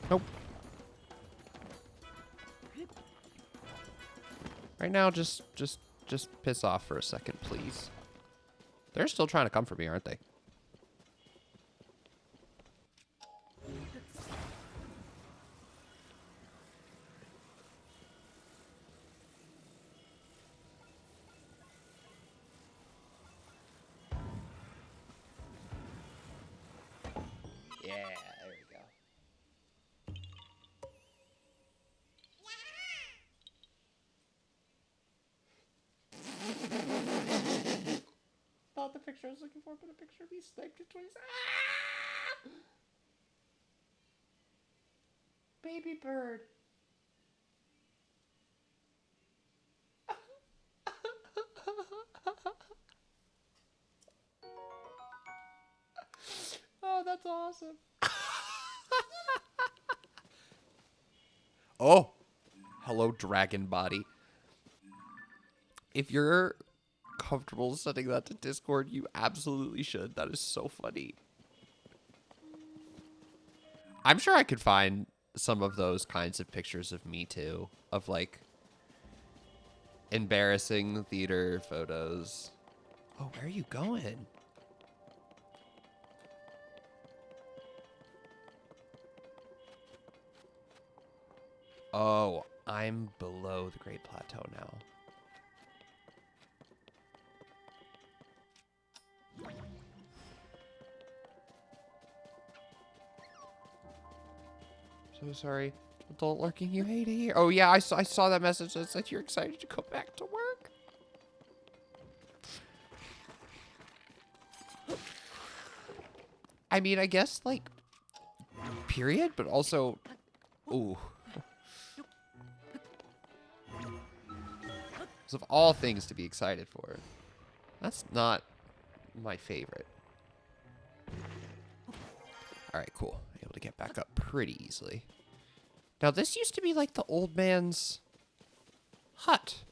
Nope. Right now, just piss off for a second, please. They're still trying to come for me, aren't they? Yeah, there we go. Not the picture I was looking for, but a picture of me sniped in 20 seconds. Ah! Baby bird. Oh, that's awesome. Oh, hello, dragon body. If you're comfortable sending that to Discord, you absolutely should. That is so funny. I'm sure I could find some of those kinds of pictures of me too, of like embarrassing theater photos. Oh, where are you going? Oh, I'm below the Great Plateau now. So sorry. Adult lurking, you hate it here. Oh yeah, I saw that message that said you're excited to go back to work. I mean, I guess like period, but also ooh. So of all things to be excited for, that's not my favorite. All right, cool. Able to get back up pretty easily. Now, this used to be like the old man's hut.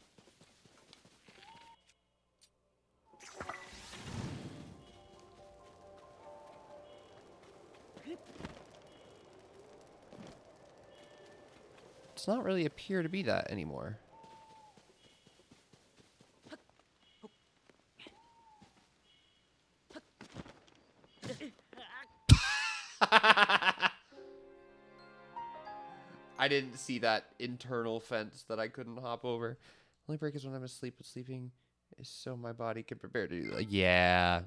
Does not really appear to be that anymore. I didn't see that internal fence that I couldn't hop over. Only break is when I'm asleep, but sleeping is so my body can prepare to do that. Yeah.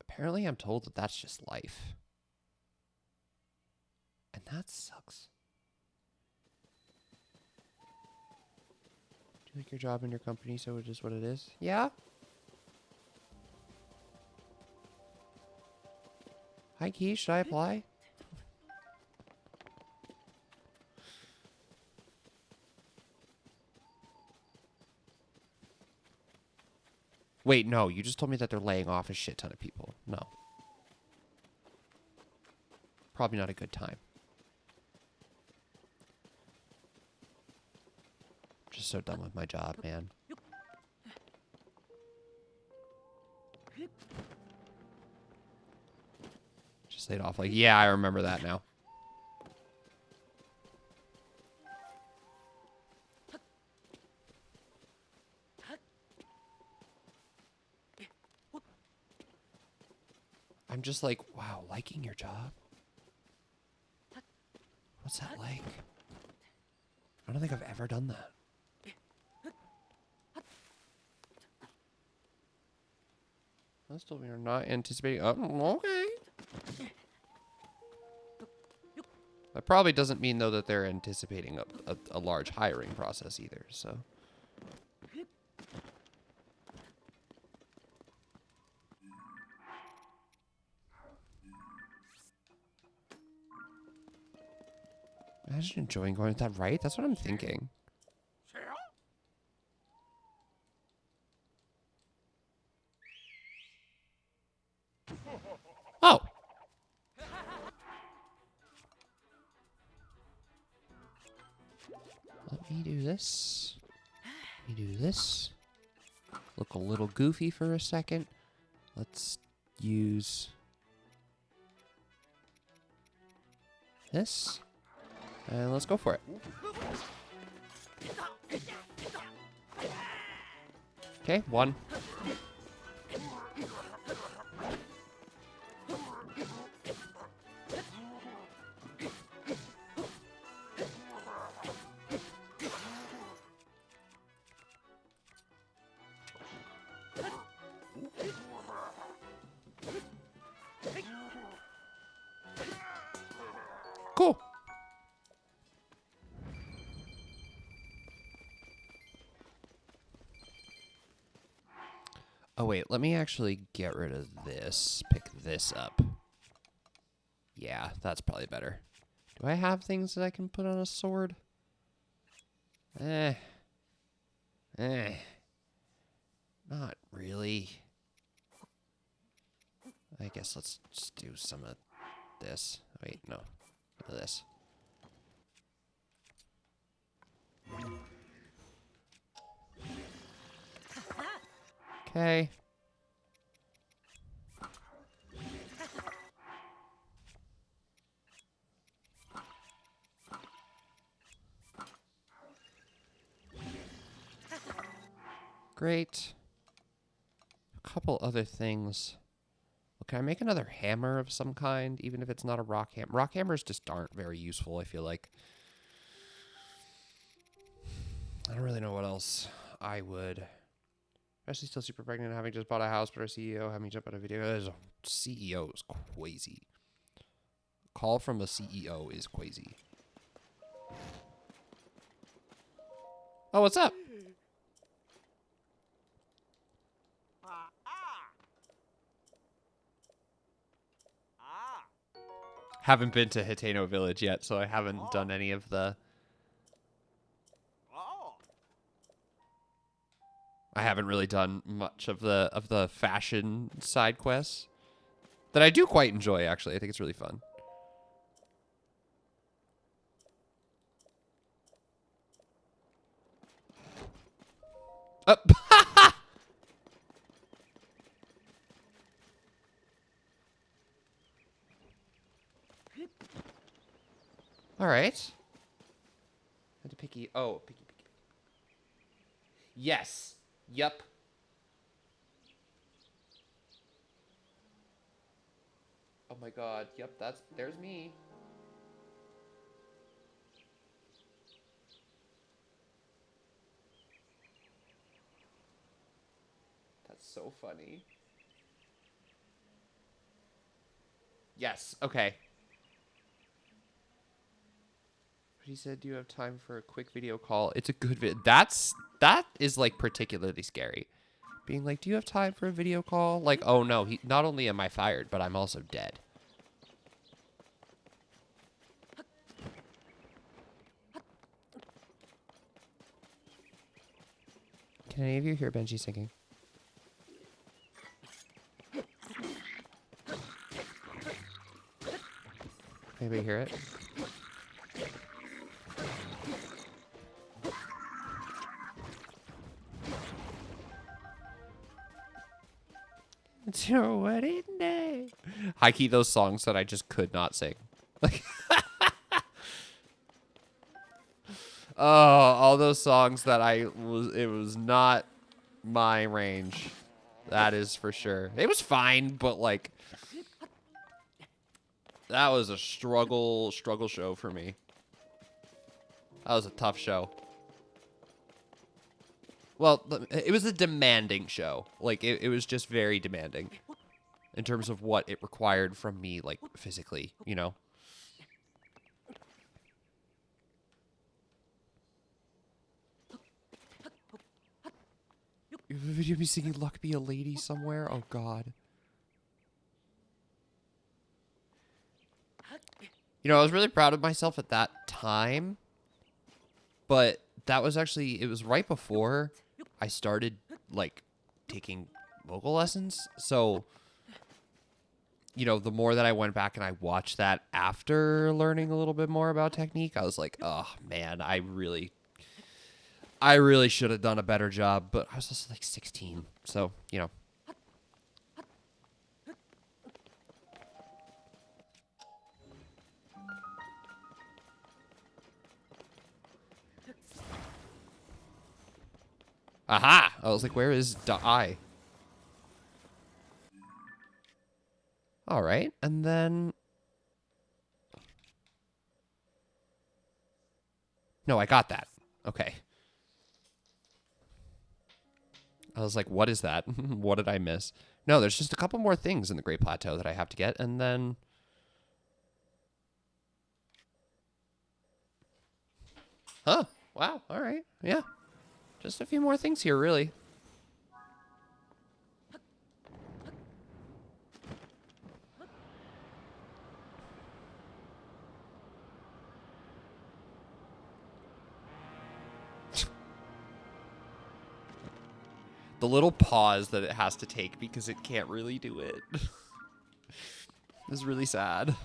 Apparently, I'm told that that's just life. And that sucks. Do you like your job and your company, so it is what it is? Yeah? Hi, Key. Should I apply? Wait, no. You just told me that they're laying off a shit ton of people. No. Probably not a good time. I'm just so done with my job, man. Just laid off. Like, yeah, I remember that now. I'm just like, wow, liking your job? What's that like? I don't think I've ever done that. That's still we are not anticipating. Oh, okay. That probably doesn't mean though that they're anticipating a large hiring process either. So. Imagine enjoying going with that, right? That's what I'm thinking. Oh. Let me do this. Let me do this. Look a little goofy for a second. Let's use this. And let's go for it. Okay, one. Cool. Oh, wait. Let me actually get rid of this. Pick this up. Yeah, that's probably better. Do I have things that I can put on a sword? Not really. I guess let's just do some of this. Wait, no. This. Okay. Great. A couple other things. Well, can I make another hammer of some kind, even if it's not a rock hammer? Rock hammers just aren't very useful, I feel like. I don't really know what else I would. Especially still super pregnant, having just bought a house, but our CEO had me jump out of video. CEO is crazy. Call from a CEO is crazy. Oh, what's up? Haven't been to Yknow Village yet, so I haven't done any of the... I haven't really done much of the fashion side quests that I do quite enjoy, actually. I think it's really fun. Oh. All right. Had to picky. Oh, picky. Yes. Yup. my god. Yep, there's me. That's so funny. Yes, okay. He said, "Do you have time for a quick video call?" It's a good that is like particularly scary. Being like, "Do you have time for a video call?" Like, oh no, not only am I fired, but I'm also dead. Can any of you hear Benji singing? Anybody hear it? It's your wedding day. High key, those songs that I just could not sing. Like, oh, all those songs that it was not my range. That is for sure. It was fine, but like, that was a struggle show for me. That was a tough show. Well, it was a demanding show. Like, it was just very demanding in terms of what it required from me, like, physically, you know? You have a video of me singing Luck Be a Lady somewhere? Oh, God. You know, I was really proud of myself at that time, but that was actually, it was right before I started, like, taking vocal lessons. So, you know, the more that I went back and I watched that after learning a little bit more about technique, I was like, oh, man, I really should have done a better job. But I was also like 16. So, you know. Aha! I was like, where is I? All right, and then... No, I got that. Okay. I was like, what is that? What did I miss? No, there's just a couple more things in the Great Plateau that I have to get, and then... Huh. Wow, all right. Yeah. Just a few more things here, really. The little pause that it has to take because it can't really do it is really sad.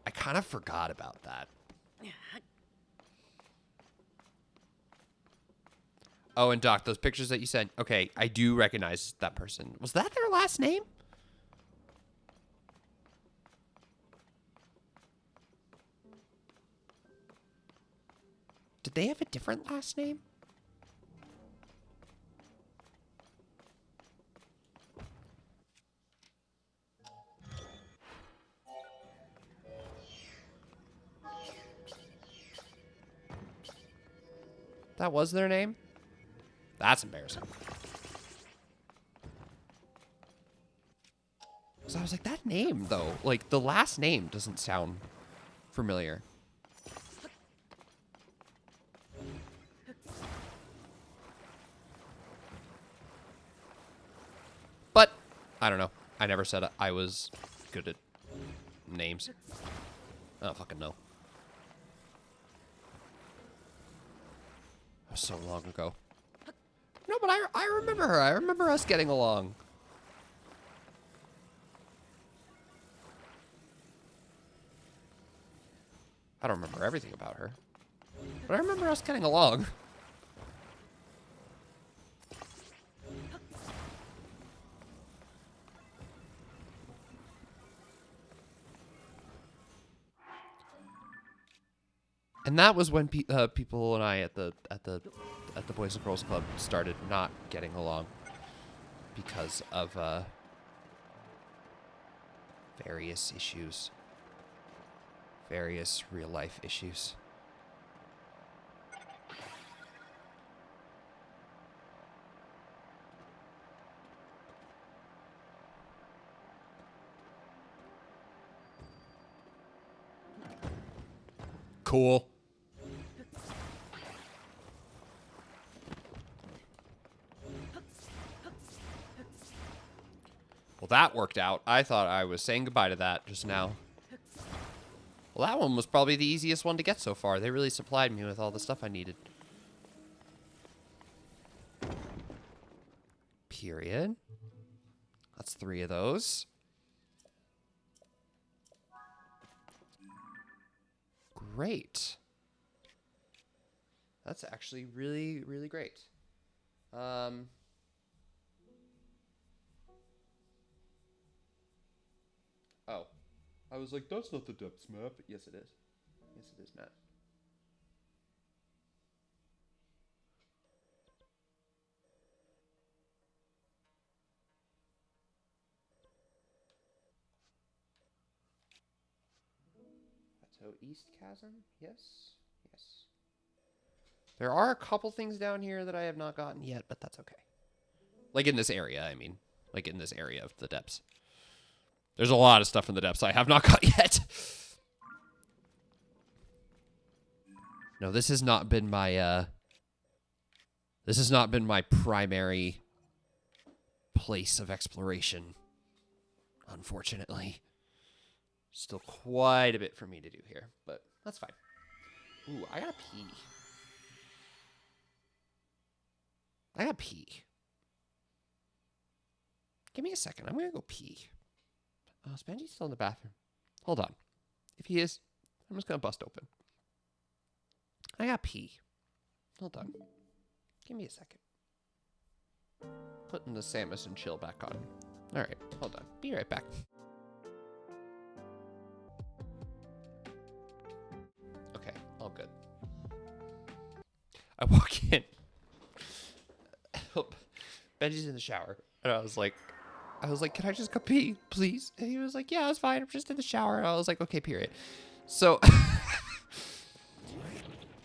I kind of forgot about that. Oh, and Doc, those pictures that you sent. Okay, I do recognize that person. Was that their last name? Did they have a different last name? That was their name? That's embarrassing. So I was like, that name, though, like, the last name doesn't sound familiar. But, I don't know. I never said I was good at names. I don't fucking know. That was so long ago. No, but I remember her. I remember us getting along. I don't remember everything about her. But I remember us getting along. And that was when people and I at the Boys and Girls Club started not getting along. because of various issues. Various real-life issues. Cool. Well, that worked out. I thought I was saying goodbye to that just now. Well, that one was probably the easiest one to get so far. They really supplied me with all the stuff I needed. Period. That's 3 of those. Great. That's actually really, really great. Oh, I was like, that's not the depths map. Yes, it is. Yes, it is, Matt. Plateau East Chasm? Yes. Yes. There are a couple things down here that I have not gotten yet, but that's okay. Like in this area, I mean. Like in this area of the depths. There's a lot of stuff in the depths I have not got yet. No, this has not been my, this has not been my primary place of exploration, unfortunately. Still quite a bit for me to do here, but that's fine. Ooh, I gotta pee. I gotta pee. Give me a second. I'm gonna go pee. Oh, is Benji still in the bathroom? Hold on. If he is, I'm just gonna bust open. I gotta pee. Hold on. Give me a second. Putting the Samus and chill back on. Alright, hold on. Be right back. Okay, all good. I walk in. Benji's in the shower. And I was like, can I just go pee, please? And he was like, yeah, it's fine. I'm just in the shower. And I was like, okay, period. So,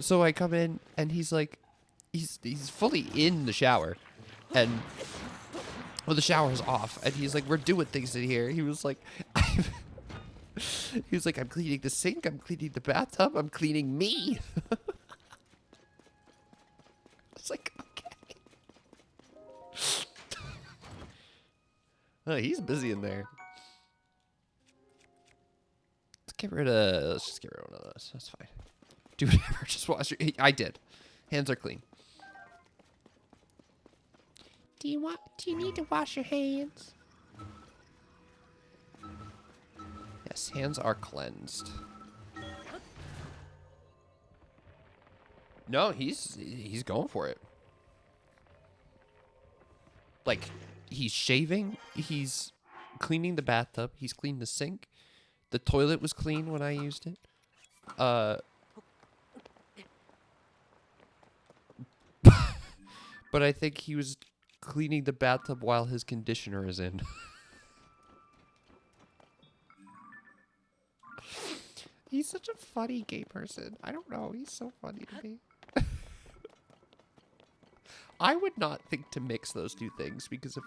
so I come in and he's like, he's fully in the shower. And, well, the shower's off. And he's like, we're doing things in here. He was like, I'm cleaning the sink. I'm cleaning the bathtub. I'm cleaning me. I was like, okay. Oh, he's busy in there. Let's just get rid of one of those. That's fine. Do whatever. Just wash your... I did. Hands are clean. Do you need to wash your hands? Yes, hands are cleansed. No, he's going for it. Like, he's shaving, he's cleaning the bathtub, he's cleaned the sink. The toilet was clean when I used it. But I think he was cleaning the bathtub while his conditioner is in. He's such a funny gay person. I don't know, he's so funny to me. I would not think to mix those two things because if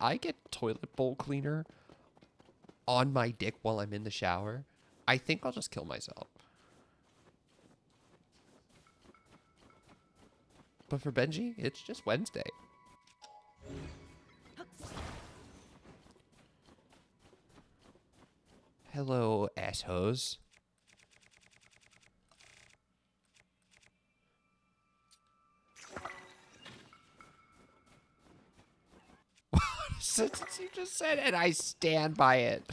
I get toilet bowl cleaner on my dick while I'm in the shower, I think I'll just kill myself. But for Benji, it's just Wednesday. Hello, assholes. Since you just said it, I stand by it.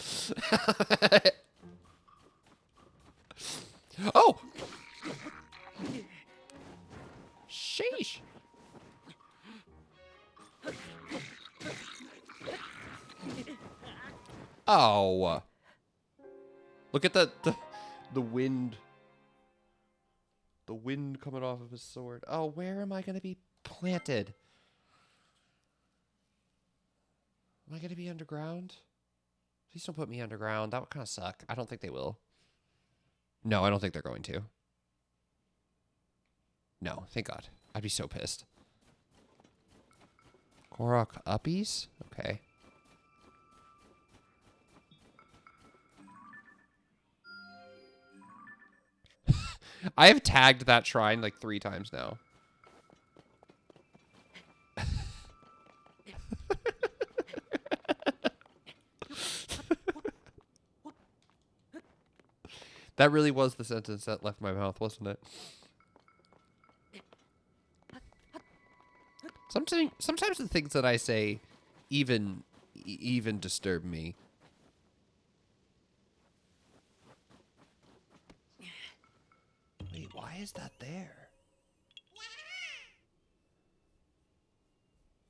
Oh! Sheesh. Oh. Look at the wind. The wind coming off of his sword. Oh, where am I going to be planted? Am I going to be underground? Please don't put me underground. That would kind of suck. I don't think they will. No, I don't think they're going to. No, thank God. I'd be so pissed. Korok uppies? Okay. I have tagged that shrine like 3 times now. That really was the sentence that left my mouth, wasn't it? Sometimes the things that I say even disturb me. Wait, why is that there?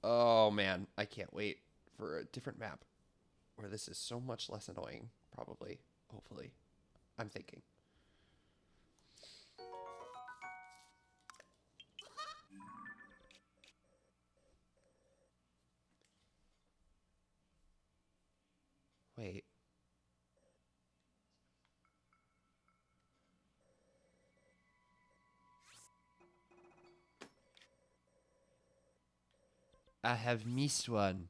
Oh man, I can't wait for a different map where this is so much less annoying, probably, hopefully. I'm thinking. Wait. I have missed one.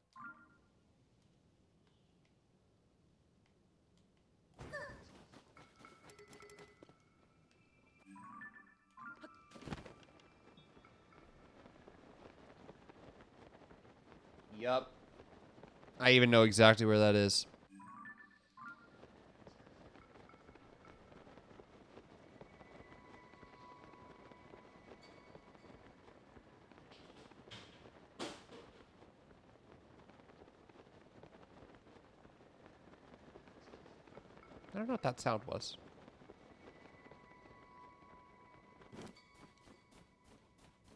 Yup. I even know exactly where that is. I don't know what that sound was.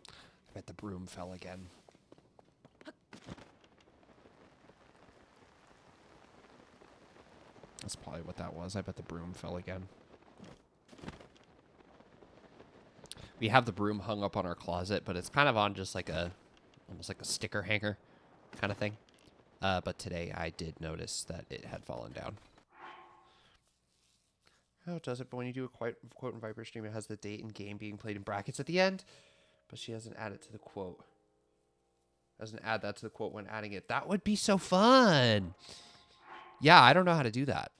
I bet the broom fell again. That's probably what that was. I bet the broom fell again. We have the broom hung up on our closet, but it's kind of on just like almost like a sticker hanger kind of thing. But today I did notice that it had fallen down. Oh, it does it, but when you do a quote in Viper stream, it has the date and game being played in brackets at the end, but she doesn't add it to the quote. Doesn't add that to the quote when adding it. That would be so fun. Yeah, I don't know how to do that.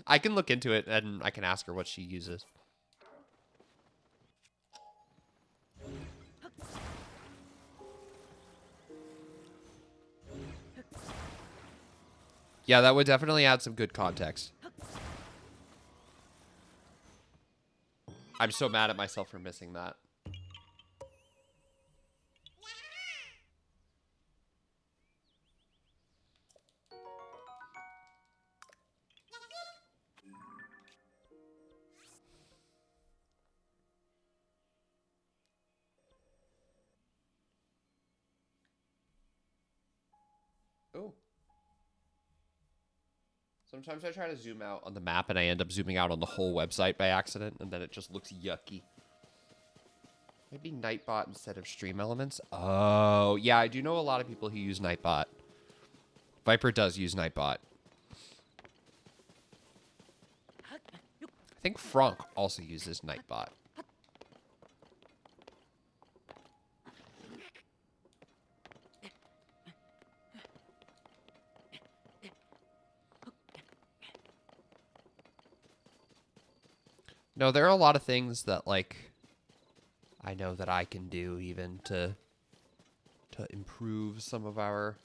I can look into it and I can ask her what she uses. Yeah, that would definitely add some good context. I'm so mad at myself for missing that. Oh. Sometimes I try to zoom out on the map and I end up zooming out on the whole website by accident, and then it just looks yucky. Maybe Nightbot instead of Stream Elements. Oh, yeah, I do know a lot of people who use Nightbot. Viper does use Nightbot. I think Frank also uses Nightbot. No, there are a lot of things that, like, I know that I can do even to improve some of our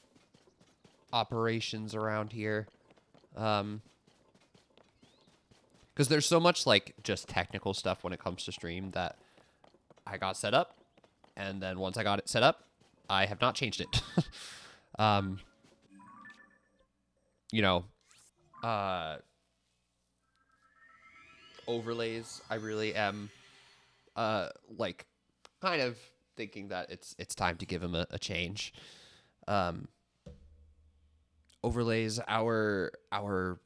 operations around here. Because there's so much, like, just technical stuff when it comes to stream that I got set up, and then once I got it set up, I have not changed it. You know, overlays, I really am, like, kind of thinking that it's time to give him a change. Overlays, our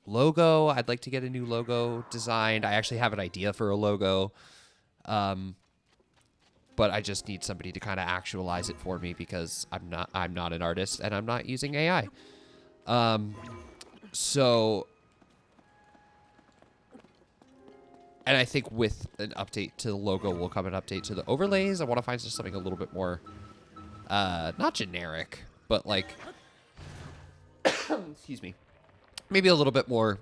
logo, I'd like to get a new logo designed. I actually have an idea for a logo. but I just need somebody to kind of actualize it for me because I'm not an artist and I'm not using AI. So, and I think with an update to the logo will come an update to the overlays. I want to find just something a little bit more, not generic, but like, excuse me, maybe a little bit more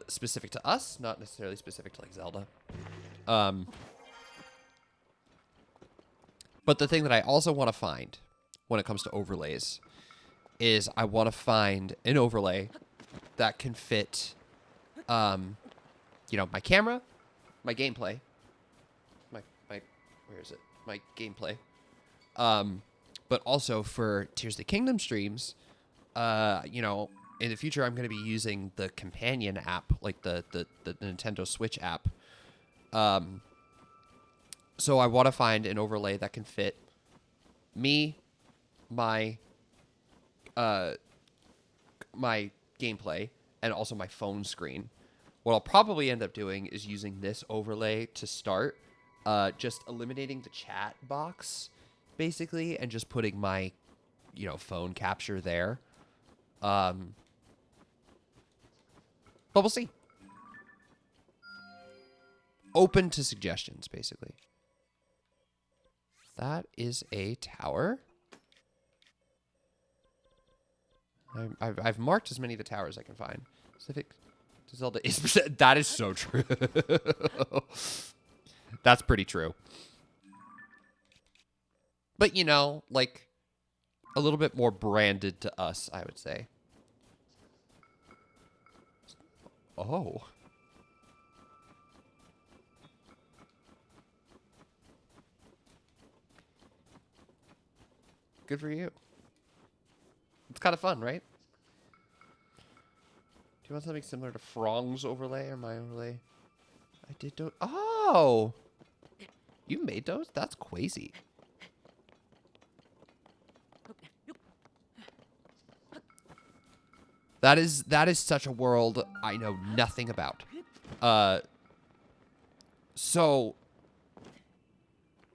specific to us, not necessarily specific to like Zelda. But the thing that I also want to find when it comes to overlays is I want to find an overlay that can fit, you know, my camera, my gameplay, my where is it? My gameplay. But also for Tears of the Kingdom streams, you know, in the future I'm going to be using the companion app, like the Nintendo Switch app. So I want to find an overlay that can fit me, my my gameplay, and also my phone screen. What I'll probably end up doing is using this overlay to start, just eliminating the chat box, basically, and just putting my, you know, phone capture there. But we'll see. Open to suggestions, basically. That is a tower. I've marked as many of the towers I can find. Specific to Zelda is that is so true. That's pretty true. But you know, like a little bit more branded to us, I would say. Oh. Good for you. It's kind of fun, right? Do you want something similar to Frong's overlay or my overlay? I did do. Oh! You made those? That's crazy. That is such a world I know nothing about. So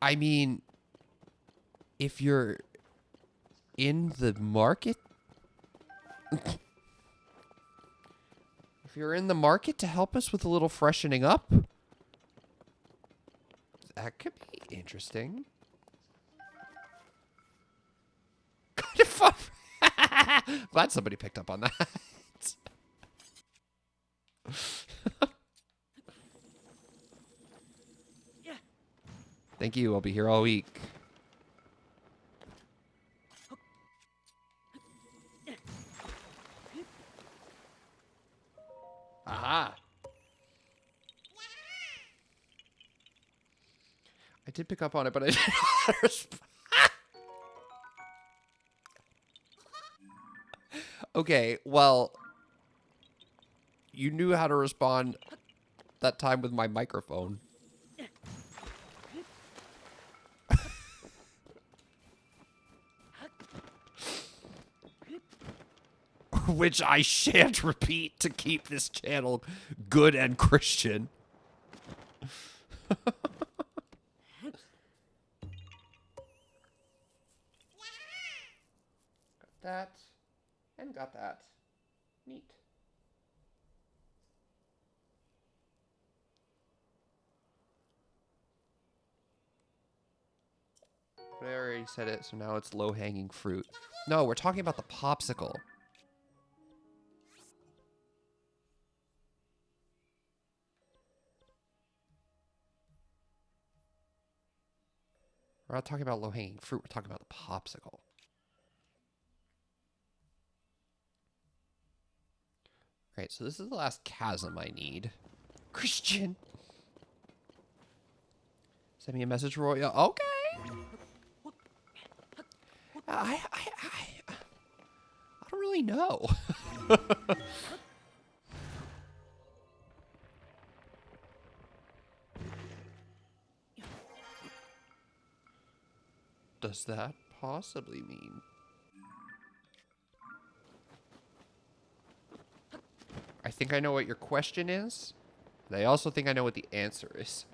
I mean, if you're in the market, if you're in the market to help us with a little freshening up, that could be interesting. Kind of fun. Glad somebody picked up on that. Thank you. I'll be here all week. Aha. I did pick up on it, but I didn't know how to respond. Okay, well, you knew how to respond that time with my microphone. Which I shan't repeat to keep this channel good and Christian. Got that. And got that. Neat. But I already said it, so now it's low-hanging fruit. No, we're talking about the popsicle. We're not talking about low-hanging fruit. We're talking about the popsicle. Right, so this is the last chasm I need. Christian! Send me a message, Roy. Okay! I don't really know. Does that possibly mean? I think I know what your question is. And I also think I know what the answer is.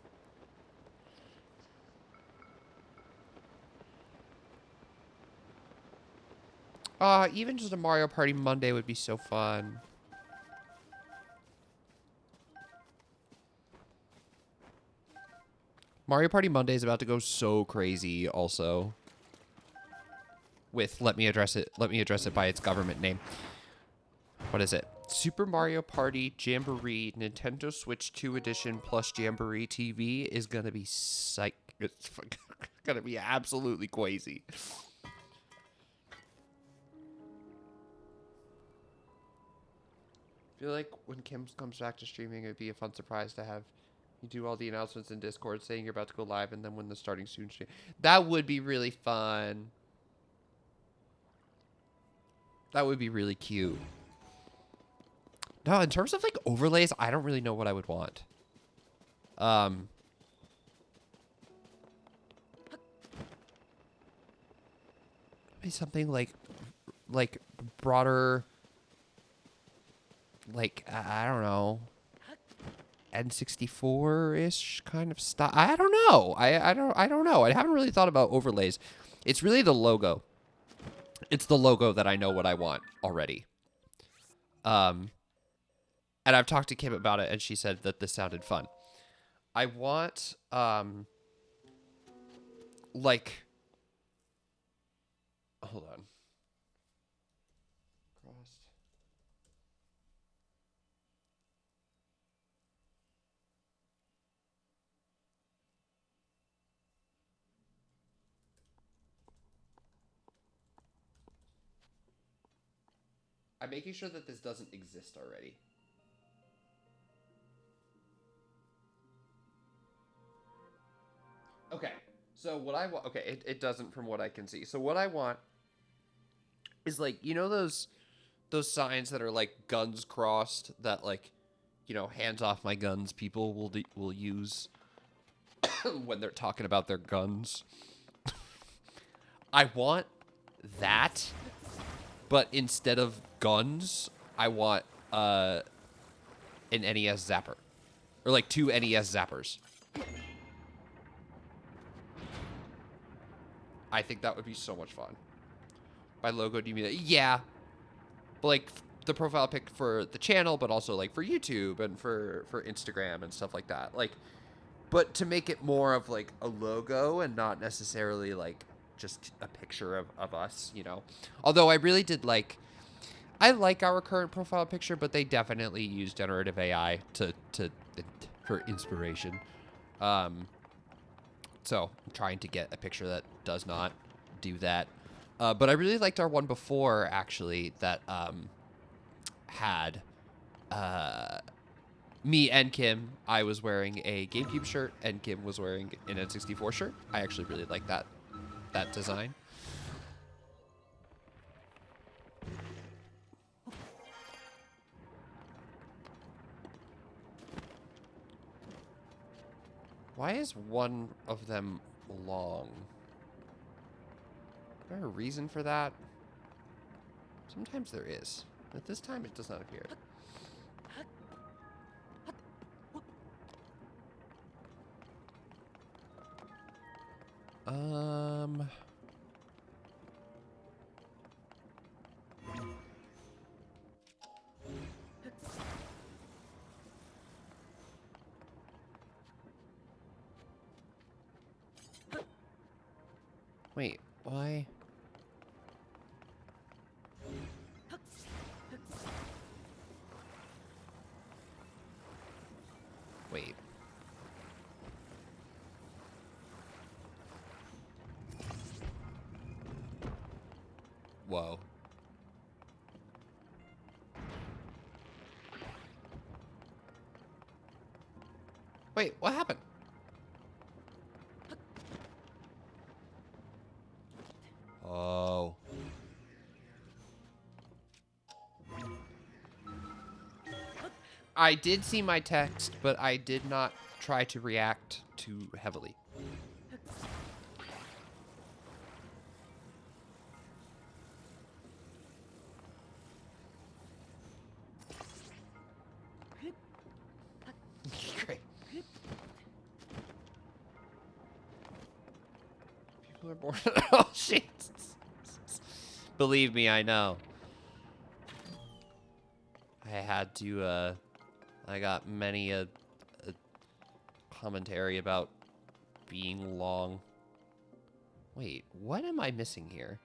Even just a Mario Party Monday would be so fun. Mario Party Monday is about to go so crazy also. With let me address it by its government name. What is it? Super Mario Party Jamboree Nintendo Switch 2 Edition plus Jamboree TV is gonna be it's gonna be absolutely crazy. I feel like when Kim comes back to streaming, it'd be a fun surprise to have you do all the announcements in Discord saying you're about to go live, and then when the starting soon stream. That would be really fun. That would be really cute. No, in terms of like overlays, I don't really know what I would want. Maybe something like broader, like I don't know, N64-ish kind of style. I don't know. I don't know. I haven't really thought about overlays. It's really the logo. It's the logo that I know what I want already. And I've talked to Kim about it, and she said that this sounded fun. I want, like, hold on. Crossed. I'm making sure that this doesn't exist already. Okay, so what I want... Okay, it doesn't from what I can see. So what I want is, like, you know those signs that are, like, guns crossed that, like, you know, hands off my guns people will use when they're talking about their guns? I want that, but instead of guns, I want an NES zapper. Or, like, 2 NES zappers. I think that would be so much fun. By logo, do you mean that? Yeah. But, like, the profile pic for the channel, but also, like, for YouTube and for Instagram and stuff like that. Like, but to make it more of, like, a logo and not necessarily, like, just a picture of us, you know? Although I really did like... I like our current profile picture, but they definitely use generative AI for inspiration. So I'm trying to get a picture that does not do that. But I really liked our one before, actually, that had me and Kim. I was wearing a GameCube shirt, and Kim was wearing an N64 shirt. I actually really like that design. Why is one of them long? Is there a reason for that? Sometimes there is. But this time it does not appear. Wait, why? Wait. Whoa. Wait, what happened? Oh. I did see my text, but I did not try to react too heavily. Great. People are born... Oh, shit. Believe me, I know. I had to, I got many a commentary about being long. Wait, what am I missing here?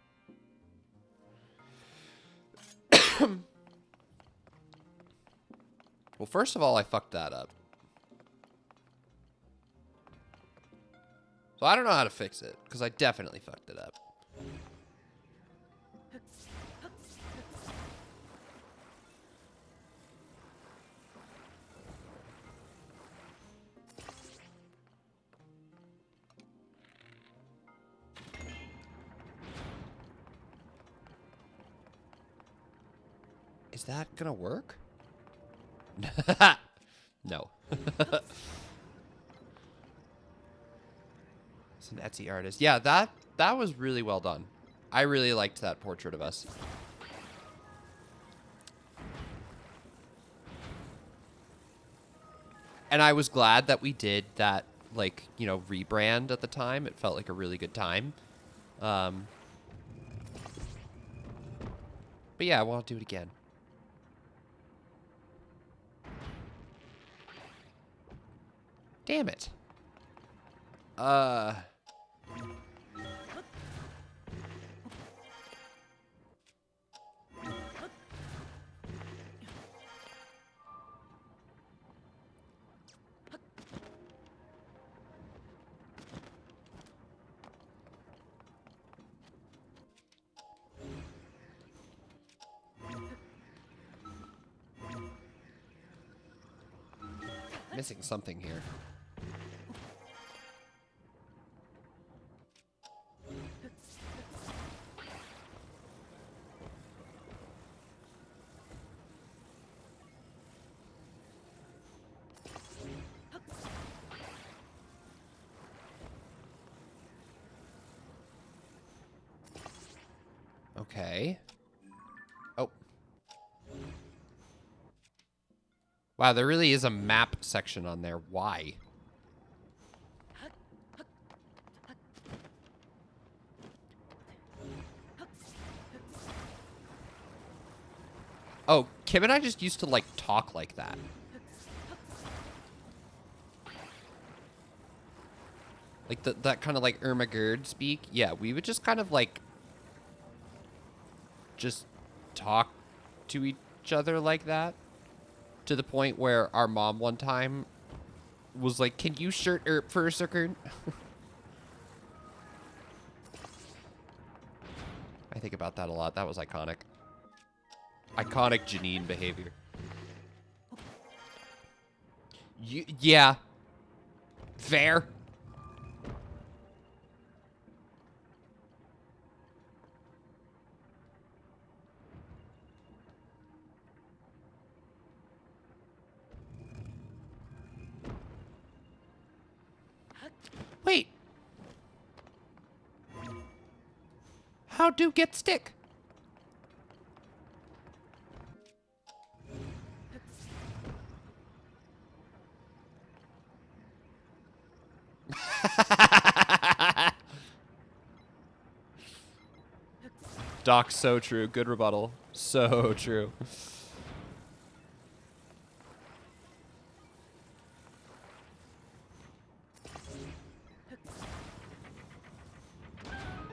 Well, first of all, I fucked that up. So I don't know how to fix it, because I definitely fucked it up. Is that gonna work? No. It's an Etsy artist. Yeah, that was really well done. I really liked that portrait of us. And I was glad that we did that, like, you know, rebrand at the time. It felt like a really good time. But yeah, I want to do it again. Damn it. Missing something here. Okay. Oh. Wow, there really is a map section on there. Why? Oh, Kim and I just used to, like, talk like that. Like, that kind of, like, Ermagerd speak. Yeah, we would just kind of, like, just talk to each other like that. To the point where our mom one time was like, can you shirt Erp for a second? I think about that a lot. That was iconic. Iconic Janine behavior. Yeah. Fair. Wait. How do get stick? Doc, so true. Good rebuttal. So true.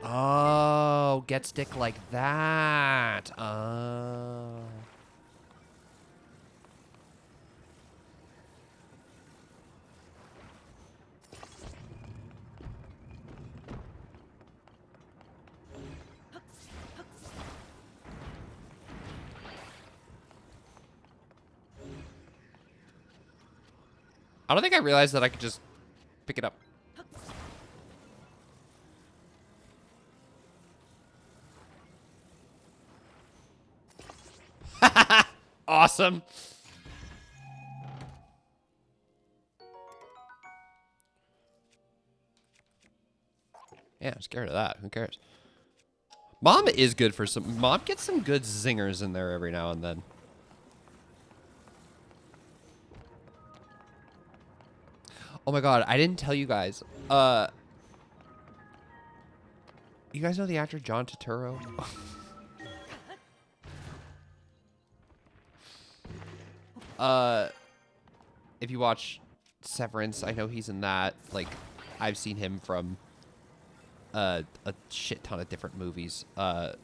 Oh, get stick like that. Oh. I don't think I realized that I could just pick it up. Awesome. Yeah, I'm scared of that. Who cares? Mom is good for some... Mom gets some good zingers in there every now and then. Oh my god, I didn't tell you guys. You guys know the actor John Turturro? if you watch Severance, I know he's in that. Like, I've seen him from a shit ton of different movies,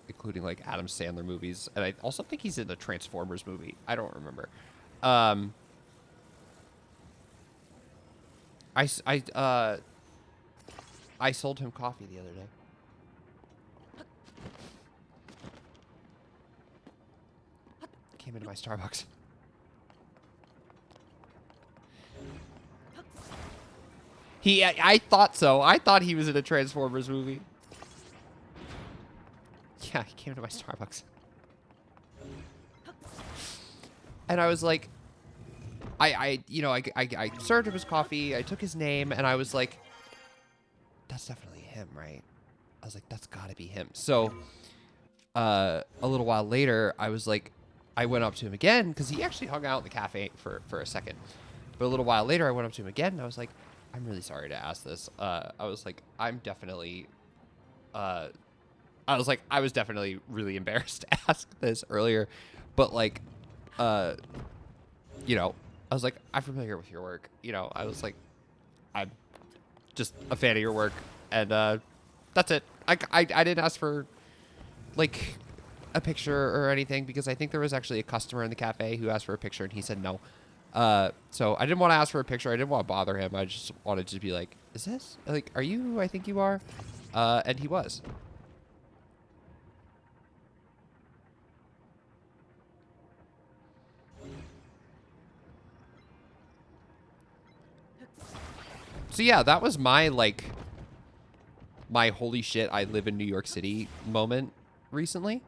including like Adam Sandler movies, and I also think he's in a Transformers movie. I don't remember. I sold him coffee the other day. Came into my Starbucks. I thought so. I thought he was in a Transformers movie. Yeah, he came to my Starbucks. And I was like, I served him his coffee. I took his name, and I was like, that's definitely him, right? I was like, that's gotta be him. So, a little while later, I was like, I went up to him again, because he actually hung out in the cafe for a second. But a little while later, I went up to him again, and I was like, I'm really sorry to ask this. I was like, I'm definitely, I was definitely really embarrassed to ask this earlier. But like, you know, I was like, I'm familiar with your work. You know, I was like, I'm just a fan of your work. And that's it. I didn't ask for, like, a picture or anything, because I think there was actually a customer in the cafe who asked for a picture, and he said no. So I didn't want to ask for a picture. I didn't want to bother him. I just wanted to be like, is this, like, are you who I think you are? And he was. So yeah, that was my, like, my holy shit, I live in New York City moment recently.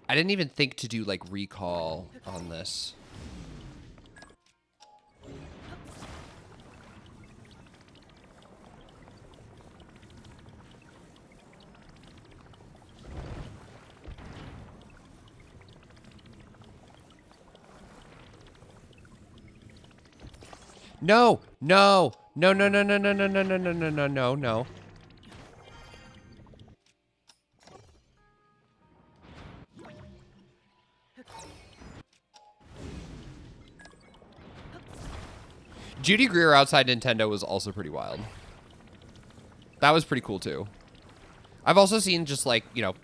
I didn't even think to do, like, recall on this. No, no, no, no, no, no, no, no, no, no, no, no, no, no, no. Judy Greer outside Nintendo was also pretty wild. That was pretty cool too. I've also seen just, like, you know,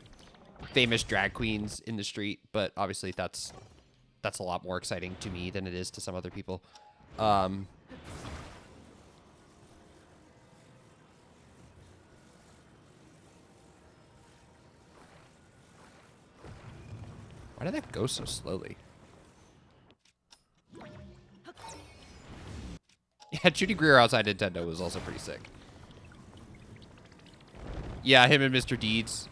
famous drag queens in the street, but obviously that's a lot more exciting to me than it is to some other people. Why did that go so slowly? Yeah, Judy Greer outside Nintendo was also pretty sick. Yeah, him and Mr. Deeds.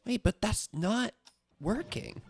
Wait, but that's not working.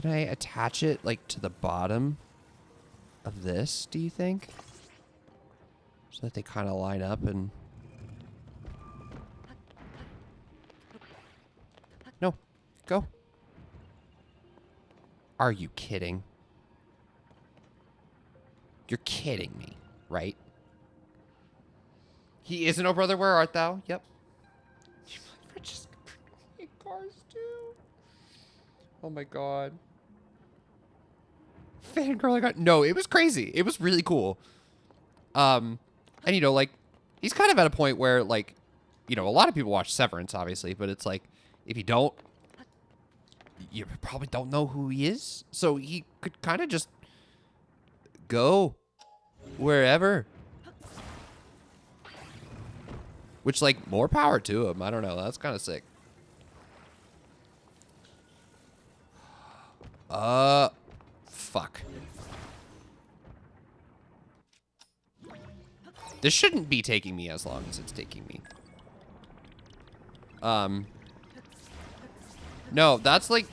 Can I attach it, like, to the bottom of this, do you think? So that they kind of line up and... No. Go. Are you kidding? You're kidding me, right? He is an Oh Brother, Where Art Thou? Yep. We're just cars too. Oh my god. Fangirl, I got... No, it was crazy. It was really cool. And, you know, like, he's kind of at a point where, like, you know, a lot of people watch Severance, obviously, but it's like, if you don't, you probably don't know who he is. So he could kind of just go wherever Which, like, more power to him. I don't know. That's kind of sick. Fuck. This shouldn't be taking me as long as it's taking me. No, that's like,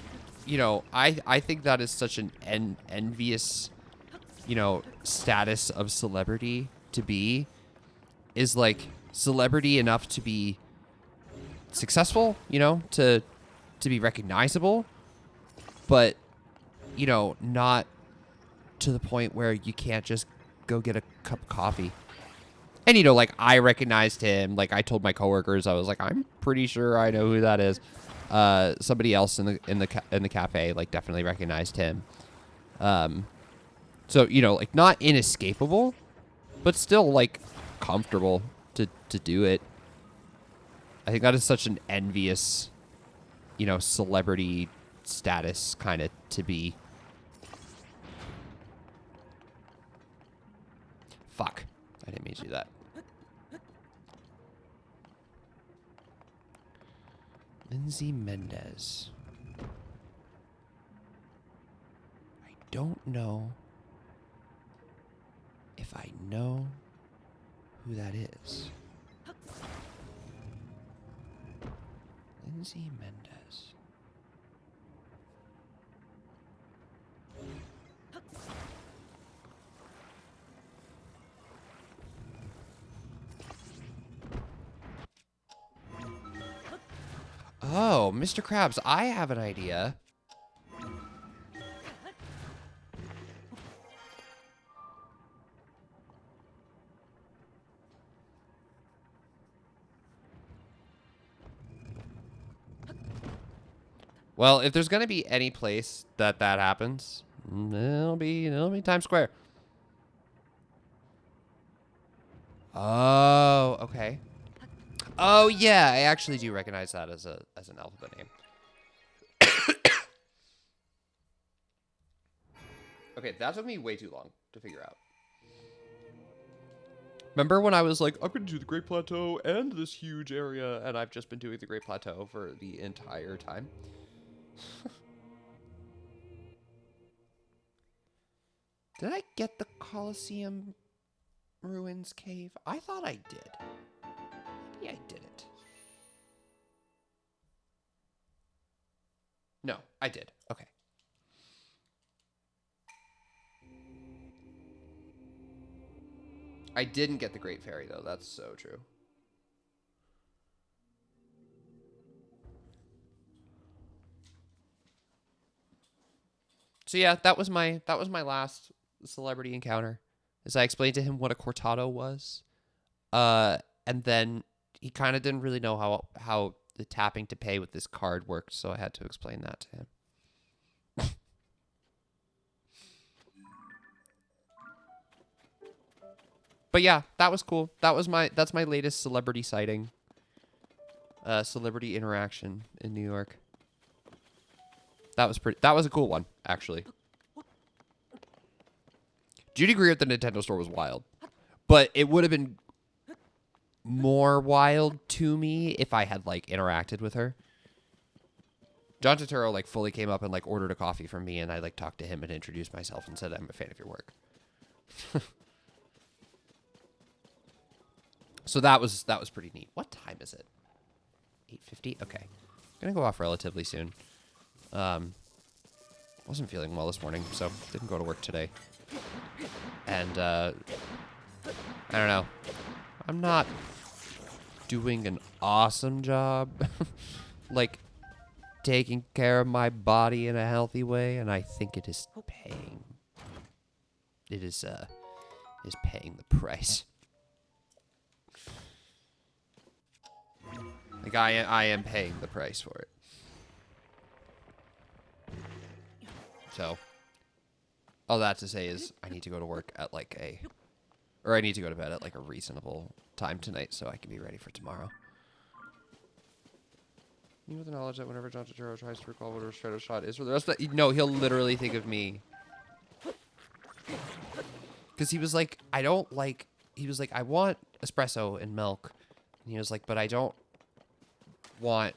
you know, I think that is such an envious, you know, status of celebrity to be, is like celebrity enough to be successful, you know, to be recognizable, but, you know, not to the point where you can't just go get a cup of coffee. And, you know, like, I recognized him. Like, I told my coworkers, I was like, I'm pretty sure I know who that is. Somebody else in the cafe, like, definitely recognized him. So, you know, like, not inescapable, but still, like, comfortable to do it. I think that is such an envious, you know, celebrity status kind of to be. Fuck. I didn't mean to do that. Lindsay Mendez. I don't know if I know who that is. Lindsay Mendez. Oh, Mr. Krabs, I have an idea. Well, if there's gonna be any place that happens, it'll be Times Square. Oh, okay. Oh yeah, I actually do recognize that as an alphabet name. Okay, that took me way too long to figure out. Remember when I was like, I'm gonna do the Great Plateau and this huge area, and I've just been doing the Great Plateau for the entire time? Did I get the Colosseum Ruins Cave? I thought I did. Maybe I didn't. No, I did. Okay. I didn't get the Great Fairy, though. That's so true. So yeah, that was my last celebrity encounter. As I explained to him what a cortado was, and then he kind of didn't really know how the tapping to pay with this card worked, so I had to explain that to him. But yeah, that was cool. That's my latest celebrity sighting. Celebrity interaction in New York. That was a cool one, actually. Judy Greer at the Nintendo store was wild. But it would have been more wild to me if I had, like, interacted with her. John Turturro, like, fully came up and, like, ordered a coffee from me, and I, like, talked to him and introduced myself and said, I'm a fan of your work. So that was pretty neat. What time is it? 8:50? Okay. Gonna go off relatively soon. Wasn't feeling well this morning, so didn't go to work today. And, I don't know. I'm not doing an awesome job, like, taking care of my body in a healthy way, and I think it is paying. It is paying the price. Like, I am paying the price for it. So, all that to say is I need to go to work at I need to go to bed at like a reasonable time tonight so I can be ready for tomorrow. You with the knowledge that whenever John Turturro tries to recall what a shadow shot is for the rest of the... No, he'll literally think of me. Because he was like, I want espresso and milk, And he was like, but I don't want,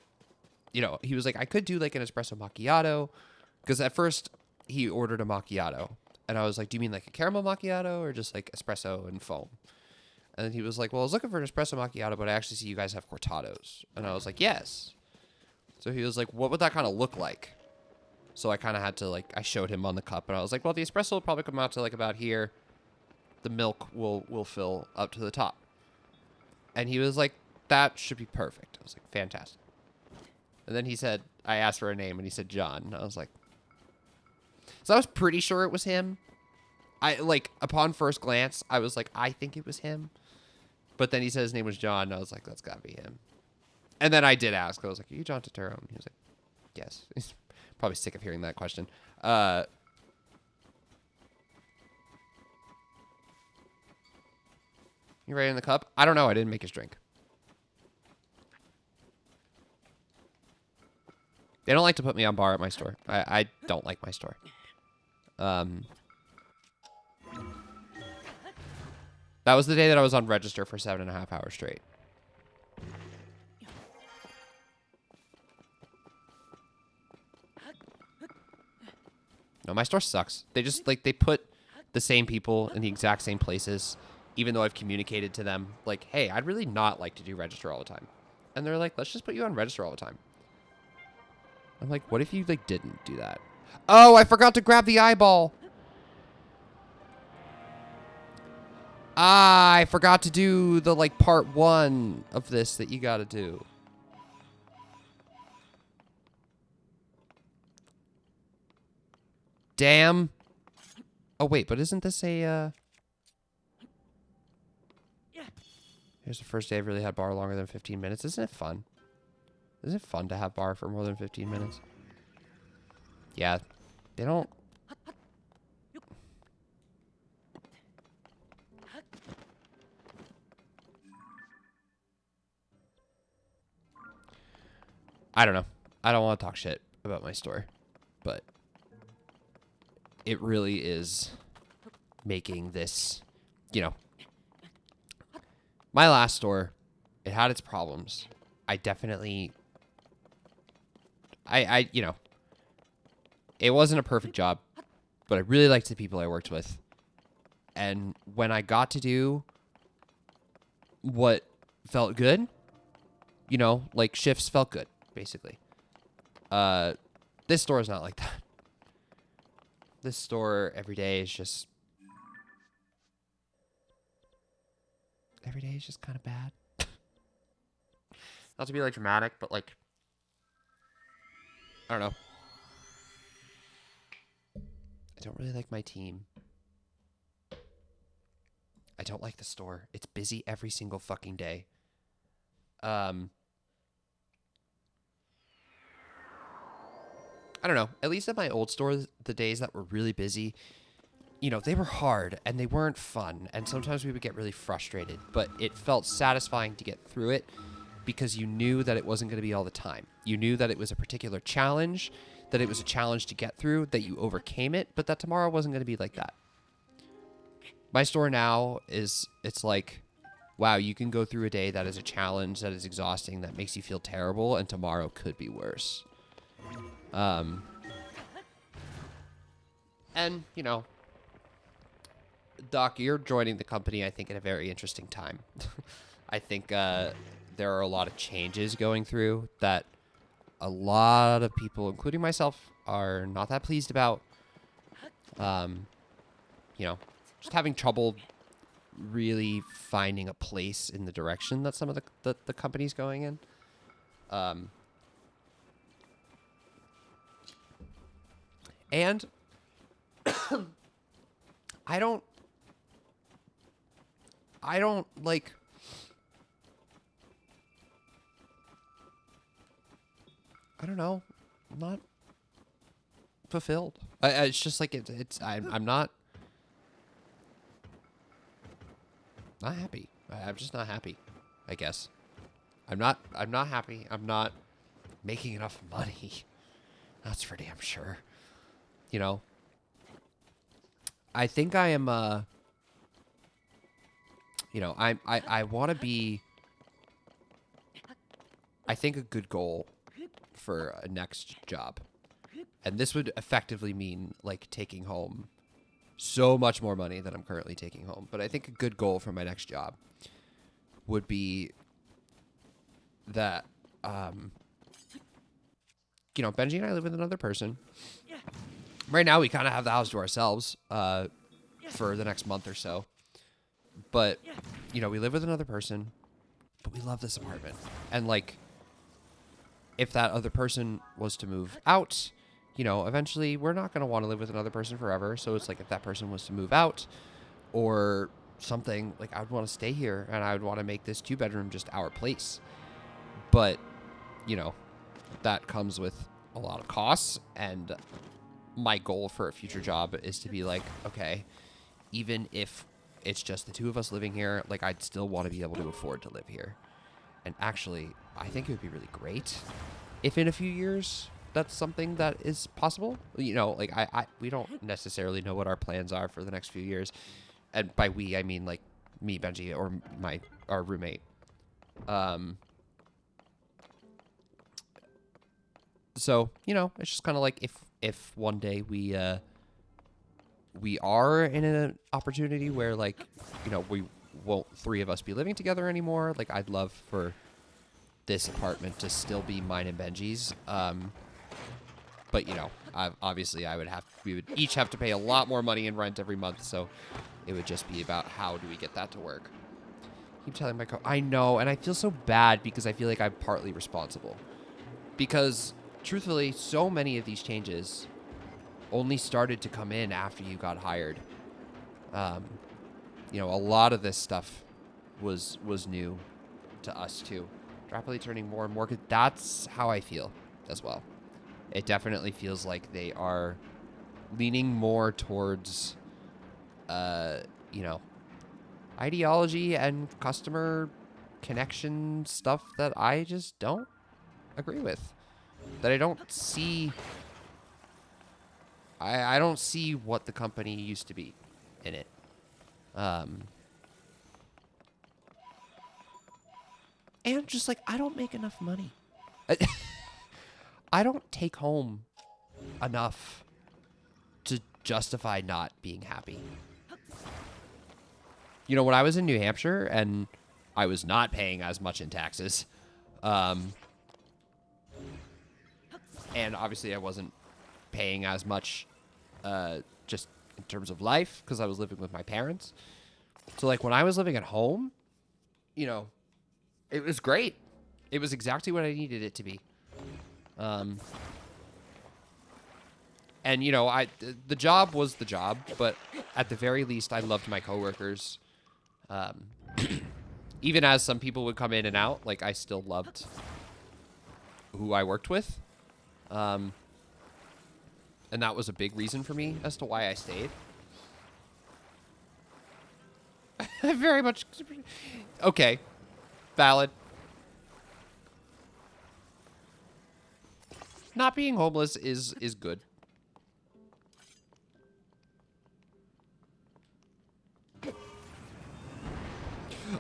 you know, he was like, I could do like an espresso macchiato. Because at first he ordered a macchiato. And I was like, do you mean like a caramel macchiato or just like espresso and foam? And then he was like, well, I was looking for an espresso macchiato, but I actually see you guys have cortados. And I was like, yes. So he was like, what would that kind of look like? So I kind of had to like, I showed him on the cup and I was like, well, the espresso will probably come out to like about here. The milk will fill up to the top. And he was like, that should be perfect. I was like, fantastic. And then he said, I asked for a name and he said John. And I was like, so I was pretty sure it was him. I like, upon first glance, I was like, I think it was him. But then he said his name was John. And I was like, that's gotta be him. And then I did ask. I was like, are you John Turturro? And he was like, yes. He's probably sick of hearing that question. You ready in the cup? I don't know. I didn't make his drink. They don't like to put me on bar at my store. I don't like my store. That was the day that I was on register for 7.5 hours straight. No, my store sucks. They just, like, they put the same people in the exact same places, even though I've communicated to them, like, hey, I'd really not like to do register all the time. And they're like, let's just put you on register all the time. I'm like, what if you, like, didn't do that? Oh, I forgot to grab the eyeball. Ah, I forgot to do the, like, part 1 of this that you gotta do. Damn. Oh, wait, but isn't this a, Here's the first day I've really had bar longer than 15 minutes. Isn't it fun? Isn't it fun to have bar for more than 15 minutes? Yeah, they don't... I don't know. I don't want to talk shit about my store, but it really is making this, you know, my last store, it had its problems. I definitely, you know, it wasn't a perfect job, but I really liked the people I worked with. And when I got to do what felt good, you know, like shifts felt good, basically. This store is not like that. This store every day is just, kind of bad. Not to be like dramatic, but like, I don't know. I don't really like my team. I don't like the store. It's busy every single fucking day. I don't know. At least at my old store, the days that were really busy, you know, they were hard and they weren't fun. And sometimes we would get really frustrated, but it felt satisfying to get through it because you knew that it wasn't going to be all the time. You knew that it was a particular challenge, that it was a challenge to get through, that you overcame it, but that tomorrow wasn't going to be like that. My store now is, it's like, wow, you can go through a day that is a challenge, that is exhausting, that makes you feel terrible, and tomorrow could be worse. And, you know, Doc, you're joining the company, I think, at a very interesting time. I think there are a lot of changes going through that a lot of people, including myself, are not that pleased about. You know, just having trouble really finding a place in the direction that some of the company's going in. And I don't like, I don't know, I'm not fulfilled. It's just like, I'm not happy. I'm just not happy, I guess. I'm not happy. I'm not making enough money. That's for damn sure. You know, I think I am, you know, I want to be I think a good goal for a next job, and this would effectively mean like taking home so much more money than I'm currently taking home. But I think a good goal for my next job would be that, you know, Benji and I live with another person. Right now, we kind of have the house to ourselves for the next month or so. But, you know, we live with another person, but we love this apartment. And, like, if that other person was to move out, you know, eventually we're not going to want to live with another person forever. So it's like if that person was to move out or something, like I would want to stay here and I would want to make this 2-bedroom just our place. But, you know, that comes with a lot of costs. And my goal for a future job is to be like, okay, even if it's just the two of us living here, like I'd still want to be able to afford to live here. And actually, I think it would be really great if in a few years that's something that is possible. You know, like we don't necessarily know what our plans are for the next few years. And by we, I mean like me, Benji, or our roommate. So, you know, it's just kind of like if one day we are in an opportunity where, like, you know, we won't 3 of us be living together anymore. Like, I'd love for this apartment to still be mine and Benji's. But, you know, obviously we would each have to pay a lot more money in rent every month. So it would just be about how do we get that to work. Keep telling my I know, and I feel so bad because I feel like I'm partly responsible. Because, truthfully, so many of these changes only started to come in after you got hired. You know, a lot of this stuff was new to us too. Rapidly turning more and more. That's how I feel as well. It definitely feels like they are leaning more towards, you know, ideology and customer connection stuff that I just don't agree with. That I don't see. I don't see what the company used to be in it. And just like, I don't make enough money. I don't take home enough to justify not being happy. You know, when I was in New Hampshire and I was not paying as much in taxes, and obviously I wasn't paying as much just in terms of life because I was living with my parents. So, like, when I was living at home, you know, it was great. It was exactly what I needed it to be. And, you know, the job was the job, but at the very least, I loved my coworkers. Even as some people would come in and out, like, I still loved who I worked with. And that was a big reason for me as to why I stayed. Very much. Okay. Valid. Not being homeless is good.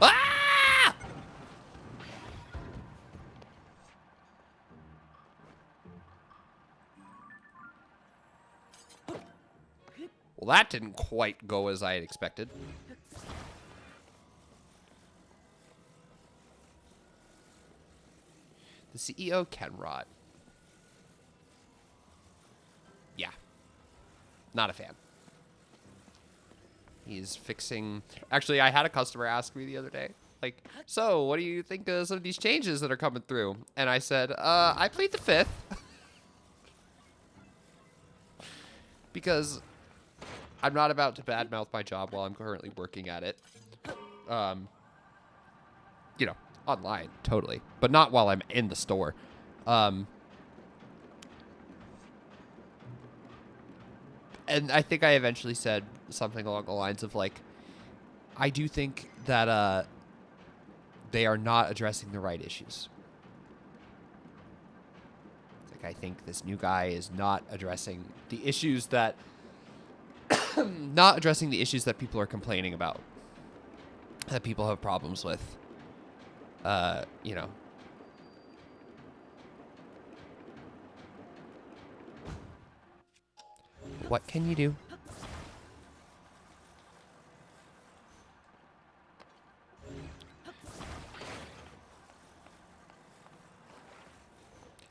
Ah! Well, that didn't quite go as I had expected. The CEO, Ken Rott. Yeah. Not a fan. He's fixing... Actually, I had a customer ask me the other day, like, so, what do you think of some of these changes that are coming through? And I said, I plead the fifth. Because I'm not about to badmouth my job while I'm currently working at it. You know, online, totally. But not while I'm in the store. And I think I eventually said something along the lines of, like, I do think that they are not addressing the right issues. Like, I think this new guy is not addressing the issues that not addressing the issues that people are complaining about, that people have problems with. You know, what can you do?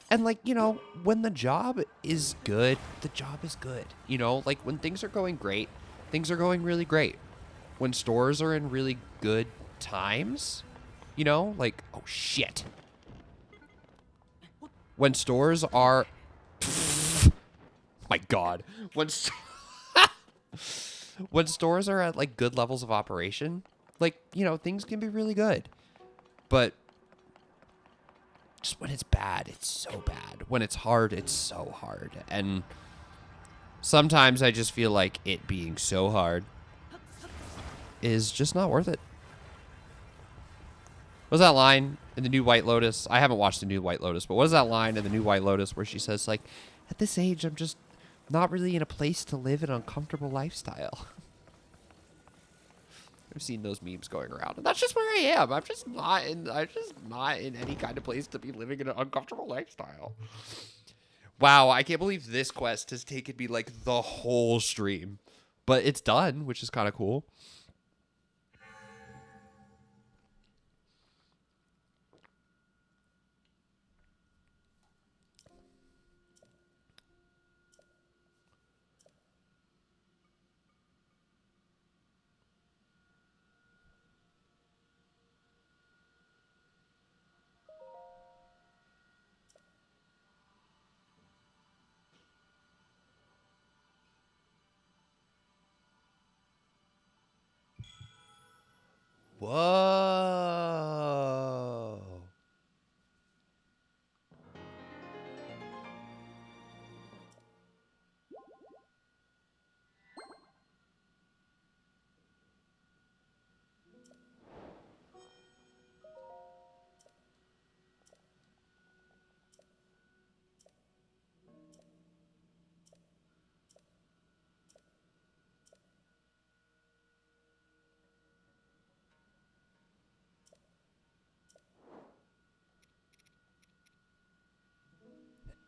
And, like, you know, when the job is good, the job is good. You know, like, when things are going great, things are going really great. When stores are in really good times, you know, like, oh, shit. When stores are... My God. When stores are at, like, good levels of operation, like, you know, things can be really good. But... just when it's bad, it's so bad. When it's hard, it's so hard. And sometimes I just feel like it being so hard is just not worth it. What was that line in the new White Lotus? I haven't watched the new White Lotus, but what is that line in the new White Lotus where she says, like, at this age, I'm just not really in a place to live an uncomfortable lifestyle. I've seen those memes going around, and that's just where I am. I'm just not in any kind of place to be living in an uncomfortable lifestyle. Wow, I can't believe this quest has taken me like the whole stream, but it's done, which is kind of cool. Whoa.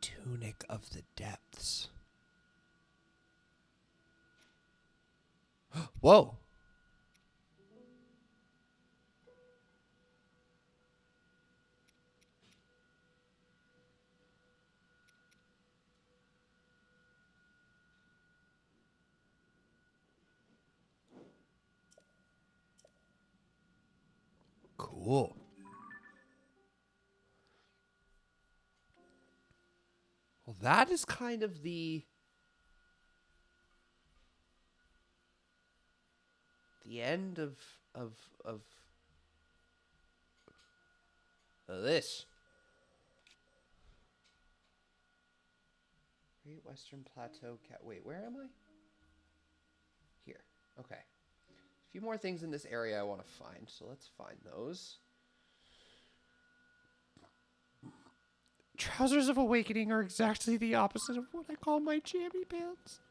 Tunic of the Depths. Whoa. Cool. Well, that is kind of the end of this. Great Western Plateau cat. Wait, where am I? Here. Okay. A few more things in this area I want to find, so let's find those. Trousers of Awakening are exactly the opposite of what I call my jammy pants.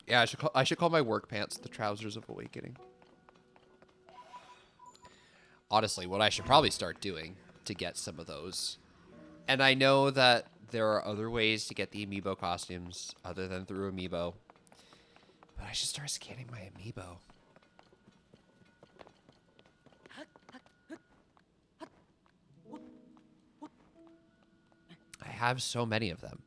Yeah, I should call my work pants the Trousers of Awakening. Honestly, what I should probably start doing to get some of those. And I know that there are other ways to get the amiibo costumes other than through amiibo. But I should start scanning my amiibo. I have so many of them.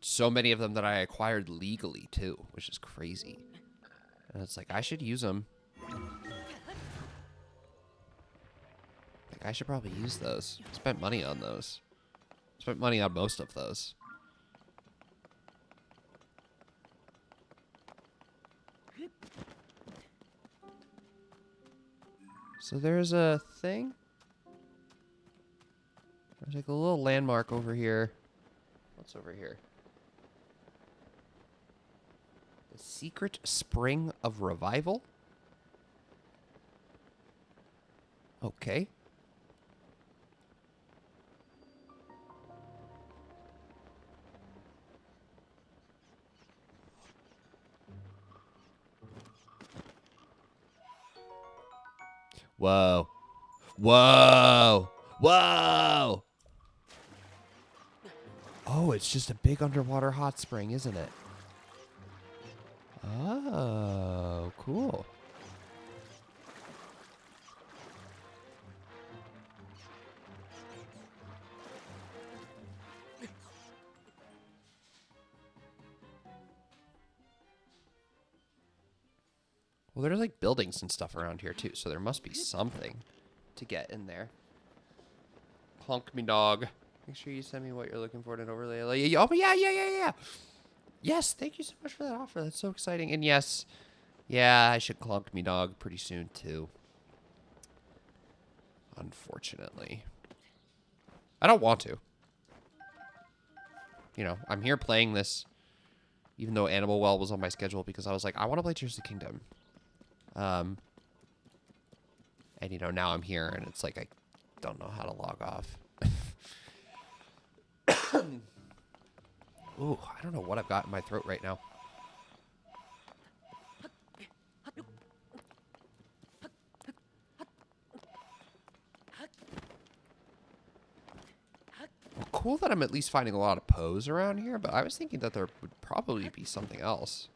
So many of them that I acquired legally, too, which is crazy. And it's like, I should use them. Like, I should probably use those. Spent money on those. Spent money on most of those. So there's a thing. There's like a little landmark over here. What's over here? The Secret Spring of Revival? Okay. Whoa. Whoa. Whoa. Oh, it's just a big underwater hot spring, isn't it? Oh, cool. Well, there's like buildings and stuff around here too, so there must be something to get in there. Honk me dog. Make sure you send me what you're looking for in an overlay. Oh, yeah. Yes, thank you so much for that offer. That's so exciting. And yes, yeah, I should clunk me dog pretty soon too. Unfortunately. I don't want to. You know, I'm here playing this, even though Animal Well was on my schedule, because I was like, I want to play Tears of the Kingdom. And, you know, now I'm here, and it's like I don't know how to log off. Ooh, I don't know what I've got in my throat right now. Well, cool that I'm at least finding a lot of pose around here, but I was thinking that there would probably be something else.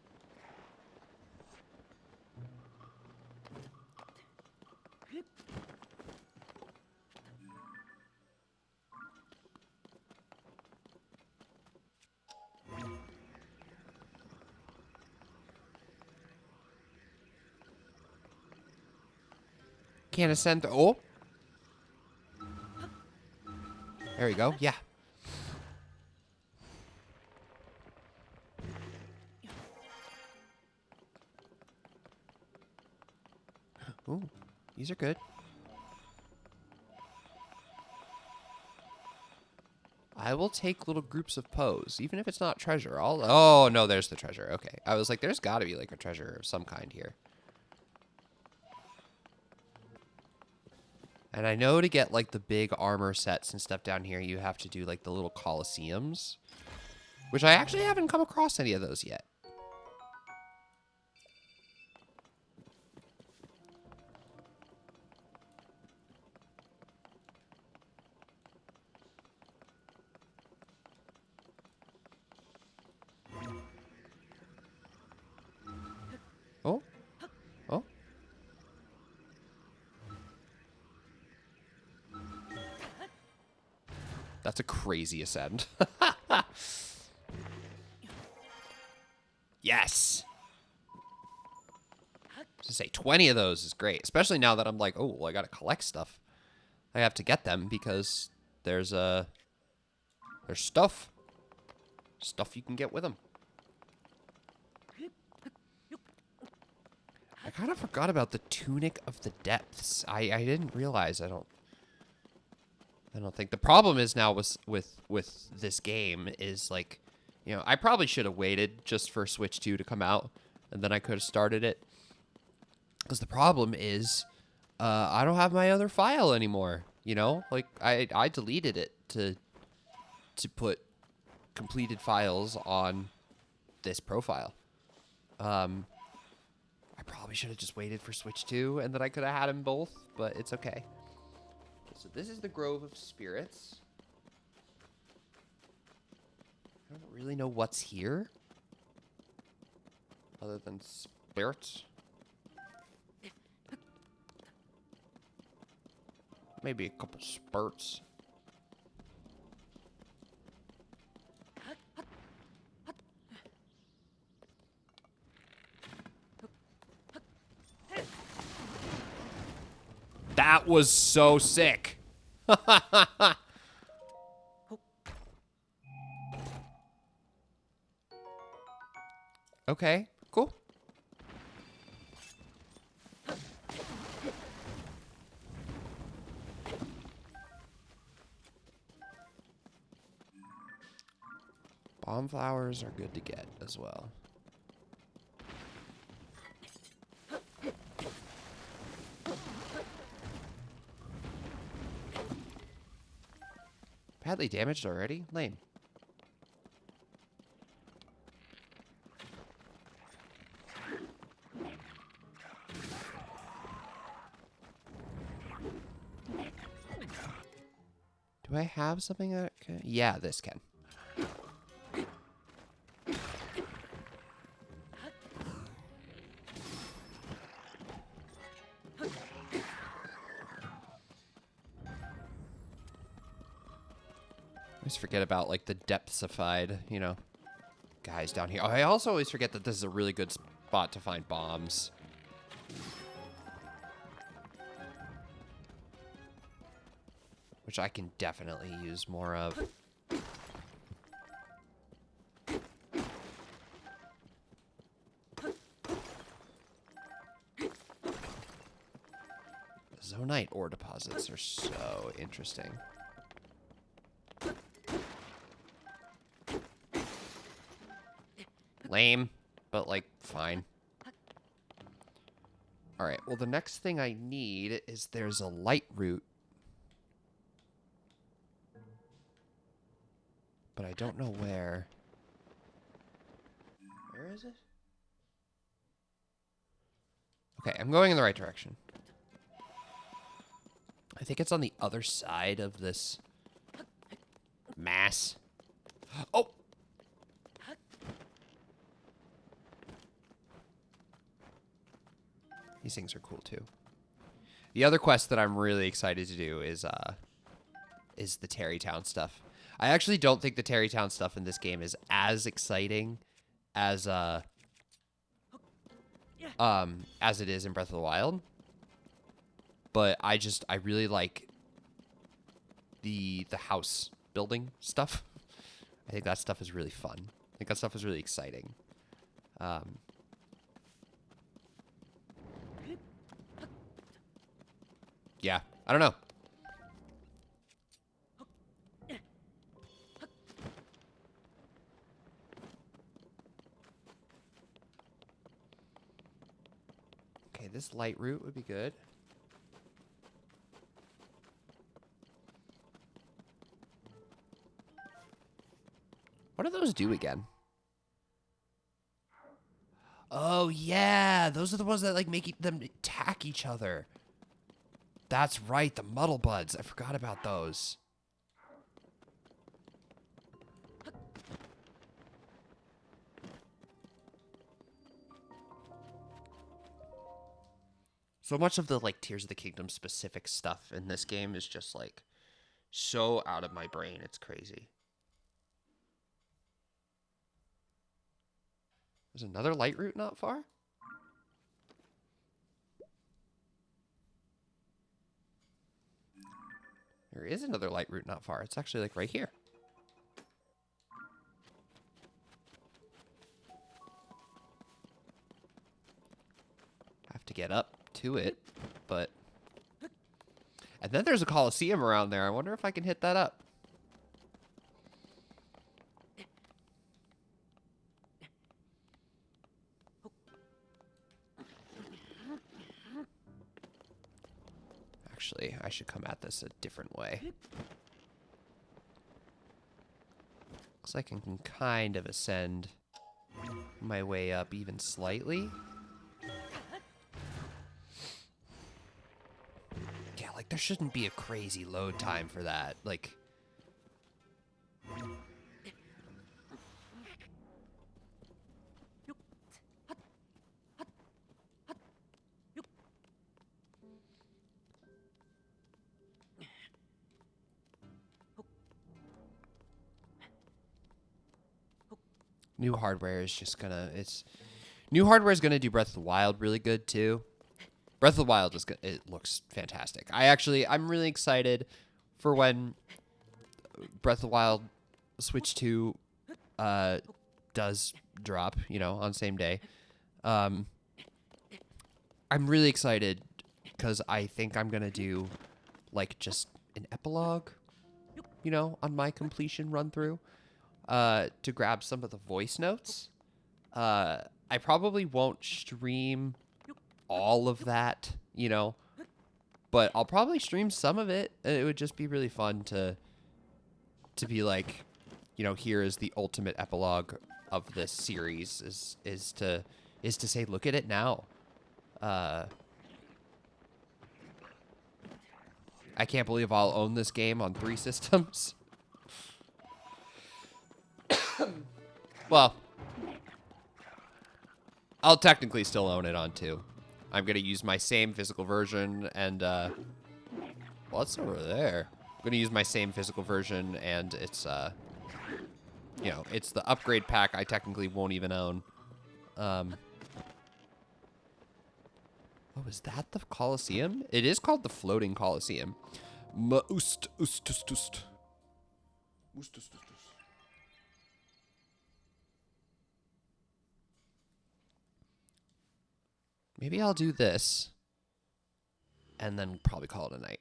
Can't ascend. Oh. There we go. Yeah. Ooh. These are good. I will take little groups of pose, even if it's not treasure. Oh, no, there's the treasure. Okay. I was like, there's got to be like a treasure of some kind here. And I know to get like the big armor sets and stuff down here, you have to do like the little coliseums, which I actually haven't come across any of those yet. Oh. Oh. That's a crazy ascend. Yes. To say 20 of those is great, especially now that I'm like, oh, well, I got to collect stuff. I have to get them because there's stuff you can get with them. I kind of forgot about the Tunic of the Depths. I didn't realize. I don't think the problem is now with this game is like, you know, I probably should have waited just for Switch 2 to come out, and then I could have started it. Because the problem is, I don't have my other file anymore. You know, like I deleted it to put completed files on this profile. I probably should have just waited for Switch 2, and then I could have had them both, but it's okay. So this is the Grove of Spirits. I don't really know what's here, other than spirits. Maybe a couple spurts. That was so sick. Okay, cool. Bomb flowers are good to get as well. Badly damaged already? Lame. Do I have something that can... Yeah, this can. always forget about like the depthsified, you know, guys down here. Oh, I also always forget that this is a really good spot to find bombs. Which I can definitely use more of. Zonite ore deposits are so interesting. Lame, but like fine. All right, well the next thing I need is there's a light route. But I don't know where. Where is it? Okay, I'm going in the right direction. I think it's on the other side of this mass. Oh! These things are cool too. The other quest that I'm really excited to do is the Terrytown stuff. I actually don't think the Terrytown stuff in this game is as exciting as it is in Breath of the Wild. But I really like the house building stuff. I think that stuff is really fun. I think that stuff is really exciting. Yeah, I don't know. Okay, this light route would be good. What do those do again? Oh, yeah. Those are the ones that, like, make them attack each other. That's right, the muddle buds. I forgot about those. So much of the, like, Tears of the Kingdom specific stuff in this game is just, like, so out of my brain. It's crazy. There's another light route not far? There is another light route not far. It's actually like right here. I have to get up to it, but... And then there's a Coliseum around there. I wonder if I can hit that up. Actually, I should come at this a different way. Looks like I can kind of ascend my way up even slightly. Yeah, like there shouldn't be a crazy load time for that. Like... New hardware is just gonna, new hardware is gonna do Breath of the Wild really good too. Breath of the Wild is it looks fantastic. I'm really excited for when Breath of the Wild Switch 2 does drop, you know, on the same day. I'm really excited because I think I'm gonna do like just an epilogue, you know, on my completion run through. To grab some of the voice notes. I probably won't stream all of that, you know, but I'll probably stream some of it. It would just be really fun to be like, you know, here is the ultimate epilogue of this series is to say, look at it now. I can't believe I'll own this game on 3 systems. Well, I'll technically still own it on 2. I'm going to use my same physical version and, what's over there? I'm gonna use my same physical version, and it's you know, it's the upgrade pack I technically won't even own. Oh, is that the Colosseum? It is called the Floating Colosseum. Ust. Maybe I'll do this, and then probably call it a night.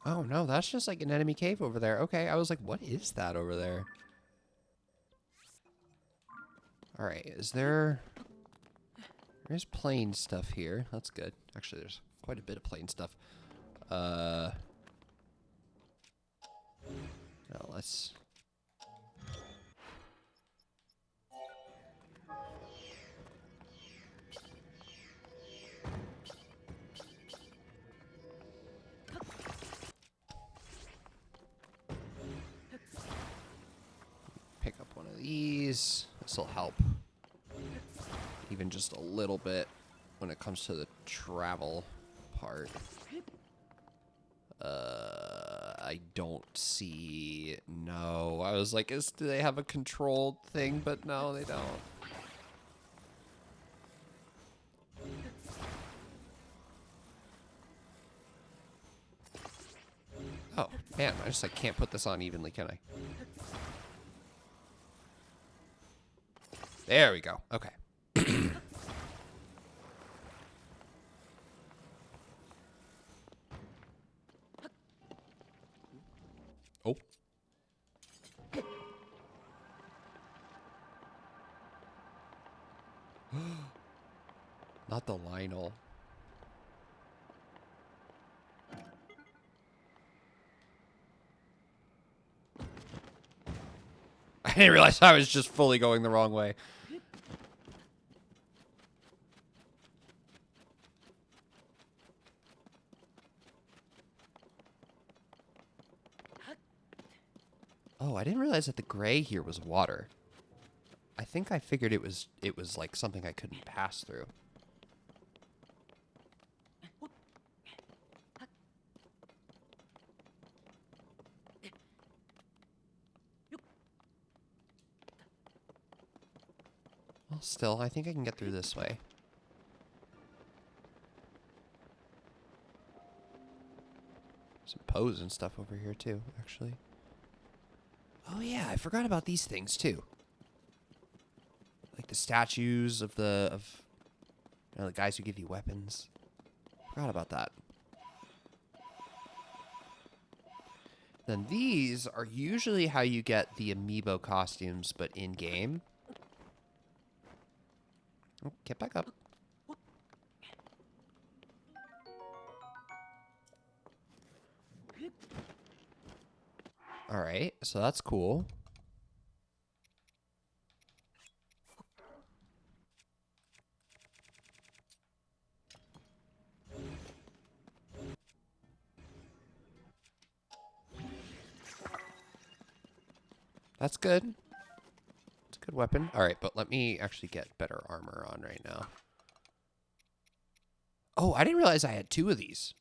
Oh, no, that's just like an enemy cave over there. Okay, I was like, what is that over there? All right, is there... There's plain stuff here. That's good. Actually, there's quite a bit of plain stuff. No, let's... pick up one of these. This will help. Even just a little bit when it comes to the travel part. I don't see... No. I was like, do they have a controlled thing? But no, they don't. Oh, man. I just like can't put this on evenly, can I? There we go. Okay. Oh. Not the Lionel. I didn't realize I was just fully going the wrong way. Oh, I didn't realize that the gray here was water. I think I figured it was like something I couldn't pass through. Well, still, I think I can get through this way. Some pose and stuff over here too, actually. Oh yeah, I forgot about these things too. Like the statues of the guys who give you weapons. Forgot about that. Then these are usually how you get the amiibo costumes, but in game. Oh, get back up. All right, so that's cool. That's good. It's a good weapon. All right, but let me actually get better armor on right now. Oh, I didn't realize I had 2 of these.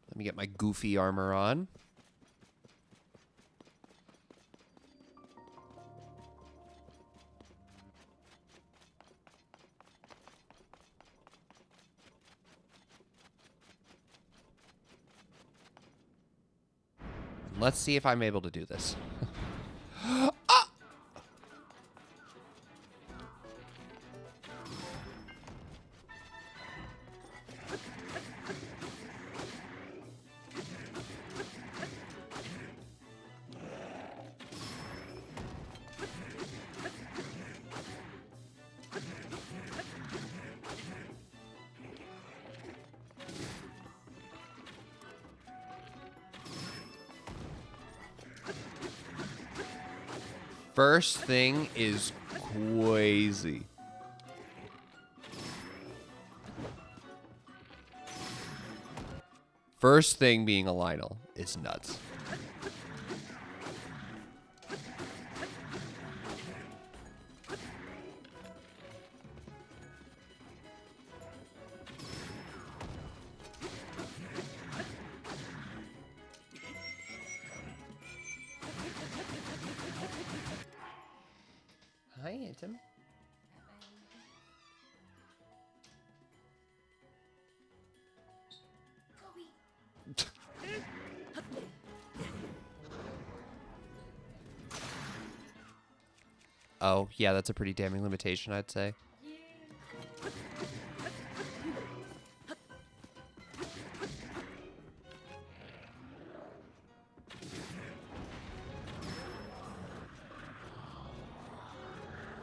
Let me get my goofy armor on. Let's see if I'm able to do this. Ah! First thing is crazy. First thing being a Lionel is nuts. Hi, Anton. Oh, yeah, that's a pretty damning limitation, I'd say.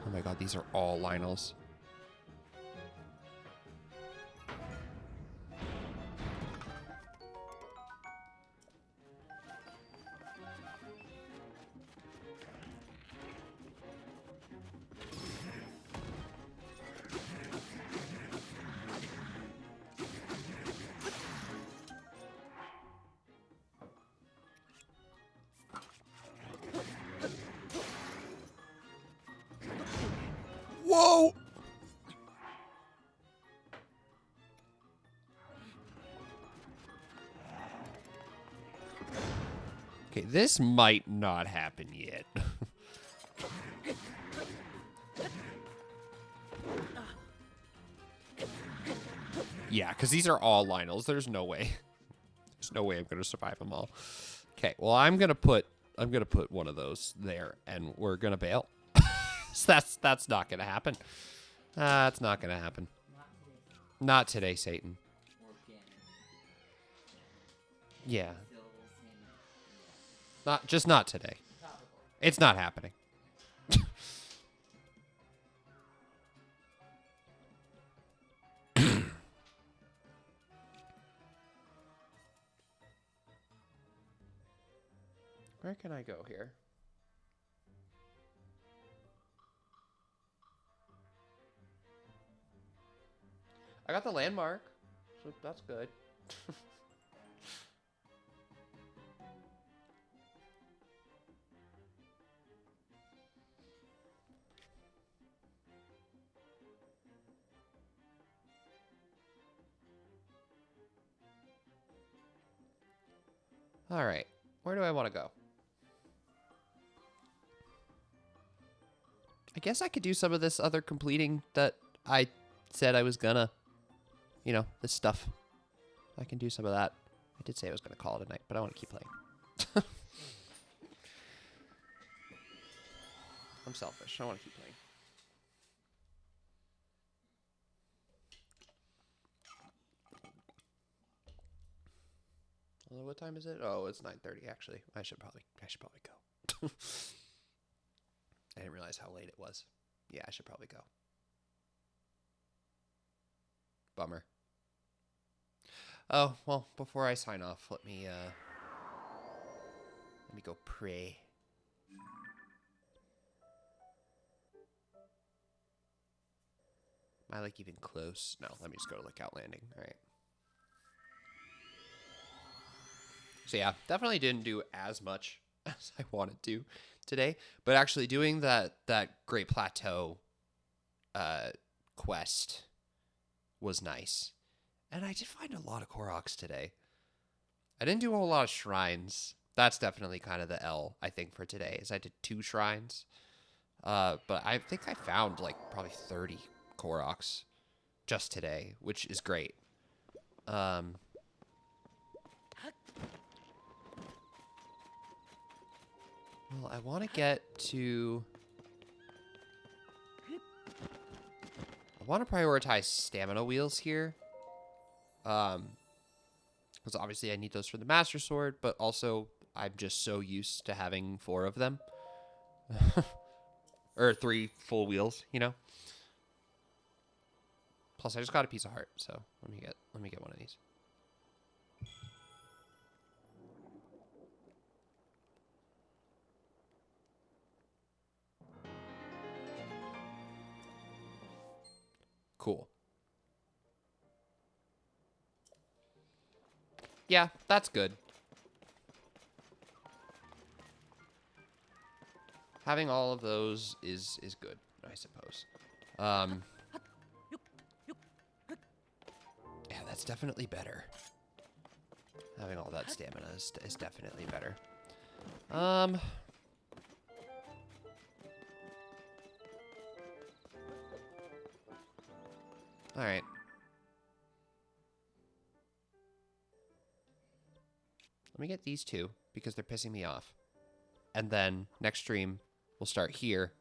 Oh my god, these are all Lionels. Whoa! Okay, this might not happen yet. Yeah, because these are all Lionels. There's no way. There's no way I'm gonna survive them all. Okay, well I'm gonna put one of those there, and we're gonna bail. So that's not gonna happen. That's not gonna happen. Not today, Satan. Yeah. Not today. It's not happening. Where can I go here? I got the landmark, so that's good. All right, where do I want to go? I guess I could do some of this other completing that I said I was gonna. You know, this stuff. I can do some of that. I did say I was gonna call it a night, but I want to keep playing. I'm selfish. I want to keep playing. Well, what time is it? Oh, it's 9:30 actually. I should probably go. I didn't realize how late it was. Yeah, I should probably go. Bummer. Oh, well, before I sign off, let me go pray. Am I like even close? No, let me just go to Lookout Landing. All right. So yeah, definitely didn't do as much as I wanted to today, but actually doing that Great Plateau quest was nice. And I did find a lot of Koroks today. I didn't do a whole lot of shrines. That's definitely kind of the L, I think, for today, is I did 2 shrines. But I think I found like probably 30 Koroks just today, which is great. Well, I want to get to... I want to prioritize stamina wheels here. Because obviously I need those for the Master Sword, but also I'm just so used to having 4 of them. Or 3 full wheels, you know? Plus I just got a piece of heart, so let me get one of these. Cool. Yeah, that's good. Having all of those is good, I suppose. Yeah, that's definitely better. Having all that stamina is definitely better. All right. Let me get these two because they're pissing me off. And then next stream, we'll start here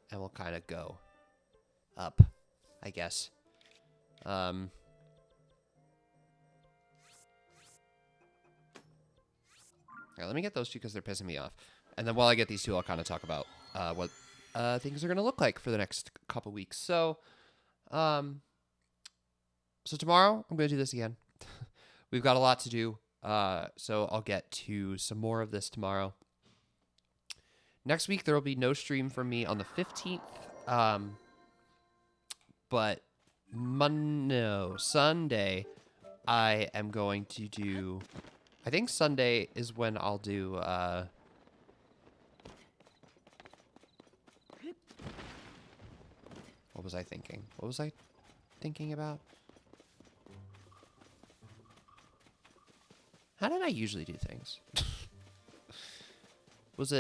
and we'll kind of go up, I guess. Yeah, let me get those two because they're pissing me off. And then while I get these two, I'll kind of talk about what things are going to look like for the next couple weeks. So tomorrow, I'm going to do this again. We've got a lot to do, so I'll get to some more of this tomorrow. Next week, there will be no stream from me on the 15th, but Sunday, I am going to do... I think Sunday is when I'll do, what was I thinking? What was I thinking about? How did I usually do things? Was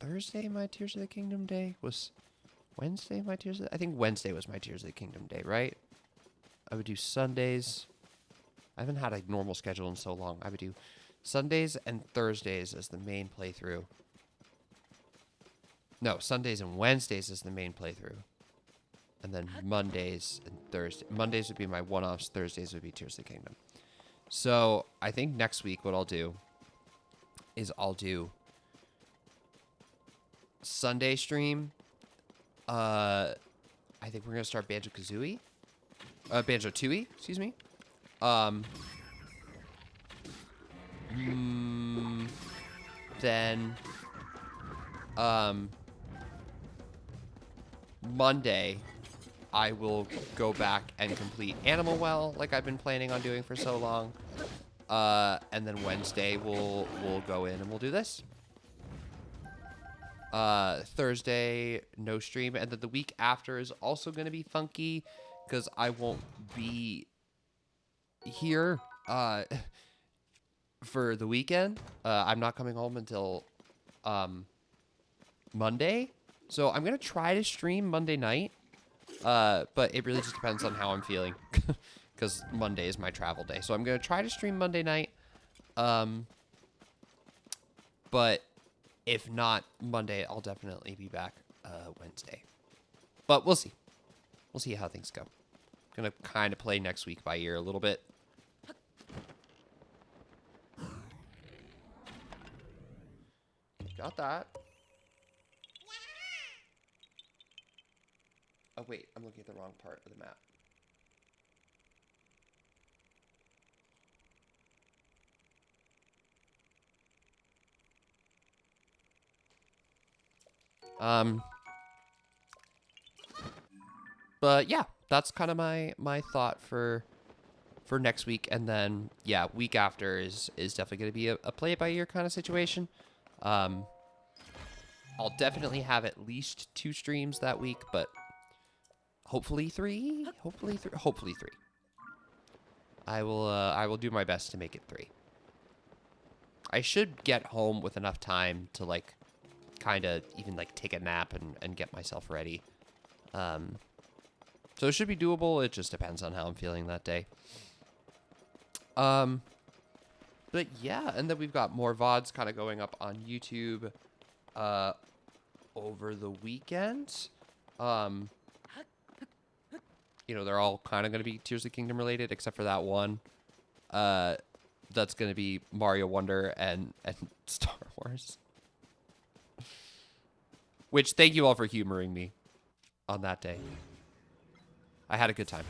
Thursday my Tears of the Kingdom day? Was Wednesday my Tears of the... I think Wednesday was my Tears of the Kingdom day, right? I would do Sundays. I haven't had a normal schedule in so long. I would do Sundays and Thursdays as the main playthrough. No, Sundays and Wednesdays as the main playthrough. And then Mondays and Thursdays. Mondays would be my one-offs. Thursdays would be Tears of the Kingdom. So I think next week what I'll do is I'll do Sunday stream. I think we're going to start Banjo-Kazooie. Banjo-Tooie, excuse me. Then, Monday, I will go back and complete Animal Well, like I've been planning on doing for so long. And then Wednesday, we'll go in and we'll do this. Thursday, no stream. And then the week after is also going to be funky because I won't be here for the weekend. I'm not coming home until Monday. So I'm going to try to stream Monday night. But it really just depends on how I'm feeling because Monday is my travel day. So I'm going to try to stream Monday night. But if not Monday, I'll definitely be back Wednesday. But we'll see. We'll see how things go. I'm going to kind of play next week by ear a little bit. Got that. Oh, wait. I'm looking at the wrong part of the map. But yeah, that's kind of my thought for next week. And then, yeah, week after is definitely going to be a play it by ear kind of situation. I'll definitely have at least 2 streams that week, but hopefully 3. Hopefully 3. I will do my best to make it 3. I should get home with enough time to like kind of even like take a nap and get myself ready. So it should be doable. It just depends on how I'm feeling that day. But yeah, and then we've got more VODs kind of going up on YouTube over the weekend. You know, they're all kind of going to be Tears of the Kingdom related, except for that one. That's going to be Mario Wonder and Star Wars. Which, thank you all for humoring me on that day. I had a good time.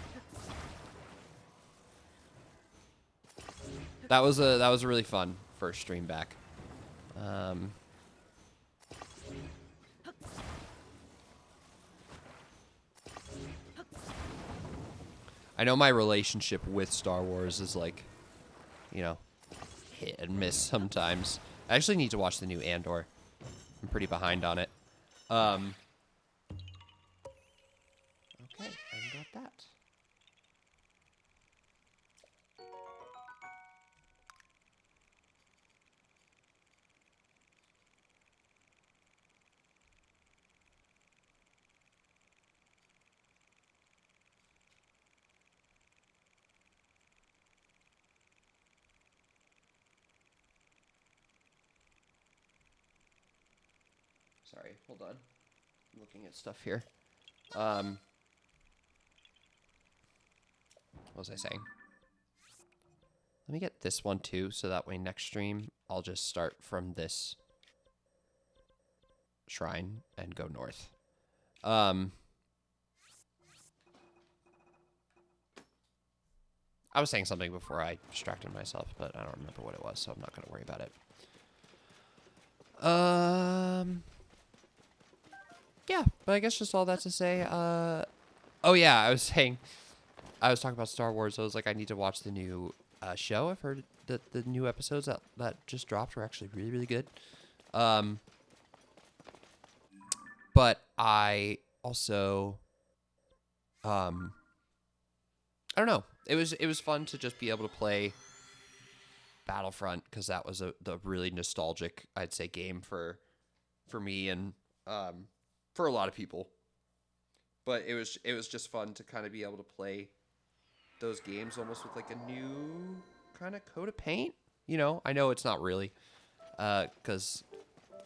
That was a really fun first stream back. I know my relationship with Star Wars is like, hit and miss sometimes. I actually need to watch the new Andor. I'm pretty behind on it. Okay, I got that. Sorry, hold on. I'm looking at stuff here. What was I saying? Let me get this one too, so that way next stream I'll just start from this shrine and go north. I was saying something before I distracted myself, but I don't remember what it was, so I'm not going to worry about it. Yeah, but I guess just all that to say, oh yeah, I was talking about Star Wars. I was like, I need to watch the new show. I've heard that the new episodes that just dropped were actually really, really good. But I also, I don't know. It was fun to just be able to play Battlefront, because that was the really nostalgic, I'd say, game for me and for a lot of people. But it was just fun to kind of be able to play those games almost with like a new kind of coat of paint. I know it's not really, because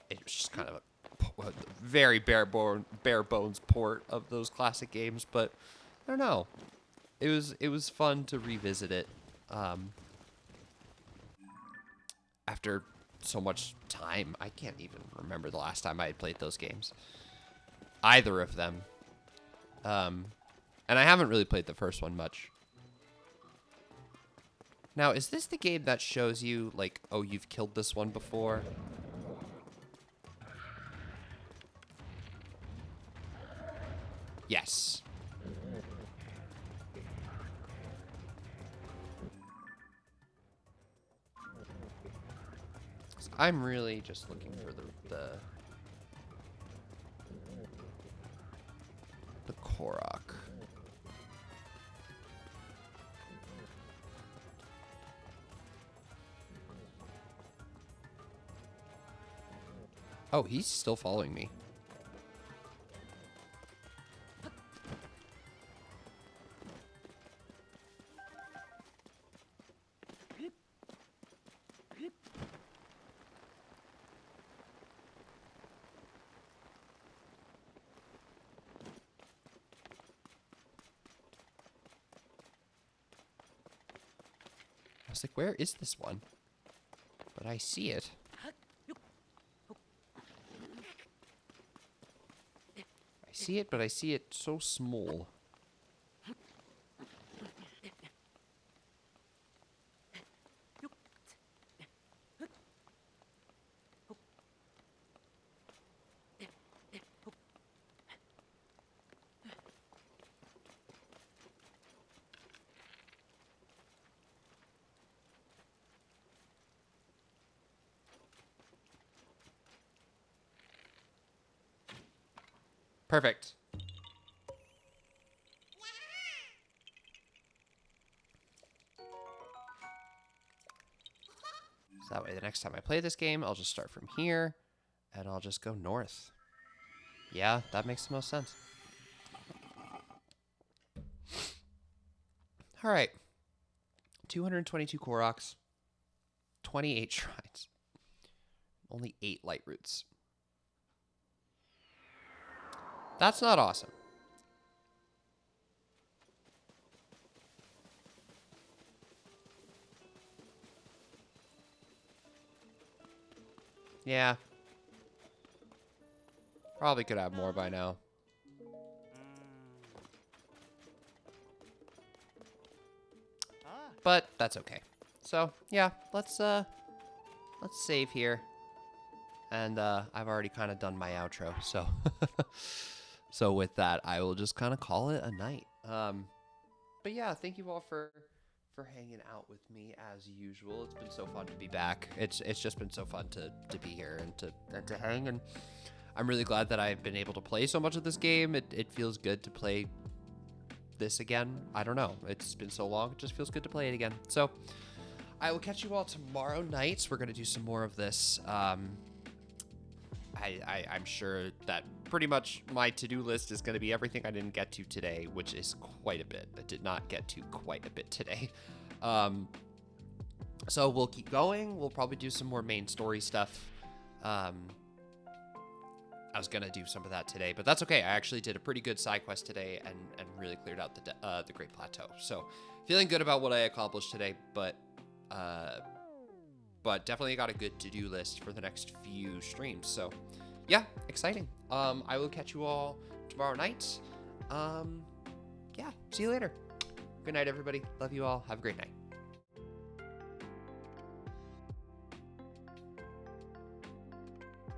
it was just kind of a very bare bones port of those classic games. But I don't know. It was fun to revisit it after so much time. I can't even remember the last time I had played those games, either of them. And I haven't really played the first one much. Now, is this the game that shows you, like, oh, you've killed this one before? Yes. I'm really just looking for the Korok. Oh, he's still following me. I was like, where is this one? But I see it. I see it, but I see it so small. Perfect. So that way the next time I play this game, I'll just start from here, and I'll just go north. Yeah, that makes the most sense. All right. 222 Koroks, 28 shrines, only 8 light roots. That's not awesome. Yeah. Probably could have more by now. But that's okay. So, yeah, let's save here. And I've already kind of done my outro, so so with that, I will just kind of call it a night. but yeah, thank you all for hanging out with me as usual. It's been so fun to be back. It's just been so fun to be here and to hang, and I'm really glad that I've been able to play so much of this game. It feels good to play this again. I don't know. It's been so long. It just feels good to play it again. So I will catch you all tomorrow night. We're going to do some more of this. I'm sure that pretty much my to-do list is going to be everything I didn't get to today, which is quite a bit. I did not get to quite a bit today. So we'll keep going. We'll probably do some more main story stuff. I was going to do some of that today, but that's okay. I actually did a pretty good side quest today and really cleared out the Great Plateau. So feeling good about what I accomplished today, but definitely got a good to-do list for the next few streams. So yeah, exciting. I will catch you all tomorrow night. Yeah, see you later. Good night, everybody. Love you all. Have a great night.